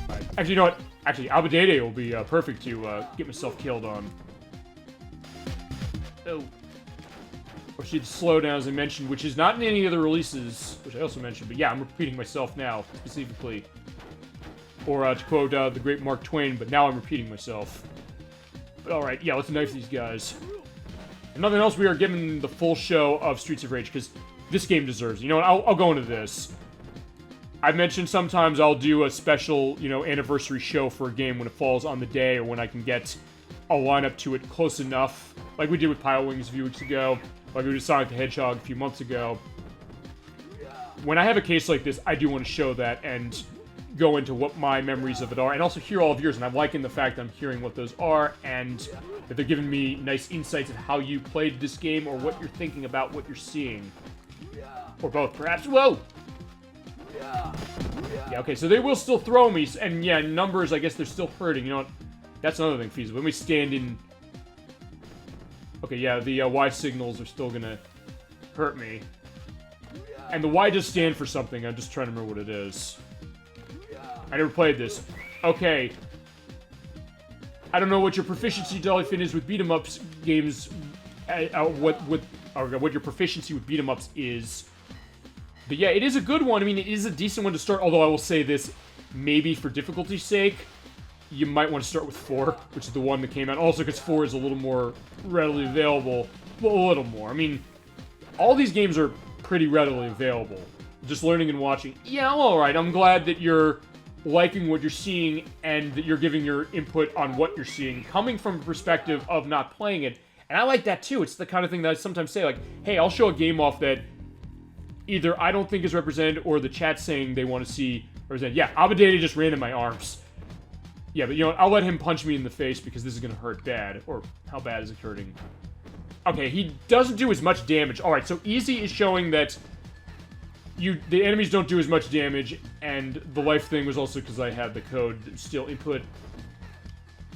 Right. Actually, you know what? Actually, Abadede will be perfect to get myself killed on. Oh. Or she'd slow down, as I mentioned, which is not in any other releases, which I also mentioned, but yeah, I'm repeating myself now, specifically. Or to quote the great Mark Twain, but now I'm repeating myself. But alright, yeah, let's knife these guys. If nothing else, we are given the full show of Streets of Rage, because this game deserves it. You know what, I'll go into this. I've mentioned sometimes I'll do a special, you know, anniversary show for a game when it falls on the day, or when I can get a lineup to it close enough, like we did with Pile Wings a few weeks ago, like we did Sonic the Hedgehog a few months ago. When I have a case like this, I do want to show that and go into what my memories of it are, and also hear all of yours, and I'm liking the fact that I'm hearing what those are, and that they're giving me nice insights of how you played this game, or what you're thinking about what you're seeing. Or both, perhaps. Whoa! Yeah, okay, so they will still throw me, and yeah, numbers, I guess they're still hurting. You know what? That's another thing, feasible. When we stand in... Okay, yeah, the Y signals are still gonna hurt me. And the Y does stand for something, I'm just trying to remember what it is. I never played this. Okay. I don't know what your proficiency, Dollyfin, is with beat-em-ups games, what your proficiency with beat-em-ups is. But yeah, it is a good one. I mean, it is a decent one to start, although I will say this, maybe for difficulty's sake, you might want to start with 4, which is the one that came out. Also, because 4 is a little more readily available. Well, a little more. I mean, all these games are pretty readily available. Just learning and watching. Yeah, alright, I'm glad that you're liking what you're seeing, and that you're giving your input on what you're seeing, coming from a perspective of not playing it. And I like that too. It's the kind of thing that I sometimes say, like, hey, I'll show a game off that either I don't think is represented, or the chat's saying they want to see represented. Yeah, Abadede just ran in my arms. Yeah, but you know what? I'll let him punch me in the face, because this is going to hurt bad. Or, how bad is it hurting? Okay, he doesn't do as much damage. Alright, so easy is showing that the enemies don't do as much damage, and the life thing was also because I had the code still input.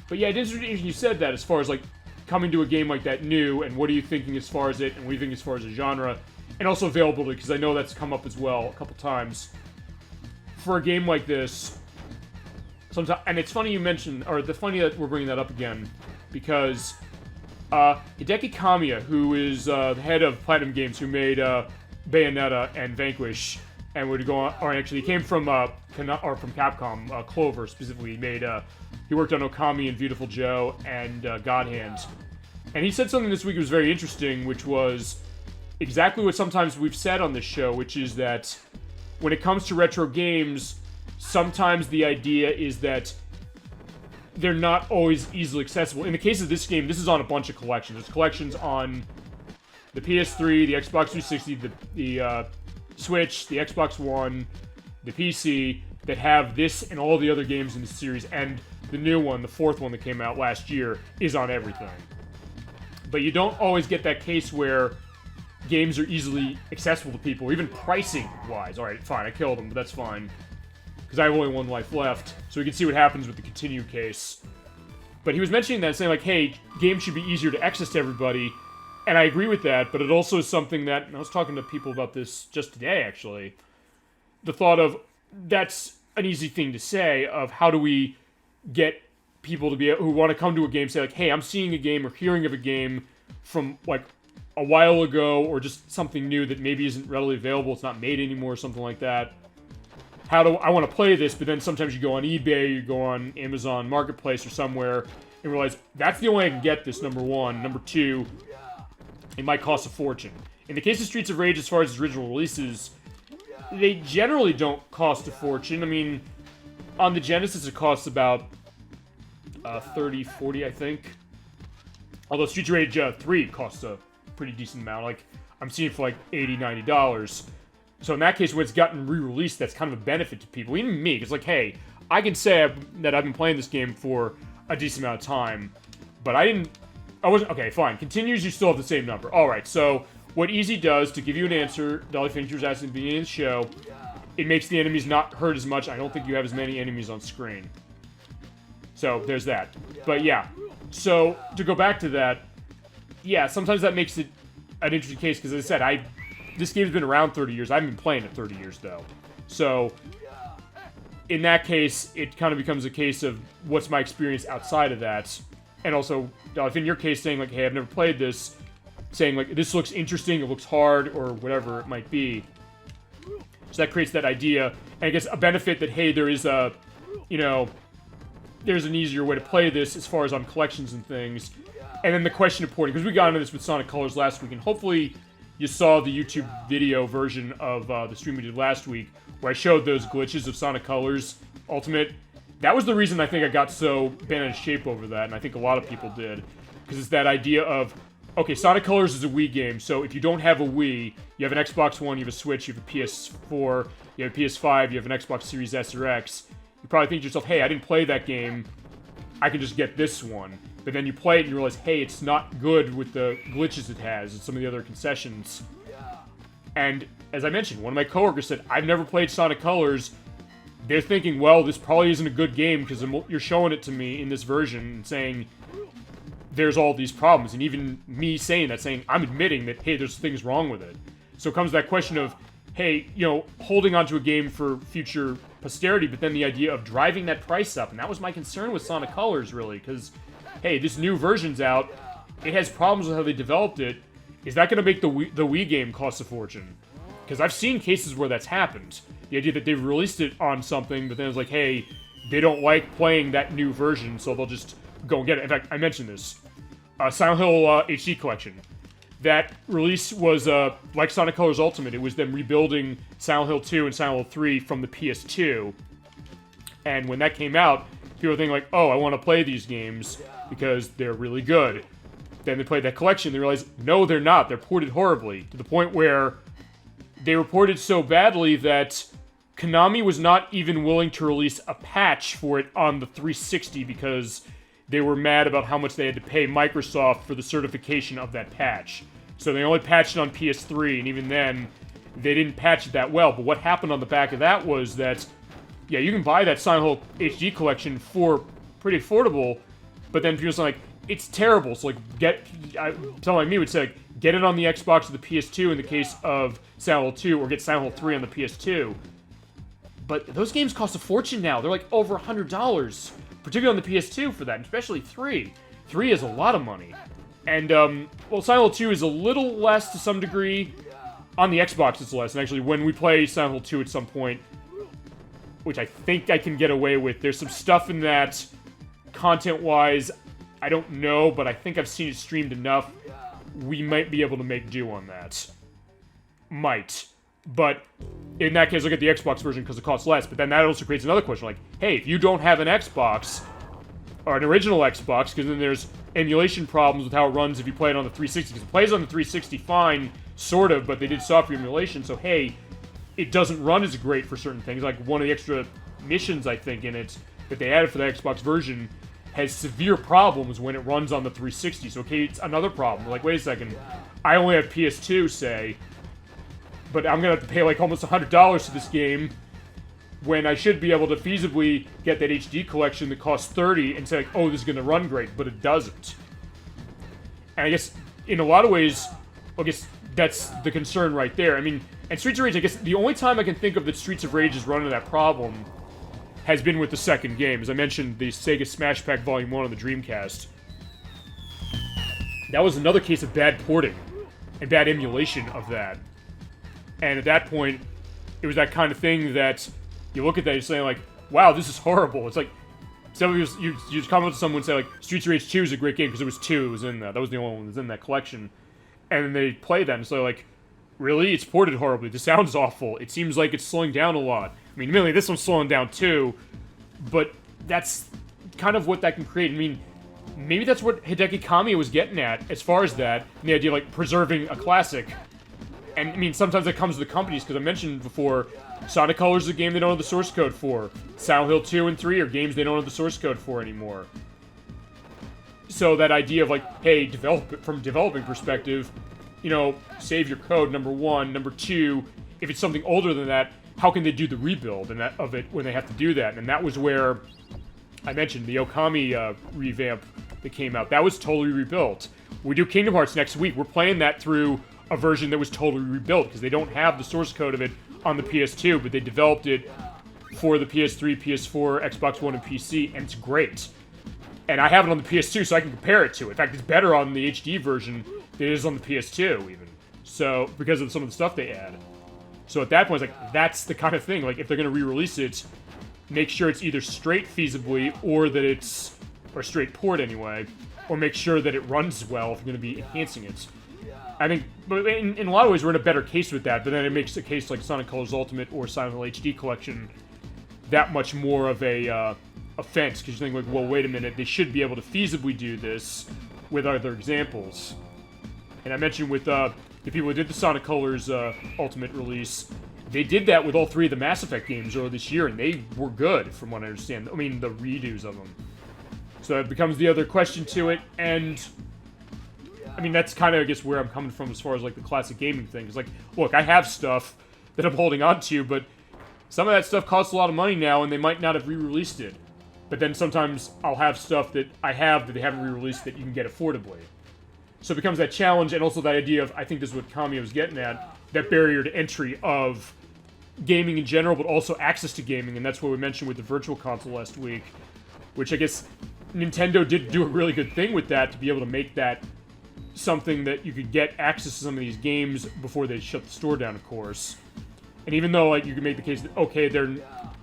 But yeah, it is interesting you said that, as far as, like, coming to a game like that new, and what are you thinking as far as it, and what do you think as far as the genre, and also availability, because I know that's come up as well a couple times. For a game like this, sometimes, and it's funny you mentioned, or the funny that we're bringing that up again, because Hideki Kamiya, who is the head of Platinum Games, who made Bayonetta and Vanquish, and would go on, or actually he came from from Capcom, Clover specifically. He worked on Okami and Beautiful Joe and God Hand, and he said something this week that was very interesting, which was exactly what sometimes we've said on this show, which is that when it comes to retro games, sometimes the idea is that they're not always easily accessible. In the case of this game, this is on a bunch of collections. There's collections on the PS3, the Xbox 360, the Switch, the Xbox One, the PC, that have this and all the other games in the series, and the new one, the 4th one that came out last year, is on everything. But you don't always get that case where games are easily accessible to people, even pricing-wise. Alright, fine, I killed him, but that's fine. Because I have only 1 life left, so we can see what happens with the continue case. But he was mentioning that, saying like, hey, games should be easier to access to everybody, and I agree with that, but it also is something that, and I was talking to people about this just today, actually, the thought of, that's an easy thing to say, of how do we get people to be, who want to come to a game, say like, hey, I'm seeing a game or hearing of a game from, like, a while ago, or just something new that maybe isn't readily available, it's not made anymore, or something like that. How do I want to play this, but then sometimes you go on eBay, you go on Amazon Marketplace or somewhere, and realize that's the only way I can get this, number one. Number two, it might cost a fortune. In the case of Streets of Rage, as far as its original releases, they generally don't cost a fortune. I mean, on the Genesis, it costs about 30, 40, I think. Although Streets of Rage 3 costs a pretty decent amount. Like, I'm seeing it for like $80, $90. So in that case, when it's gotten re-released, that's kind of a benefit to people. Even me, because like, hey, I can say that I've been playing this game for a decent amount of time, but I wasn't, okay, fine. Continues, you still have the same number. Alright, so what Easy does, to give you an answer, Dolly Fincher was asking at the beginning of the show, it makes the enemies not hurt as much. I don't think you have as many enemies on screen. So, there's that. But yeah, so, to go back to that, yeah, sometimes that makes it an interesting case, because as I said, this game's been around 30 years. I haven't been playing it 30 years, though. So, in that case, it kind of becomes a case of what's my experience outside of that. And also, if in your case, saying like, hey, I've never played this, saying like, this looks interesting, it looks hard, or whatever it might be. So that creates that idea, and I guess a benefit that, hey, there is a, you know, there's an easier way to play this as far as on collections and things. And then the question of porting, because we got into this with Sonic Colors last week, and hopefully you saw the YouTube video version of the stream we did last week, where I showed those glitches of Sonic Colors Ultimate. That was the reason I think I got so bent out of shape over that, and I think a lot of people did. Because it's that idea of, okay, Sonic Colors is a Wii game, so if you don't have a Wii, you have an Xbox One, you have a Switch, you have a PS4, you have a PS5, you have an Xbox Series S or X, you probably think to yourself, hey, I didn't play that game, I can just get this one. But then you play it and you realize, hey, it's not good with the glitches it has and some of the other concessions. And, as I mentioned, one of my coworkers said, I've never played Sonic Colors. They're thinking, well, this probably isn't a good game because you're showing it to me in this version and saying there's all these problems. And even me saying that, saying, I'm admitting that, hey, there's things wrong with it. So it comes to that question of, hey, you know, holding onto a game for future posterity, but then the idea of driving that price up. And that was my concern with Sonic Colors, really, because, hey, this new version's out. It has problems with how they developed it. Is that going to make the Wii game cost a fortune? Because I've seen cases where that's happened. The idea that they've released it on something, but then it's like, hey, they don't like playing that new version, so they'll just go and get it. In fact, I mentioned this. Silent Hill HD Collection. That release was, like Sonic Colors Ultimate, it was them rebuilding Silent Hill 2 and Silent Hill 3 from the PS2. And when that came out, people were thinking like, oh, I want to play these games because they're really good. Then they played that collection, they realized, no, they're not. They're ported horribly. To the point where they were ported so badly that Konami was not even willing to release a patch for it on the 360 because they were mad about how much they had to pay Microsoft for the certification of that patch. So they only patched it on PS3, and even then, they didn't patch it that well. But what happened on the back of that was that, yeah, you can buy that Silent Hill HD collection for pretty affordable, but then people are like, it's terrible. So, like, someone like me would say, like, get it on the Xbox or the PS2 in the case of Silent Hill 2, or get Silent Hill 3 on the PS2. But those games cost a fortune now. They're like over $100, particularly on the PS2 for that, and especially 3. 3 is a lot of money. And, well, Silent Hill 2 is a little less to some degree. On the Xbox, it's less. And actually, when we play Silent Hill 2 at some point, which I think I can get away with, there's some stuff in that, content-wise, I don't know, but I think I've seen it streamed enough. We might be able to make do on that. Might. But in that case, look at the Xbox version because it costs less. But then that also creates another question, like, hey, if you don't have an Xbox, or an original Xbox, because then there's emulation problems with how it runs if you play it on the 360. Because it plays on the 360 fine, sort of, but they did software emulation, so hey, it doesn't run as great for certain things. Like one of the extra missions, I think, in it, that they added for the Xbox version, has severe problems when it runs on the 360. So, okay, it's another problem. Like, wait a second, I only have PS2, say, but I'm gonna have to pay like almost $100 for this game when I should be able to feasibly get that HD collection that costs $30 and say, like, oh, this is gonna run great, but it doesn't. And I guess, in a lot of ways, I guess that's the concern right there. I mean, and Streets of Rage, I guess the only time I can think of that Streets of Rage is running that problem has been with the second game. As I mentioned, the Sega Smash Pack Volume 1 on the Dreamcast. That was another case of bad porting and bad emulation of that. And at that point, it was that kind of thing that you look at that and you're saying, like, wow, this is horrible. It's like you just come up to someone and say, like, Streets of Rage 2 is a great game because it was 2, it was in that. That was the only one that was in that collection. And they play that, and so like, really? It's ported horribly. The sound's awful. It seems like it's slowing down a lot. I mean, admittedly, this one's slowing down too, but that's kind of what that can create. I mean, maybe that's what Hideki Kamiya was getting at, as far as that, and the idea of, like, preserving a classic. And, I mean, sometimes that comes to the companies, because I mentioned before, Sonic Colors is a game they don't have the source code for. Silent Hill 2 and 3 are games they don't have the source code for anymore. So that idea of, like, hey, from a developing perspective, you know, save your code, number one. Number two, if it's something older than that, how can they do the rebuild of it when they have to do that? And that was where I mentioned the Okami revamp that came out. That was totally rebuilt. We do Kingdom Hearts next week. We're playing that through a version that was totally rebuilt because they don't have the source code of it on the PS2, but they developed it for the PS3, PS4, Xbox One, and PC, and it's great. And I have it on the PS2, so I can compare it to it. In fact, it's better on the HD version than it is on the PS2, even. So, because of some of the stuff they add. So at that point, it's like, that's the kind of thing. Like, if they're going to re-release it, make sure it's either straight feasibly, or that it's, or straight port anyway, or make sure that it runs well if you're going to be enhancing it. I think, but in a lot of ways, we're in a better case with that, but then it makes a case like Sonic Colors Ultimate or Silent Hill HD Collection that much more of a offense, because you think, like, well, wait a minute, they should be able to feasibly do this with other examples. And I mentioned with the people who did the Sonic Colors Ultimate release, they did that with all three of the Mass Effect games earlier this year, and they were good, from what I understand. I mean, the redos of them. So that becomes the other question to it, and I mean, that's kind of, I guess, where I'm coming from as far as, like, the classic gaming thing. It's like, look, I have stuff that I'm holding on to, but some of that stuff costs a lot of money now, and they might not have re-released it. But then sometimes I'll have stuff that I have that they haven't re-released that you can get affordably. So it becomes that challenge, and also that idea of, I think this is what Kamiya was getting at, that barrier to entry of gaming in general, but also access to gaming, and that's what we mentioned with the Virtual Console last week, which I guess Nintendo did do a really good thing with that, to be able to make that something that you could get access to some of these games before they shut the store down, of course. And even though, like, you can make the case that, okay,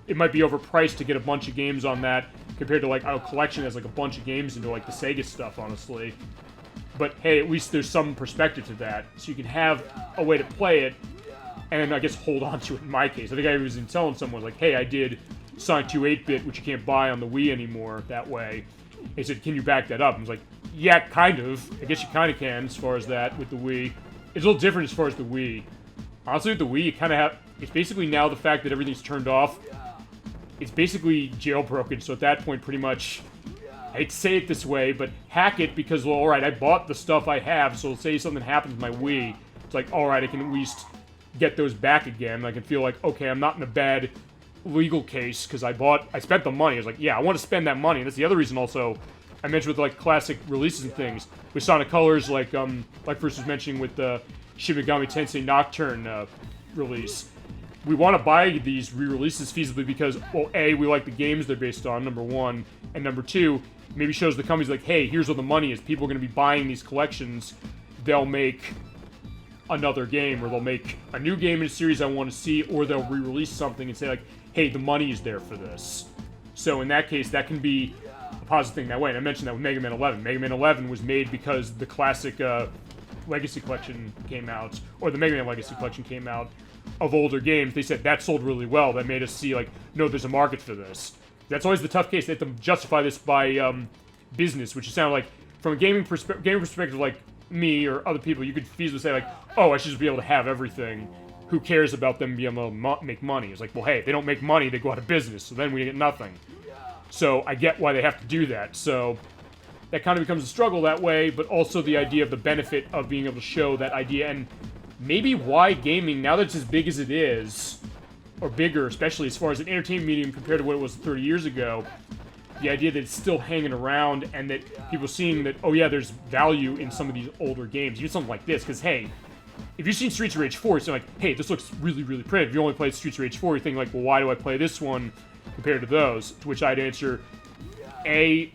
it might be overpriced to get a bunch of games on that, compared to, like, a collection has, like, a bunch of games into, like, the Sega stuff, honestly. But, hey, at least there's some perspective to that, so you can have a way to play it, and I guess hold on to it in my case. I think I was telling someone, like, hey, I did Sonic 2 8-bit, which you can't buy on the Wii anymore that way. He said, can you back that up? I was like, yeah, kind of. I guess you kind of can, as far as that, with the Wii. It's a little different as far as the Wii. Honestly, with the Wii, you kind of have... It's basically now the fact that everything's turned off. It's basically jailbroken, so at that point, pretty much... I hate to say it this way, but hack it because, well, alright, I bought the stuff I have, so say something happens with my Wii. It's like, alright, I can at least get those back again. I can feel like, okay, I'm not in a bad legal case, because I spent the money. I was like, yeah, I want to spend that money. And that's the other reason also, I mentioned with, like, classic releases and things. With Sonic Colors, like First was mentioning with the Shin Megami Tensei Nocturne release. We want to buy these re-releases feasibly because, well, A, we like the games they're based on, number one, and number two, maybe shows the companies like, hey, here's where the money is. People are going to be buying these collections. They'll make another game, or they'll make a new game in a series I want to see, or they'll re-release something and say, like, hey, the money is there for this. So in that case, that can be a positive thing that way. And I mentioned that with Mega Man 11. Mega Man 11 was made because the classic Legacy Collection came out, or the Mega Man Legacy Collection came out, of older games. They said that sold really well. That made us see, like, no, there's a market for this. That's always the tough case. They have to justify this by business, which is sound like, from a gaming perspective, like me or other people, you could feasibly say, like, oh, I should just be able to have everything. Who cares about them being able to make money? It's like, well, hey, if they don't make money, they go out of business, so then we get nothing. So I get why they have to do that. So that kind of becomes a struggle that way, but also the idea of the benefit of being able to show that idea, and maybe why gaming, now that it's as big as it is, or bigger, especially as far as an entertainment medium compared to what it was 30 years ago, the idea that it's still hanging around, and that people seeing that, oh yeah, there's value in some of these older games, even something like this, because hey, if you've seen Streets of Rage 4, it's like, hey, this looks really, really pretty. If you only played Streets of Rage 4, you think like, well, why do I play this one compared to those? To which I'd answer, A,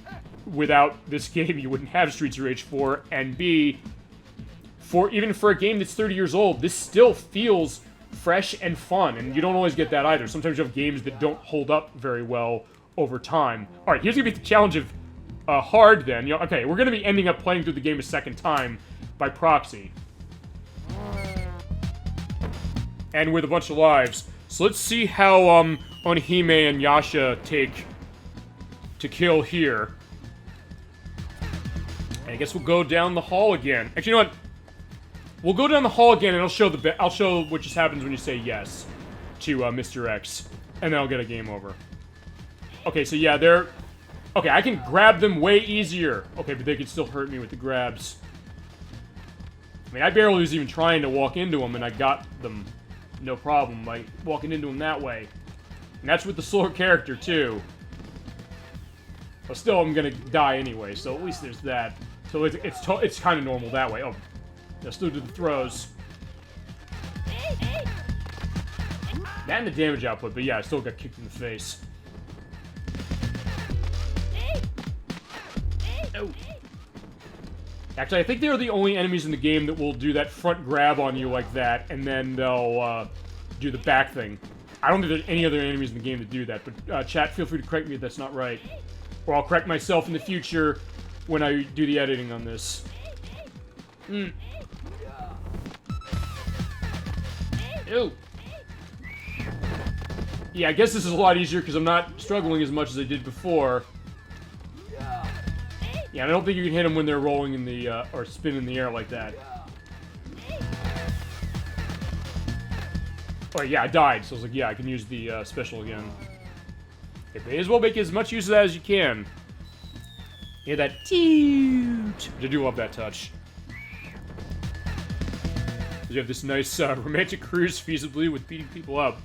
without this game, you wouldn't have Streets of Rage 4, and B, even for a game that's 30 years old, this still feels fresh and fun, and you don't always get that either. Sometimes you have games that don't hold up very well over time. Alright, here's gonna be the challenge of hard then. You know, okay, we're gonna be ending up playing through the game a second time by proxy. And with a bunch of lives. So let's see how Onihime and Yasha take to kill here. And I guess we'll go down the hall again. Actually, you know what? We'll go down the hall again, and I'll show what just happens when you say yes to Mr. X, and then I'll get a game over. Okay, so yeah, they're okay. I can grab them way easier. Okay, but they can still hurt me with the grabs. I mean, I barely was even trying to walk into them, and I got them. No problem, like, walking into him that way. And that's with the slower character, too. But still, I'm gonna die anyway, so at least there's that. So it's kind of normal that way. Oh, they'll still do the throws. That and the damage output, but yeah, I still got kicked in the face. Oh. Actually, I think they're the only enemies in the game that will do that front grab on you like that, and then they'll do the back thing. I don't think there's any other enemies in the game that do that, but chat, feel free to correct me if that's not right. Or I'll correct myself in the future when I do the editing on this. Ew. Yeah, I guess this is a lot easier because I'm not struggling as much as I did before. Yeah, I don't think you can hit them when they're rolling in the, or spin in the air like that. Oh, yeah, I died, so I was like, yeah, I can use the, special again. Okay, may as well make as much use of that as you can. Hear that toot? I do love that touch. You have this nice, romantic cruise feasibly with beating people up.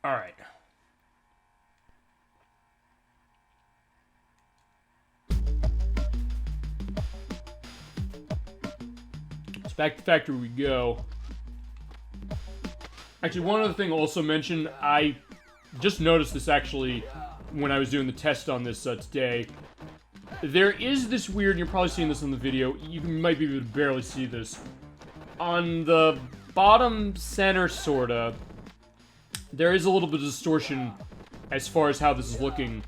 Alright. So back to the factory we go. Actually, one other thing I'll also mention, I just noticed this actually when I was doing the test on this today. There is this weird, and you're probably seeing this in the video, you might be able to barely see this. On the bottom center, sorta, there is a little bit of distortion as far as how this is looking,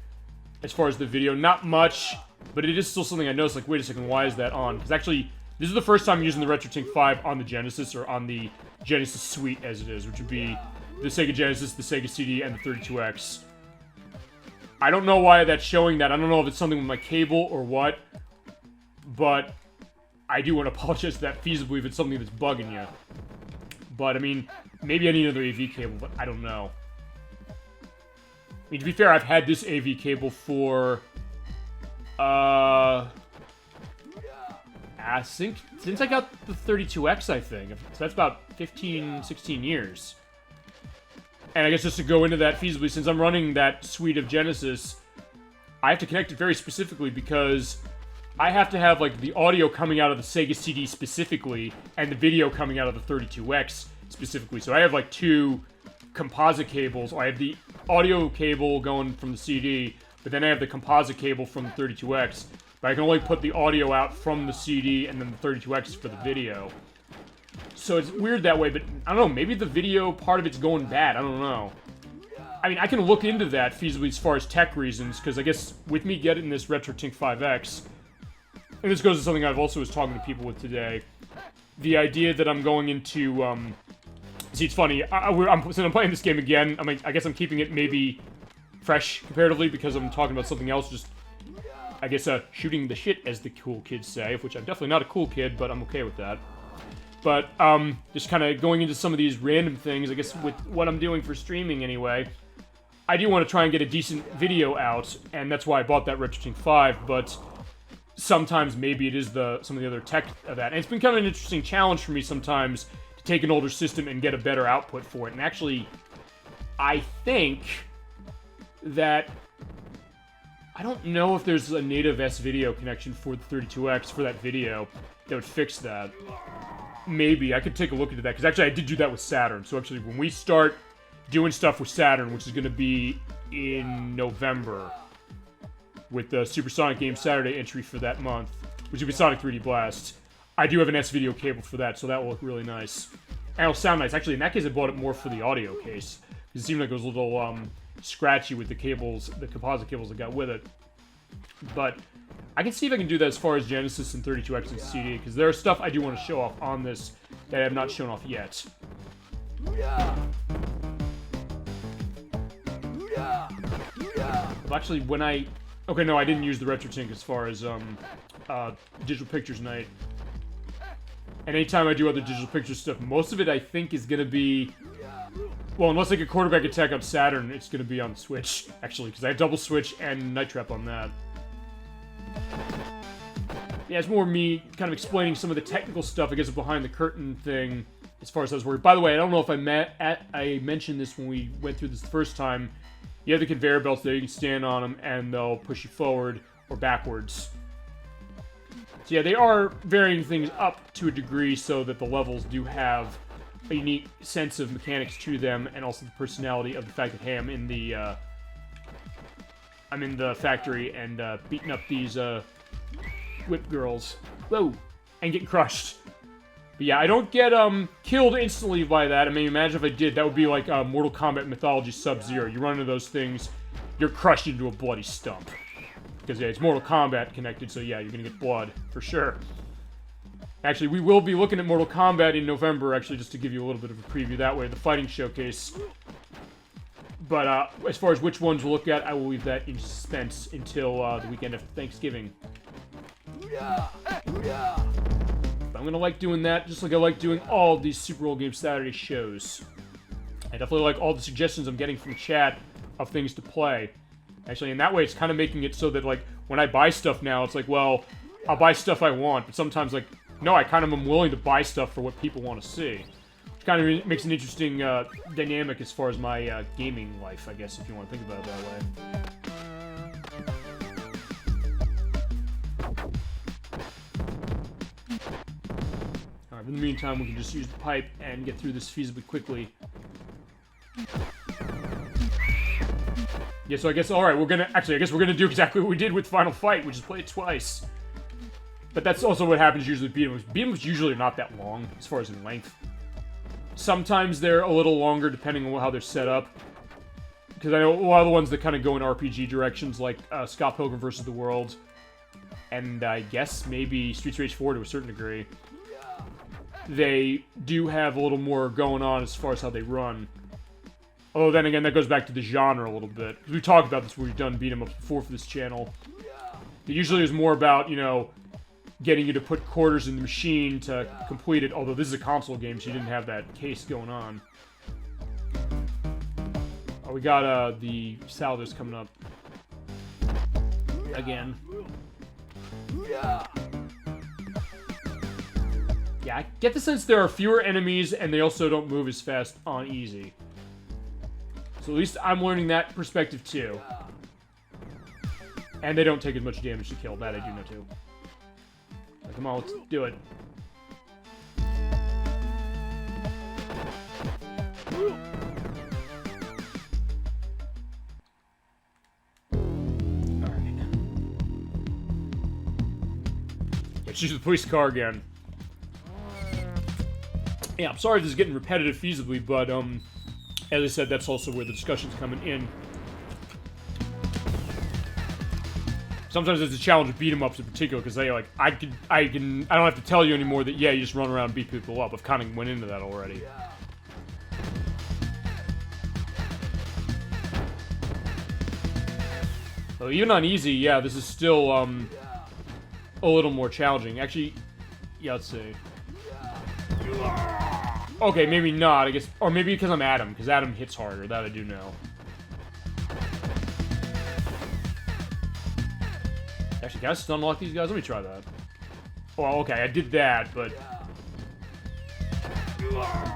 as far as the video. Not much, but it is still something I noticed, like, wait a second, why is that on? Because actually, this is the first time using the RetroTink 5 on the Genesis, or on the Genesis Suite as it is, which would be the Sega Genesis, the Sega CD, and the 32X. I don't know why that's showing that. I don't know if it's something with my cable or what, but I do want to apologize to that feasibly if it's something that's bugging you. But, I mean, maybe I need another AV cable, but I don't know. I mean, to be fair, I've had this AV cable for, since I got the 32X, I think. So that's about 15, 16 years. And I guess just to go into that feasibly, since I'm running that suite of Genesis, I have to connect it very specifically because I have to have, like, the audio coming out of the Sega CD specifically, and the video coming out of the 32X specifically. So I have, like, two composite cables. I have the audio cable going from the CD, but then I have the composite cable from the 32X. But I can only put the audio out from the CD and then the 32X for the video. So it's weird that way, but I don't know, maybe the video part of it's going bad, I don't know. I mean, I can look into that feasibly as far as tech reasons, because I guess with me getting this RetroTink 5X, and this goes to something I've also was talking to people with today, the idea that I'm going into, see, it's funny, since I'm playing this game again, I mean, I guess I'm keeping it maybe fresh comparatively, because I'm talking about something else, just, I guess, shooting the shit, as the cool kids say, of which I'm definitely not a cool kid, but I'm okay with that. But, just kind of going into some of these random things, I guess with what I'm doing for streaming anyway, I do want to try and get a decent video out, and that's why I bought that RetroTink 5, but sometimes maybe it is some of the other tech of that. And it's been kind of an interesting challenge for me sometimes to take an older system and get a better output for it. And actually, I think that I don't know if there's a native S-Video connection for the 32X for that video that would fix that. Maybe. I could take a look into that, because actually I did do that with Saturn. So actually, when we start doing stuff with Saturn, which is going to be in November, with the SuperOldGameSaturday entry for that month, which will be Sonic 3D Blast, I do have an S-video cable for that, so that will look really nice. And it'll sound nice. Actually, in that case, I bought it more for the audio case. Because it seemed like it was a little scratchy with the cables, the composite cables that got with it. But I can see if I can do that as far as Genesis and 32X and CD, because there are stuff I do want to show off on this that I have not shown off yet. Well, actually, when I... Okay, no, I didn't use the RetroTink as far as Digital Pictures Night. And anytime I do other Digital Pictures stuff, most of it, I think, is going to be... Well, unless I get Quarterback Attack on Saturn, it's going to be on Switch, actually, because I have Double Switch and Night Trap on that. Yeah, it's more me kind of explaining some of the technical stuff, I guess, behind the curtain thing, as far as I was worried. By the way, I don't know if I mentioned this when we went through this the first time. You have the conveyor belts there, you can stand on them, and they'll push you forward or backwards. So yeah, they are varying things up to a degree so that the levels do have a unique sense of mechanics to them, and also the personality of the fact that, hey, I'm in the factory and beating up these whip girls. Whoa! And getting crushed. But yeah, I don't get killed instantly by that. I mean, imagine if I did. That would be like Mortal Kombat Mythology Sub-Zero. You run into those things, you're crushed into a bloody stump. Because, yeah, it's Mortal Kombat connected, so yeah, you're gonna get blood, for sure. Actually, we will be looking at Mortal Kombat in November, actually, just to give you a little bit of a preview that way, the fighting showcase. But as far as which ones we'll look at, I will leave that in suspense until the weekend of Thanksgiving. I'm gonna like doing that, just like I like doing all of these Super Old Game Saturday shows. I definitely like all the suggestions I'm getting from the chat of things to play. Actually, in that way, it's kind of making it so that, like, when I buy stuff now, it's like, well, I'll buy stuff I want, but sometimes, like, no, I kind of am willing to buy stuff for what people want to see. Which kind of makes an interesting dynamic as far as my gaming life, I guess, if you want to think about it that way. Alright, in the meantime, we can just use the pipe and get through this feasibly quickly. Yeah, so I guess, alright, I guess we're gonna do exactly what we did with Final Fight, which is play it twice. But that's also what happens usually with beat-em-ups. Beat-em-ups usually are not that long, as far as in length. Sometimes they're a little longer, depending on how they're set up. Because I know a lot of the ones that kind of go in RPG directions, like Scott Pilgrim vs. the World, and I guess maybe Streets Rage 4 to a certain degree, they do have a little more going on as far as how they run. Although then again, that goes back to the genre a little bit. We talked about this when we've done beat-em-ups before for this channel. It usually is more about, you know, getting you to put quarters in the machine to complete it, although this is a console game, so you didn't have that case going on. Oh, we got the Salvos coming up. Again. Yeah, I get the sense there are fewer enemies, and they also don't move as fast on easy. So at least I'm learning that perspective, too. And they don't take as much damage to kill, that I do know, too. Come on, let's do it. Alright. Let's use the police car again. Yeah, I'm sorry if this is getting repetitive feasibly, but, as I said, that's also where the discussion's coming in. Sometimes it's a challenge with beat-em-ups in particular, because they, like, I don't have to tell you anymore that, yeah, you just run around and beat people up. I've kind of went into that already. So even on easy, yeah, this is still, a little more challenging. Actually, yeah, let's see. Okay, maybe not, I guess, or maybe because I'm Adam, because Adam hits harder, that I do know. Actually, can I stun lock these guys? Let me try that. Well, okay, I did that, but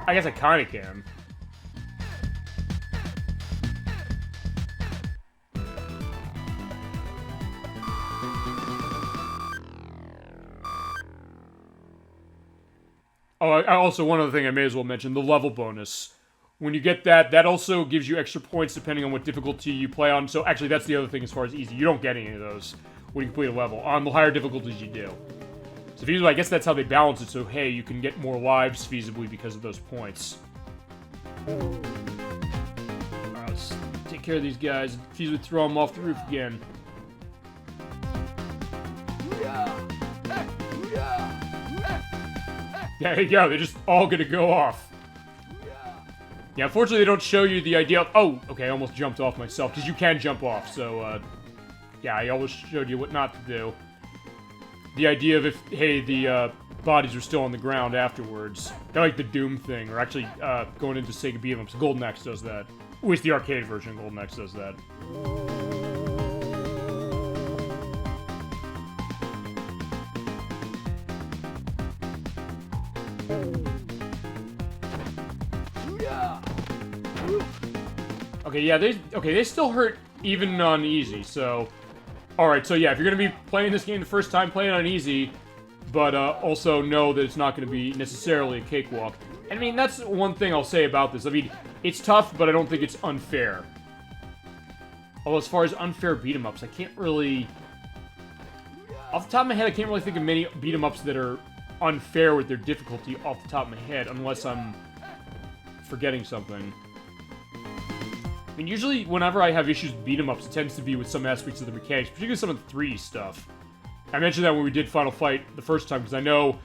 I guess I kind of can. Oh, also, one other thing I may as well mention, the level bonus. When you get that, that also gives you extra points depending on what difficulty you play on. So, actually, that's the other thing as far as easy. You don't get any of those when you complete a level. On the higher difficulties, you do. So feasibly, I guess that's how they balance it, so hey, you can get more lives feasibly because of those points. Alright, let's take care of these guys. Feasibly throw them off the roof again. There you go, they're just all gonna go off. Yeah, unfortunately they don't show you the idea of... Oh, okay, I almost jumped off myself, because you can jump off, so, yeah, I always showed you what not to do. The idea of if, hey, the, bodies are still on the ground afterwards. Kind of like the Doom thing, or actually, going into Sega beat-em-ups. Golden Axe does that. At least the arcade version of Golden Axe does that. Okay, yeah, they still hurt even on easy, so... Alright, so yeah, if you're gonna be playing this game the first time, play it on easy, but also know that it's not gonna be necessarily a cakewalk. I mean, that's one thing I'll say about this. I mean, it's tough, but I don't think it's unfair. Although, as far as unfair beat-em-ups, I can't really... Off the top of my head, I can't really think of many beat-em-ups that are unfair with their difficulty off the top of my head, unless I'm forgetting something. I mean, usually, whenever I have issues with beat-em-ups, it tends to be with some aspects of the mechanics, particularly some of the 3D stuff. I mentioned that when we did Final Fight the first time, because I know...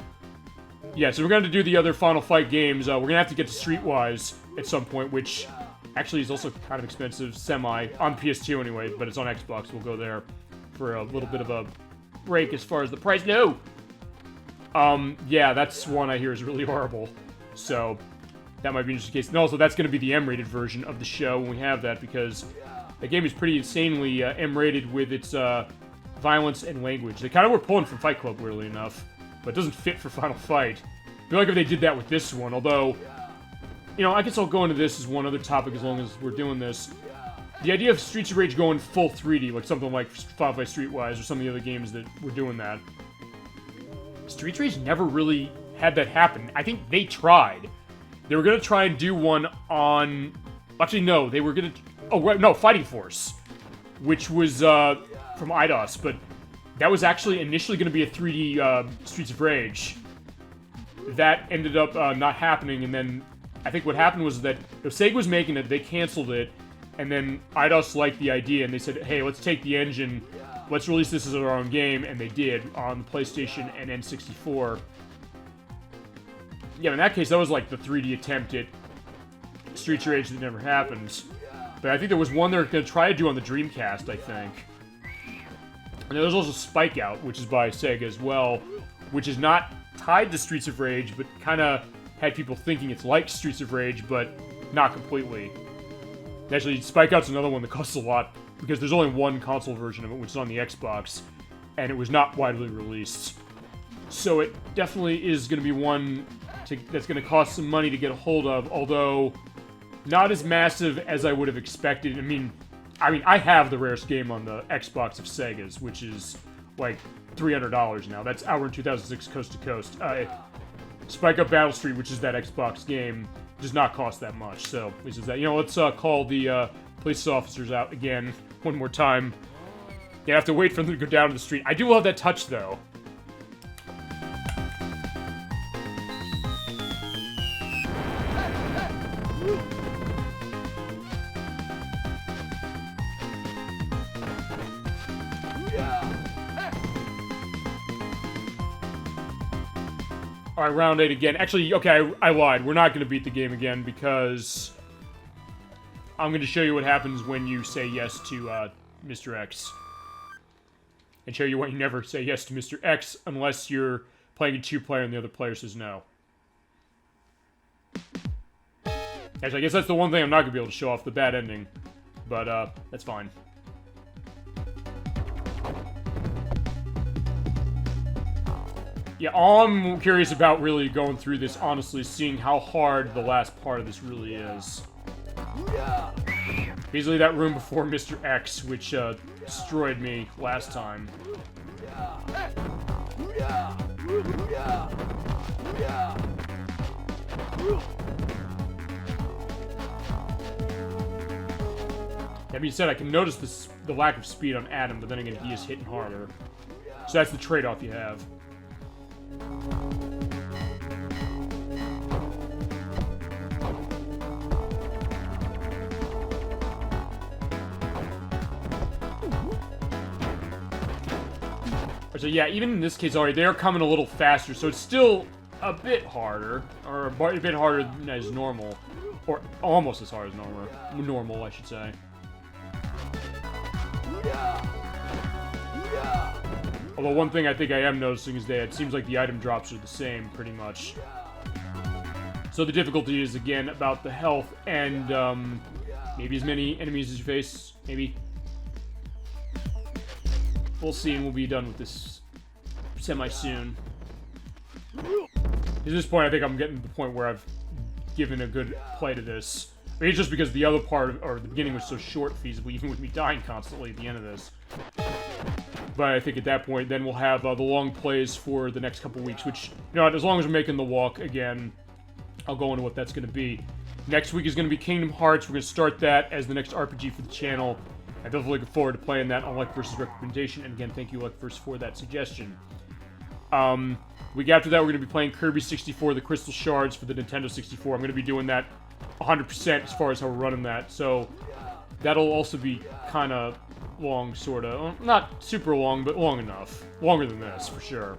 Yeah, so we're going to do the other Final Fight games. We're going to have to get to Streetwise at some point, which actually is also kind of expensive, semi, on PS2 anyway, but it's on Xbox. We'll go there for a little bit of a break as far as the price. No! Yeah, that's one I hear is really horrible. So... That might be an interesting case. And also, that's going to be the M-rated version of the show when we have that, because the game is pretty insanely M-rated with its violence and language. They kind of were pulling from Fight Club, weirdly enough, but it doesn't fit for Final Fight. I feel like if they did that with this one, although, you know, I guess I'll go into this as one other topic as long as we're doing this. The idea of Streets of Rage going full 3D, like something like Final Fight Streetwise or some of the other games that were doing that. Streets of Rage never really had that happen. I think they tried. They were going to try and do one on... Actually, no, they were going to... Oh, right, no, Fighting Force, which was from IDOS, but that was actually initially going to be a 3D Streets of Rage. That ended up not happening, and then I think what happened was that Sega was making it, they canceled it, and then IDOS liked the idea, and they said, hey, let's take the engine, let's release this as our own game, and they did on the PlayStation and N64. Yeah, in that case, that was like the 3D attempt at Streets of Rage that never happened. But I think there was one they're going to try to do on the Dreamcast, I think. And there's also Spike Out, which is by Sega as well, which is not tied to Streets of Rage, but kind of had people thinking it's like Streets of Rage, but not completely. Actually, Spike Out's another one that costs a lot, because there's only one console version of it, which is on the Xbox, and it was not widely released. So it definitely is going to be one that's going to cost some money to get a hold of, although not as massive as I would have expected. I mean, I have the rarest game on the Xbox of Sega's, which is like $300 now. That's Outrun 2006 Coast to Coast. Spike Up Battle Street, which is that Xbox game, does not cost that much. So this is that. You know, let's call the police officers out again one more time. You have to wait for them to go down to the street. I do love that touch, though. Alright, round 8 again. Actually, okay, I lied. We're not going to beat the game again because I'm going to show you what happens when you say yes to Mr. X. And show you why you never say yes to Mr. X unless you're playing a 2-player and the other player says no. Actually, I guess that's the one thing I'm not going to be able to show off, the bad ending. But, that's fine. Yeah, all I'm curious about really going through this, honestly, is seeing how hard the last part of this really is. Basically that room before Mr. X, which destroyed me last time. That being said, I can notice the lack of speed on Adam, but then again, he is hitting harder. So that's the trade-off you have. So yeah, even in this case already, they are coming a little faster, so it's still a bit harder, or a bit harder than as normal, or almost as hard as normal, I should say. Although one thing I think I am noticing is that it seems like the item drops are the same, pretty much. So the difficulty is, again, about the health and maybe as many enemies as you face, maybe. We'll see, and we'll be done with this semi-soon. At this point, I think I'm getting to the point where I've given a good play to this. I mean, it's just because the other part, or the beginning was so short feasibly, even with me dying constantly at the end of this. But I think at that point, then we'll have the long plays for the next couple weeks, which, you know, as long as we're making the walk again, I'll go into what that's going to be. Next week is going to be Kingdom Hearts. We're going to start that as the next RPG for the channel. I'm definitely looking forward to playing that on Like vs. recommendation, and again, thank you, Like vs. for that suggestion. Week after that, we're going to be playing Kirby 64, the Crystal Shards for the Nintendo 64. I'm going to be doing that 100% as far as how we're running that, so that'll also be kind of long, sort of. Not super long, but long enough. Longer than this, for sure.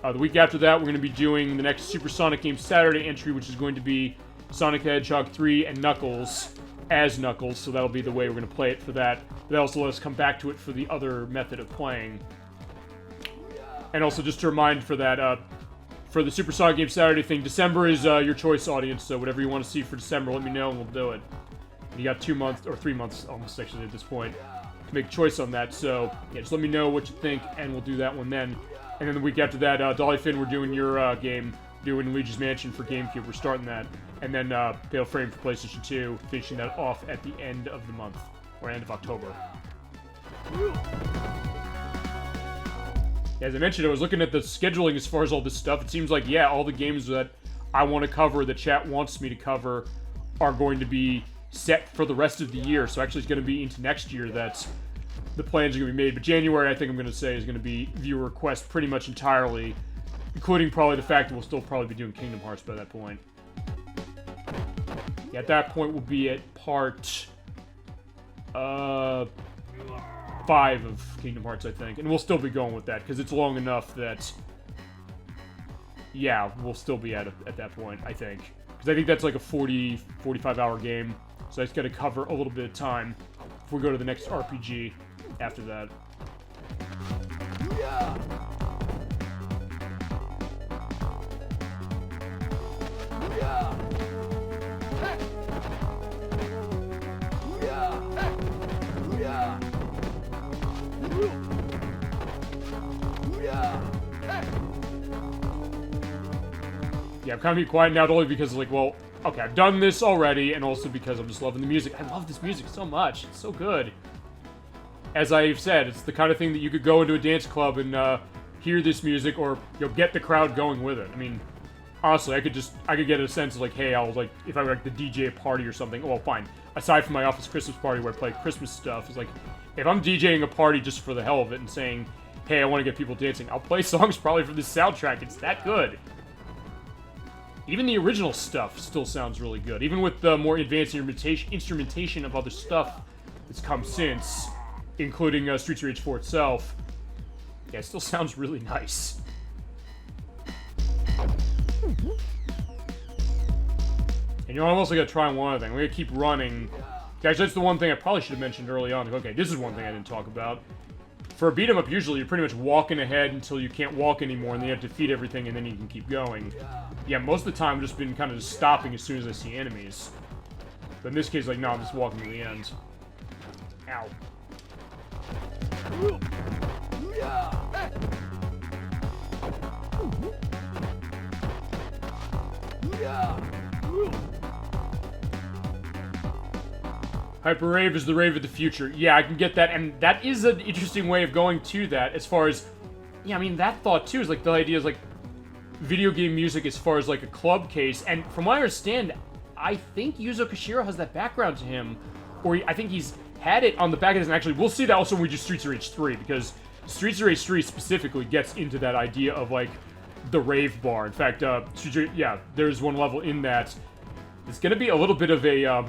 The week after that, we're going to be doing the next Super Sonic Game Saturday entry, which is going to be Sonic the Hedgehog 3 and Knuckles as Knuckles, so that'll be the way we're going to play it for that. But that also lets us come back to it for the other method of playing. And also, just to remind for that, for the Super Sonic Game Saturday thing, December is your choice, audience, so whatever you want to see for December, let me know and we'll do it. You got 2 months, or 3 months almost actually at this point, to make a choice on that, so yeah, just let me know what you think, and we'll do that one then. And then the week after that, Dolly Finn, we're doing your game, doing Luigi's Mansion for GameCube, we're starting that. And then Fatal Frame for PlayStation 2, finishing that off at the end of the month, or end of October. As I mentioned, I was looking at the scheduling as far as all this stuff. It seems like, yeah, all the games that I want to cover, that chat wants me to cover, are going to be set for the rest of the year. So actually it's going to be into next year that the plans are going to be made. But January, I think I'm going to say, is going to be viewer request pretty much entirely, including probably the fact that we'll still probably be doing Kingdom Hearts by that point. Yeah, at that point, we'll be at part 5 of Kingdom Hearts, I think. And we'll still be going with that, because it's long enough that, yeah, we'll still be at that point, I think. Because I think that's like a 40, 45-hour game, so I just got to cover a little bit of time before we go to the next RPG after that. Yeah, I'm kind of being quiet now, only because, like, well, okay, I've done this already, and also because I'm just loving the music. I love this music so much. It's so good. As I've said, it's the kind of thing that you could go into a dance club and hear this music, or, you know, get the crowd going with it. I mean, honestly, I could get a sense of, like, hey, I'll, like, if I were, like, the DJ party or something, well, fine. Aside from my office Christmas party where I play Christmas stuff, it's like, if I'm DJing a party just for the hell of it and saying, hey, I want to get people dancing, I'll play songs probably from this soundtrack. It's that good. Even the original stuff still sounds really good. Even with the more advanced instrumentation of other stuff that's come since, including Streets of Rage 4 itself, yeah, it still sounds really nice. And you know, I'm also going to try one other thing. I'm going to keep running. Guys, that's the one thing I probably should have mentioned early on. Okay, this is one thing I didn't talk about. For a beat-em-up, usually you're pretty much walking ahead until you can't walk anymore, and then you have to defeat everything, and then you can keep going. Yeah, most of the time I've just been kind of just stopping as soon as I see enemies. But in this case, like, no, I'm just walking to the end. Ow. Hyper Rave is the rave of the future. Yeah, I can get that, and that is an interesting way of going to that, as far as, yeah, I mean, that thought, too, is, like, the idea is, like, video game music as far as, like, a club case, and from what I understand, I think Yuzo Koshiro has that background to him, or I think he's had it on the back of this, and actually, we'll see that also when we do Streets of Rage 3, because Streets of Rage 3 specifically gets into that idea of, like, the rave bar. In fact, yeah, there's one level in that. It's gonna be a little bit of a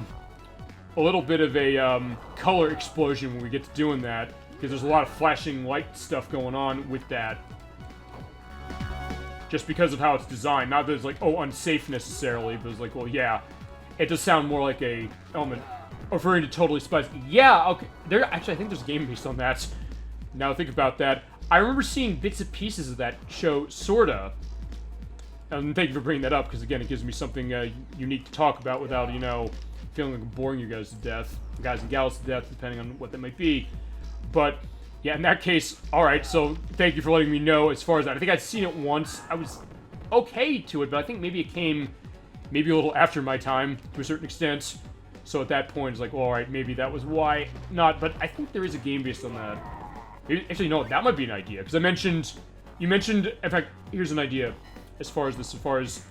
color explosion when we get to doing that, because there's a lot of flashing light stuff going on with that. Just because of how it's designed. Not that it's like, oh, unsafe necessarily, but it's like, well, yeah. It does sound more like a element referring to Totally Spies. Yeah, okay. Actually, I think there's a game based on that. Now think about that. I remember seeing bits and pieces of that show, sorta. And thank you for bringing that up, because again, it gives me something unique to talk about without, you know, feeling like I'm boring you guys to death. Guys and gals to death, depending on what that might be. But, yeah, in that case, alright, so thank you for letting me know as far as that. I think I'd seen it once. I was okay to it, but I think maybe it came maybe a little after my time, to a certain extent. So at that point, it's like, well, alright, maybe that was why not. But I think there is a game based on that. Actually, no, that might be an idea, because you mentioned, in fact, here's an idea, as far as,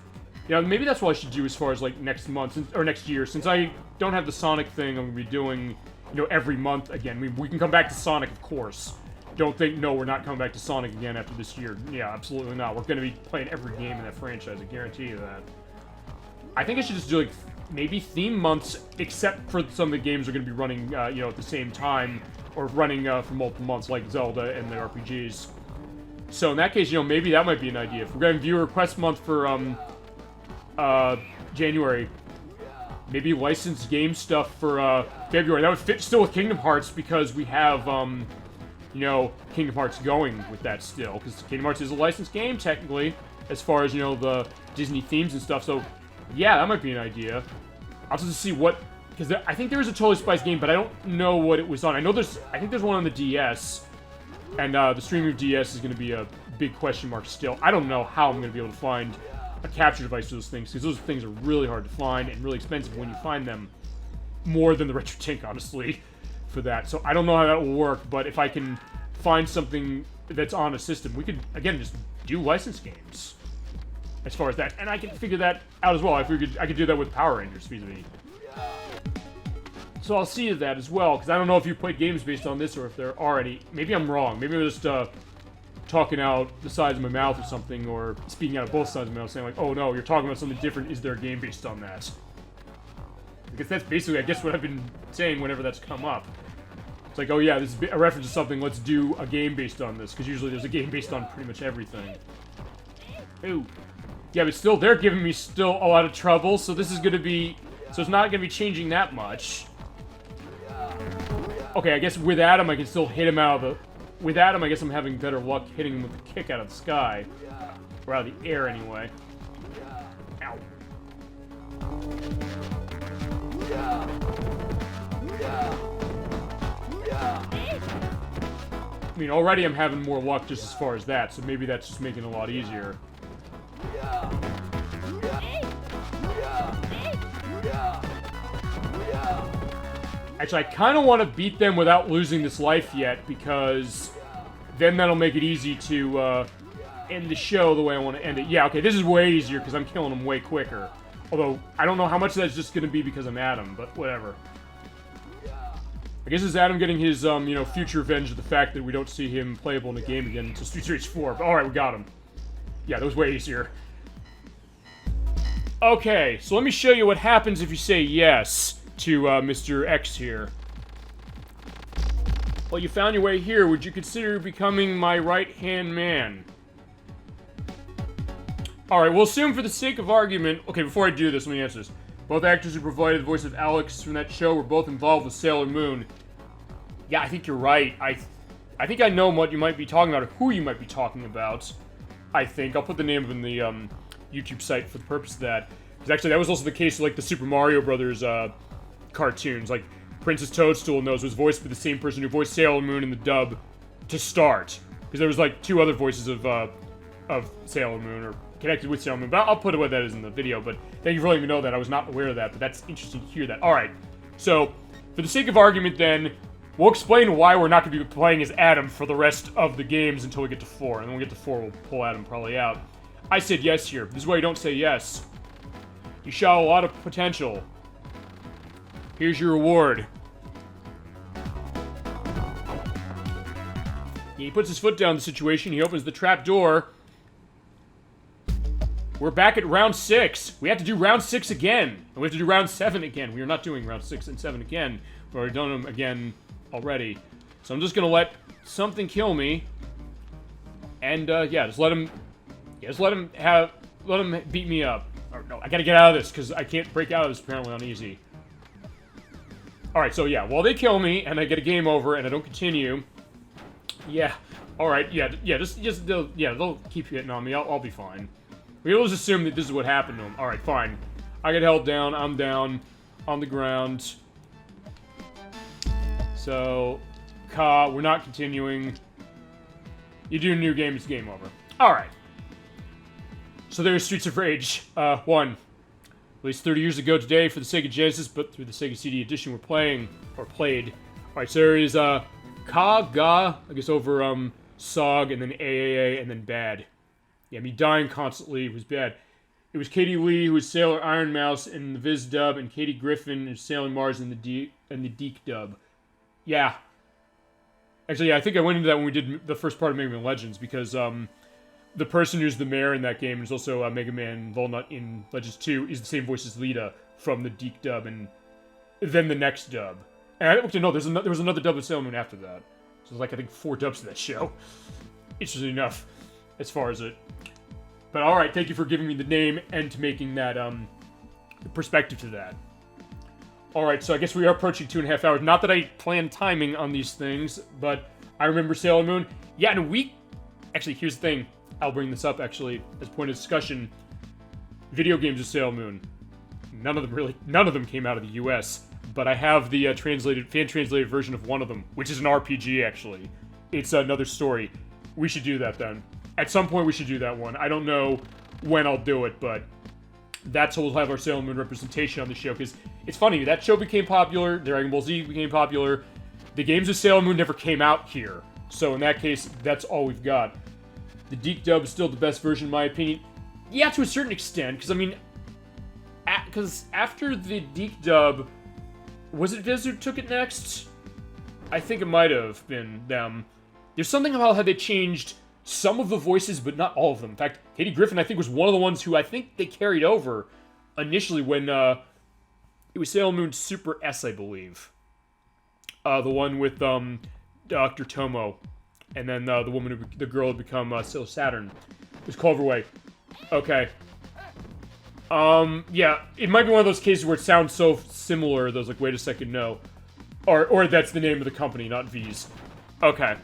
yeah, maybe that's what I should do as far as, like, next month, or next year, since I don't have the Sonic thing, I'm gonna be doing, you know, every month again. We can come back to Sonic, of course. Don't think, no, we're not coming back to Sonic again after this year. Yeah, absolutely not. We're gonna be playing every game in that franchise, I guarantee you that. I think I should just do, like, maybe theme months, except for some of the games are gonna be running, you know, at the same time, or running for multiple months, like Zelda and the RPGs. So in that case, you know, maybe that might be an idea. If we're getting viewer request month for January, maybe licensed game stuff for February. That would fit still with Kingdom Hearts, because we have you know, Kingdom Hearts going with that still, because Kingdom Hearts is a licensed game technically, as far as, you know, the Disney themes and stuff. So yeah, that might be an idea. I'll just see what. Because I think there is a Totally Spies game, but I don't know what it was on. I think there's one on the DS, and the streaming of DS is going to be a big question mark still. I don't know how I'm going to be able to find a capture device for those things, because those things are really hard to find and really expensive when you find them. More than the Retro Tink, honestly, for that. So I don't know how that will work, but if I can find something that's on a system, we could, again, just do licensed games. As far as that. And I can figure that out as well. I could do that with Power Rangers, vis-a-vis. So I'll see to that as well, because I don't know if you played games based on this or if there are any. Maybe I'm wrong. Maybe I'm just talking out the sides of my mouth or something, or speaking out of both sides of my mouth, saying like, oh no, you're talking about something different. Is there a game based on that? Because that's basically, I guess, what I've been saying whenever that's come up. It's like, oh yeah, this is a reference to something, let's do a game based on this, because usually there's a game based on pretty much everything. Ooh. Yeah, but still, they're giving me still a lot of trouble, so this is going to be... So it's not going to be changing that much. Okay, I guess with Adam, I can still hit him out of the... With Adam, I guess I'm having better luck hitting him with a kick out of the sky. Or out of the air, anyway. Ow. I mean, already I'm having more luck just as far as that, so maybe that's just making it a lot easier. Actually, I kind of want to beat them without losing this life yet, because then that'll make it easy to end the show the way I want to end it. Yeah, okay, this is way easier because I'm killing them way quicker. Although, I don't know how much of that's just going to be because I'm Adam, but whatever. I guess it's Adam getting his, you know, future revenge of the fact that we don't see him playable in the game again until Street Series 4. But alright, we got him. Yeah, that was way easier. Okay, so let me show you what happens if you say yes to Mr. X here. Well, you found your way here. Would you consider becoming my right-hand man? Alright, we'll assume for the sake of argument... Okay, before I do this, let me answer this. Both actors who provided the voice of Alex from that show were both involved with Sailor Moon. Yeah, I think you're right. I think I know what you might be talking about, or who you might be talking about. I think. I'll put the name in the YouTube site for the purpose of that. Because actually, that was also the case with, like, the Super Mario Brothers cartoons. Like, Princess Toadstool knows was voiced by the same person who voiced Sailor Moon in the dub to start. Because there was, like, 2 other voices of Sailor Moon, or connected with Sailor Moon. But I'll put what that is in the video. But thank you for letting me know that. I was not aware of that, but that's interesting to hear that. Alright, so, for the sake of argument then, we'll explain why we're not going to be playing as Adam for the rest of the games until we get to 4. And then when we get to 4, we'll pull Adam probably out. I said yes here. This is why you don't say yes. You show a lot of potential. Here's your reward. He puts his foot down in the situation. He opens the trap door. We're back at round 6. We have to do round 6 again. And we have to do round 7 again. We are not doing round 6 and 7 again. We've already done them again already. So I'm just gonna let something kill me. And, yeah, just let him beat me up. Or, no, I gotta get out of this, because I can't break out of this apparently on easy. Alright, so yeah, while they kill me, and I get a game over, and I don't continue... Yeah, alright, they'll keep hitting on me, I'll be fine. We'll just assume that this is what happened to him. Alright, fine. I get held down, I'm down, on the ground. So, we're not continuing. You do a new game, it's game over. Alright. So there's Streets of Rage 1. Released 30 years ago today for the Sega Genesis, but through the Sega CD edition we're played. Alright, so there is Ga, I guess over Sog, and then AAA, and then Bad. Yeah, me dying constantly was bad. It was Katie Lee, who was Sailor Iron Mouse in the Viz dub, and Katie Griffin is Sailing Mars in the Deke dub. Yeah. Actually, yeah, I think I went into that when we did the first part of Mega Man Legends, because the person who's the mayor in that game is also Mega Man Volnut in Legends 2, is the same voice as Lita from the Deke dub, and then the next dub. And I don't know, there was another dub of Sailor Moon after that. So there's like, I think, 4 dubs to that show. Interesting enough, as far as it. But alright, thank you for giving me the name and to making that, perspective to that. Alright, so I guess we are approaching 2.5 hours. Not that I plan timing on these things, but I remember Sailor Moon. Yeah, in a week... Actually, here's the thing. I'll bring this up, actually, as a point of discussion. Video games of Sailor Moon. None of them came out of the US. But I have the fan-translated version of one of them, which is an RPG, actually. It's another story. We should do that, then. At some point, we should do that one. I don't know when I'll do it, but that's how we'll have our Sailor Moon representation on the show, because it's funny, that show became popular, Dragon Ball Z became popular, the games of Sailor Moon never came out here, so in that case, that's all we've got. The Deke dub is still the best version, in my opinion. Yeah, to a certain extent, because, I mean, because after the Deke dub, was it Viz who took it next? I think it might have been them. There's something about how they changed some of the voices, but not all of them. In fact, Katie Griffin, I think, was one of the ones who I think they carried over initially when it was Sailor Moon Super S, I believe. The one with Dr. Tomo, and then the girl who become Sailor Saturn. It was Cloverway. Okay. Yeah, it might be one of those cases where it sounds so similar, that I was like, wait a second, no. Or that's the name of the company, not V's. Okay.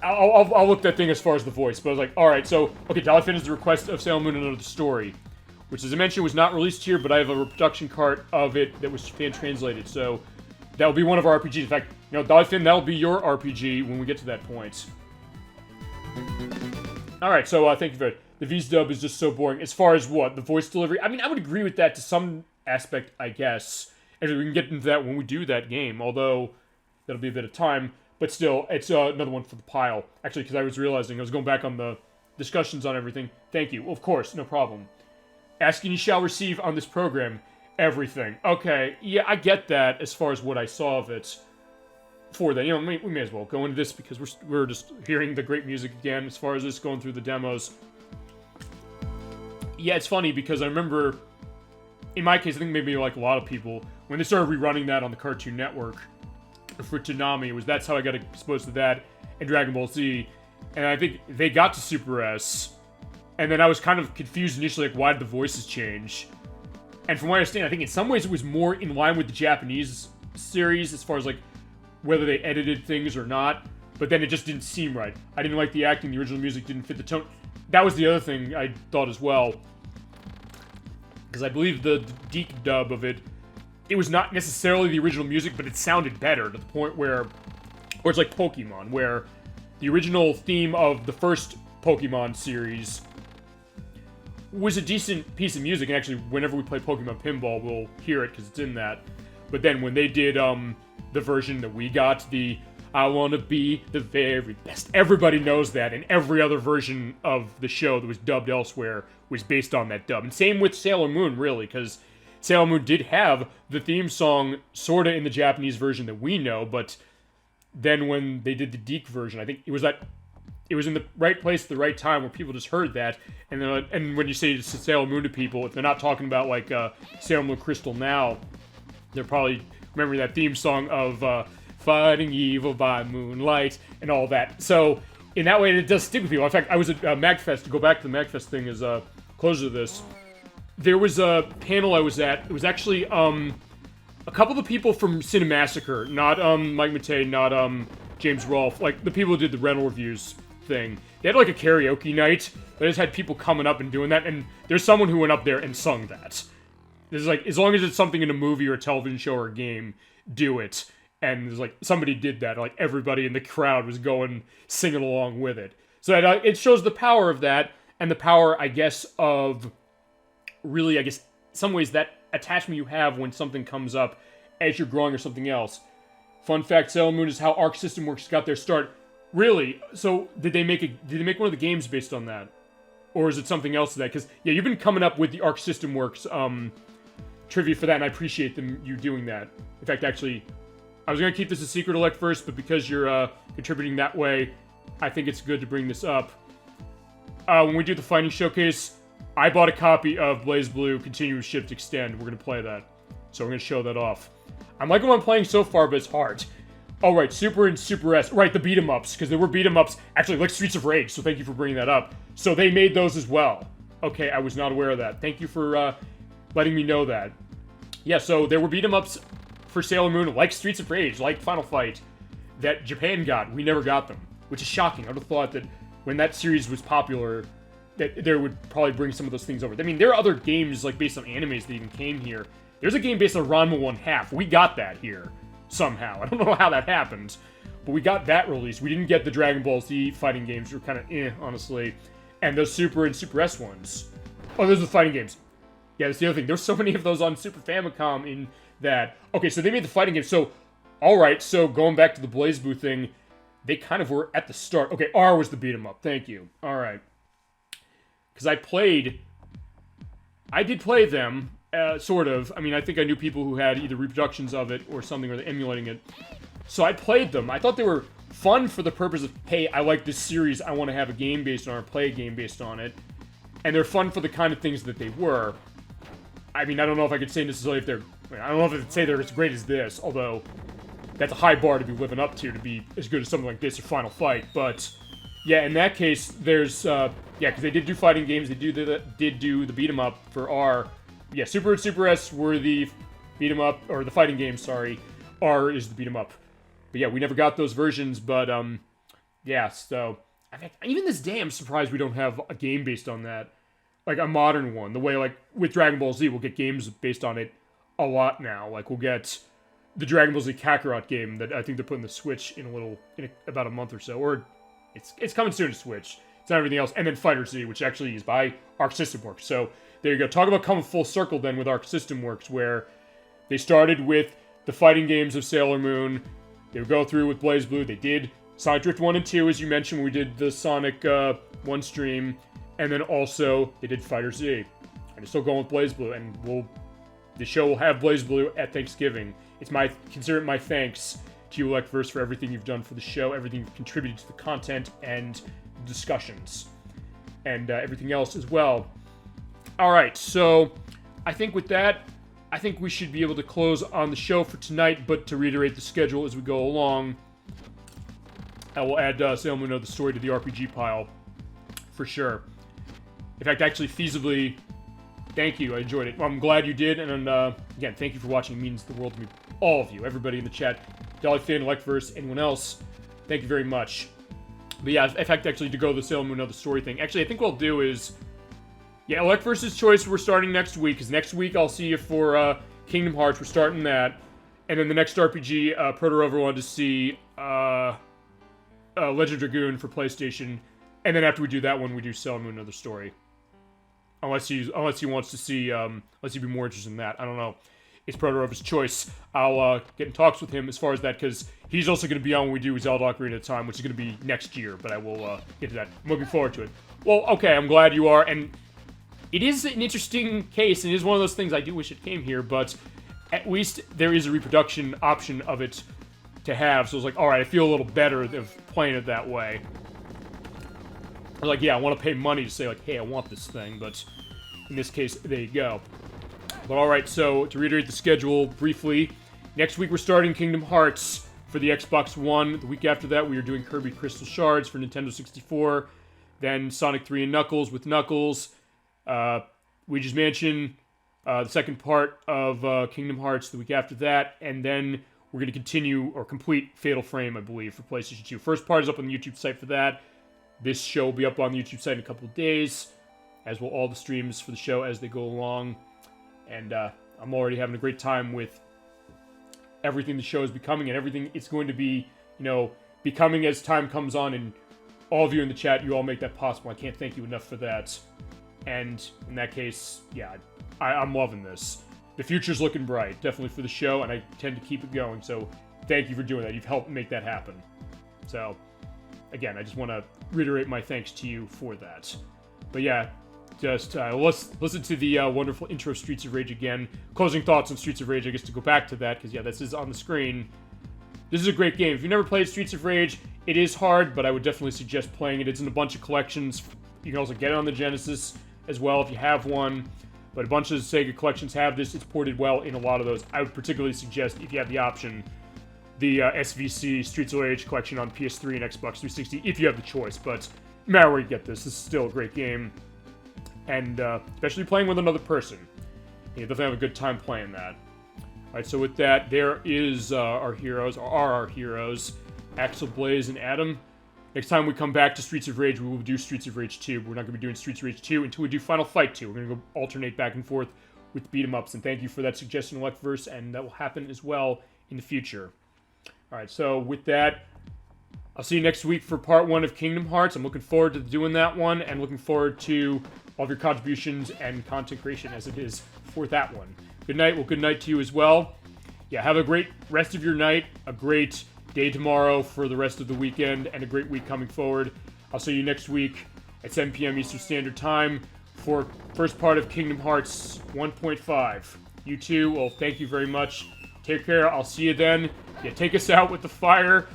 I'll look that thing as far as the voice, but I was like, alright, so, okay, Dolphin is the request of Sailor Moon Another Story, which, as I mentioned, was not released here, but I have a reproduction cart of it that was fan-translated, so that'll be one of our RPGs. In fact, you know, Dolphin, that'll be your RPG when we get to that point. Alright, so, thank you for it. The V's dub is just so boring. As far as what? The voice delivery? I mean, I would agree with that to some aspect, I guess. And we can get into that when we do that game, although that'll be a bit of time. But still, it's another one for the pile. Actually, because I was realizing, I was going back on the discussions on everything. Thank you. Of course, no problem. Asking you shall receive on this program everything. Okay, yeah, I get that as far as what I saw of it for that. You know, we may as well go into this because we're just hearing the great music again as far as this going through the demos. Yeah, it's funny because I remember, in my case, I think maybe like a lot of people, when they started rerunning that on the Cartoon Network, for Toonami, that's how I got exposed to that and Dragon Ball Z, and I think they got to Super S, and then I was kind of confused initially, like, why did the voices change? And from what I understand, I think in some ways it was more in line with the Japanese series, as far as, like, whether they edited things or not, but then it just didn't seem right. I didn't like the acting, the original music didn't fit the tone. That was the other thing I thought as well, because I believe the Deke dub of it was not necessarily the original music, but it sounded better to the point where it's like Pokemon, where the original theme of the first Pokemon series was a decent piece of music, and actually, whenever we play Pokemon Pinball, we'll hear it, because it's in that. But then, when they did, the version that we got, the I wanna be the very best, everybody knows that, and every other version of the show that was dubbed elsewhere was based on that dub. And same with Sailor Moon, really, because Sailor Moon did have the theme song sorta in the Japanese version that we know, but then when they did the Deke version, I think it was it was in the right place at the right time where people just heard that. And then, and when you say Sailor Moon to people, if they're not talking about like Sailor Moon Crystal now, they're probably remembering that theme song of Fighting Evil by Moonlight and all that. So in that way, it does stick with people. In fact, I was at MagFest. To go back to the MagFest thing as closer to this, there was a panel I was at. It was actually a couple of the people from Cinemassacre, not Mike Matei, not James Rolfe, like the people who did the rental reviews thing. They had like a karaoke night. They just had people coming up and doing that, and there's someone who went up there and sung that. There's like, as long as it's something in a movie or a television show or a game, do it. And there's like, somebody did that. Like, everybody in the crowd was going, singing along with it. So that, it shows the power of that, and the power, I guess, of really, I guess, some ways that attachment you have when something comes up as you're growing or something else. Fun fact, Sailor Moon is how Arc System Works got their start. Really? So, did they make one of the games based on that? Or is it something else to that? Because, yeah, you've been coming up with the Arc System Works trivia for that, and I appreciate you doing that. In fact, actually, I was going to keep this a secret, Elect, first, but because you're contributing that way, I think it's good to bring this up. When we do the Fighting Showcase, I bought a copy of BlazBlue Continuous Shift Extend. We're going to play that. So we're going to show that off. I'm liking what I'm playing so far, but it's hard. Oh, right, Super and Super S. Right, the beat-em-ups, because there were beat-em-ups, actually, like Streets of Rage, so thank you for bringing that up. So they made those as well. Okay, I was not aware of that. Thank you for letting me know that. Yeah, so there were beat-em-ups for Sailor Moon, like Streets of Rage, like Final Fight, that Japan got. We never got them, which is shocking. I would have thought that when that series was popular, that there would probably bring some of those things over. I mean, there are other games, like, based on animes that even came here. There's a game based on Ranma 1/2. We got that here, somehow. I don't know how that happened, but we got that released. We didn't get the Dragon Ball Z fighting games. They were kind of honestly. And those Super and Super S ones. Oh, those are the fighting games. Yeah, that's the other thing. There's so many of those on Super Famicom in that. Okay, so they made the fighting games. So, alright, so going back to the BlazBlue thing, they kind of were at the start. Okay, R was the beat 'em up. Thank you. Alright. Because I did play them, sort of. I mean, I think I knew people who had either reproductions of it or something, or they're emulating it. So I played them. I thought they were fun for the purpose of, hey, I like this series, I want to have a game based on it, or play a game based on it. And they're fun for the kind of things that they were. I mean, I don't know if I could say necessarily if they're... I don't know if I could say they're as great as this, although that's a high bar to be living up to be as good as something like this or Final Fight, but... Yeah, in that case, there's, yeah, because they did do fighting games, they did do the beat-em-up for R. Yeah, Super and Super S were the beat-em-up, or the fighting games, sorry. R is the beat-em-up. But yeah, we never got those versions, but, yeah, so... I mean, even this day, I'm surprised we don't have a game based on that. Like, a modern one. The way, like, with Dragon Ball Z, we'll get games based on it a lot now. Like, we'll get the Dragon Ball Z Kakarot game that I think they're putting the Switch in about a month or so, or... It's coming soon to Switch. It's not everything else. And then Fighter Z, which actually is by Arc System Works. So, there you go. Talk about coming full circle then with Arc System Works, where they started with the fighting games of Sailor Moon. They would go through with BlazBlue. They did Sonic Drift 1 and 2, as you mentioned, when we did the Sonic 1 stream. And then also, they did Fighter Z. And they're still going with BlazBlue. And the show will have BlazBlue at Thanksgiving. Consider it my thanks to you, Electverse, for everything you've done for the show, everything you've contributed to the content and discussions, and everything else as well. Alright, so I think with that, I think we should be able to close on the show for tonight, but to reiterate the schedule as we go along, I will add Sailor Moon the story to the RPG pile, for sure. In fact, actually, feasibly, thank you, I enjoyed it. Well, I'm glad you did, and again, thank you for watching, it means the world to me. All of you, everybody in the chat, Dolly Fan, Electverse, anyone else, thank you very much. But yeah, in fact, actually, to go the Sailor Moon the story thing, actually, I think what I'll do is, yeah, Electverse's Choice, we're starting next week, because next week I'll see you for Kingdom Hearts, we're starting that, and then the next RPG, Proto Rover wanted to see Legend of Dragoon for PlayStation, and then after we do that one, we do Sailor Moon the story. Unless he wants to see, unless he'd be more interested in that, I don't know. It's Proto Rover's choice. I'll get in talks with him as far as that, because he's also going to be on when we do Zelda Ocarina of Time, which is going to be next year, but I will get to that. I'm looking forward to it. Well, okay, I'm glad you are, and it is an interesting case, and it is one of those things I do wish it came here, but at least there is a reproduction option of it to have, so it's like, alright, I feel a little better of playing it that way. Like, yeah, I want to pay money to say, like, hey, I want this thing, but in this case, there you go. But alright, so to reiterate the schedule briefly, next week we're starting Kingdom Hearts for the Xbox One. The week after that, we are doing Kirby Crystal Shards for Nintendo 64. Then Sonic 3 and Knuckles with Knuckles. Luigi's Mansion, the second part of Kingdom Hearts the week after that. And then we're going to continue, or complete Fatal Frame, I believe, for PlayStation 2. First part is up on the YouTube site for that. This show will be up on the YouTube site in a couple of days, as will all the streams for the show as they go along. And I'm already having a great time with everything the show is becoming and everything it's going to be, becoming as time comes on. And all of you in the chat, you all make that possible. I can't thank you enough for that. And in that case, yeah, I'm loving this. The future's looking bright, definitely for the show, and I tend to keep it going. So thank you for doing that. You've helped make that happen. So again, I just want to reiterate my thanks to you for that. But yeah, just let's listen to the wonderful intro Streets of Rage again. Closing thoughts on Streets of Rage, I guess, to go back to that, because yeah, this is on the screen. This is a great game. If you've never played Streets of Rage, it is hard, but I would definitely suggest playing it. It's in a bunch of collections. You can also get it on the Genesis as well if you have one. But a bunch of Sega collections have this. It's ported well in a lot of those. I would particularly suggest, if you have the option, the SVC Streets of Rage collection on PS3 and Xbox 360, if you have the choice. But no matter where you get this is still a great game. And especially playing with another person. You definitely have a good time playing that. Alright, so with that, there is our heroes, or are our heroes, Axel, Blaze, and Adam. Next time we come back to Streets of Rage, we will do Streets of Rage 2. We're not going to be doing Streets of Rage 2 until we do Final Fight 2. We're going to go alternate back and forth with beat-em-ups. And thank you for that suggestion, Luckverse, and that will happen as well in the future. Alright, so with that, I'll see you next week for part 1 of Kingdom Hearts. I'm looking forward to doing that one, and looking forward to all of your contributions and content creation as it is for that one. Good night. Well, good night to you as well. Yeah, have a great rest of your night, a great day tomorrow for the rest of the weekend, and a great week coming forward. I'll see you next week at 7 p.m. Eastern Standard Time for first part of Kingdom Hearts 1.5. You too, well, thank you very much. Take care. I'll see you then. Yeah, take us out with the fire,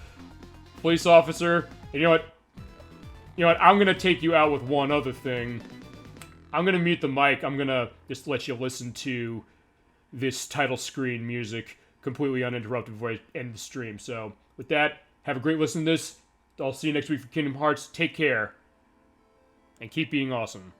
police officer. And you know what? I'm going to take you out with one other thing. I'm going to mute the mic. I'm going to just let you listen to this title screen music completely uninterrupted before I end the stream. So, with that, have a great listen to this. I'll see you next week for Kingdom Hearts. Take care. And keep being awesome.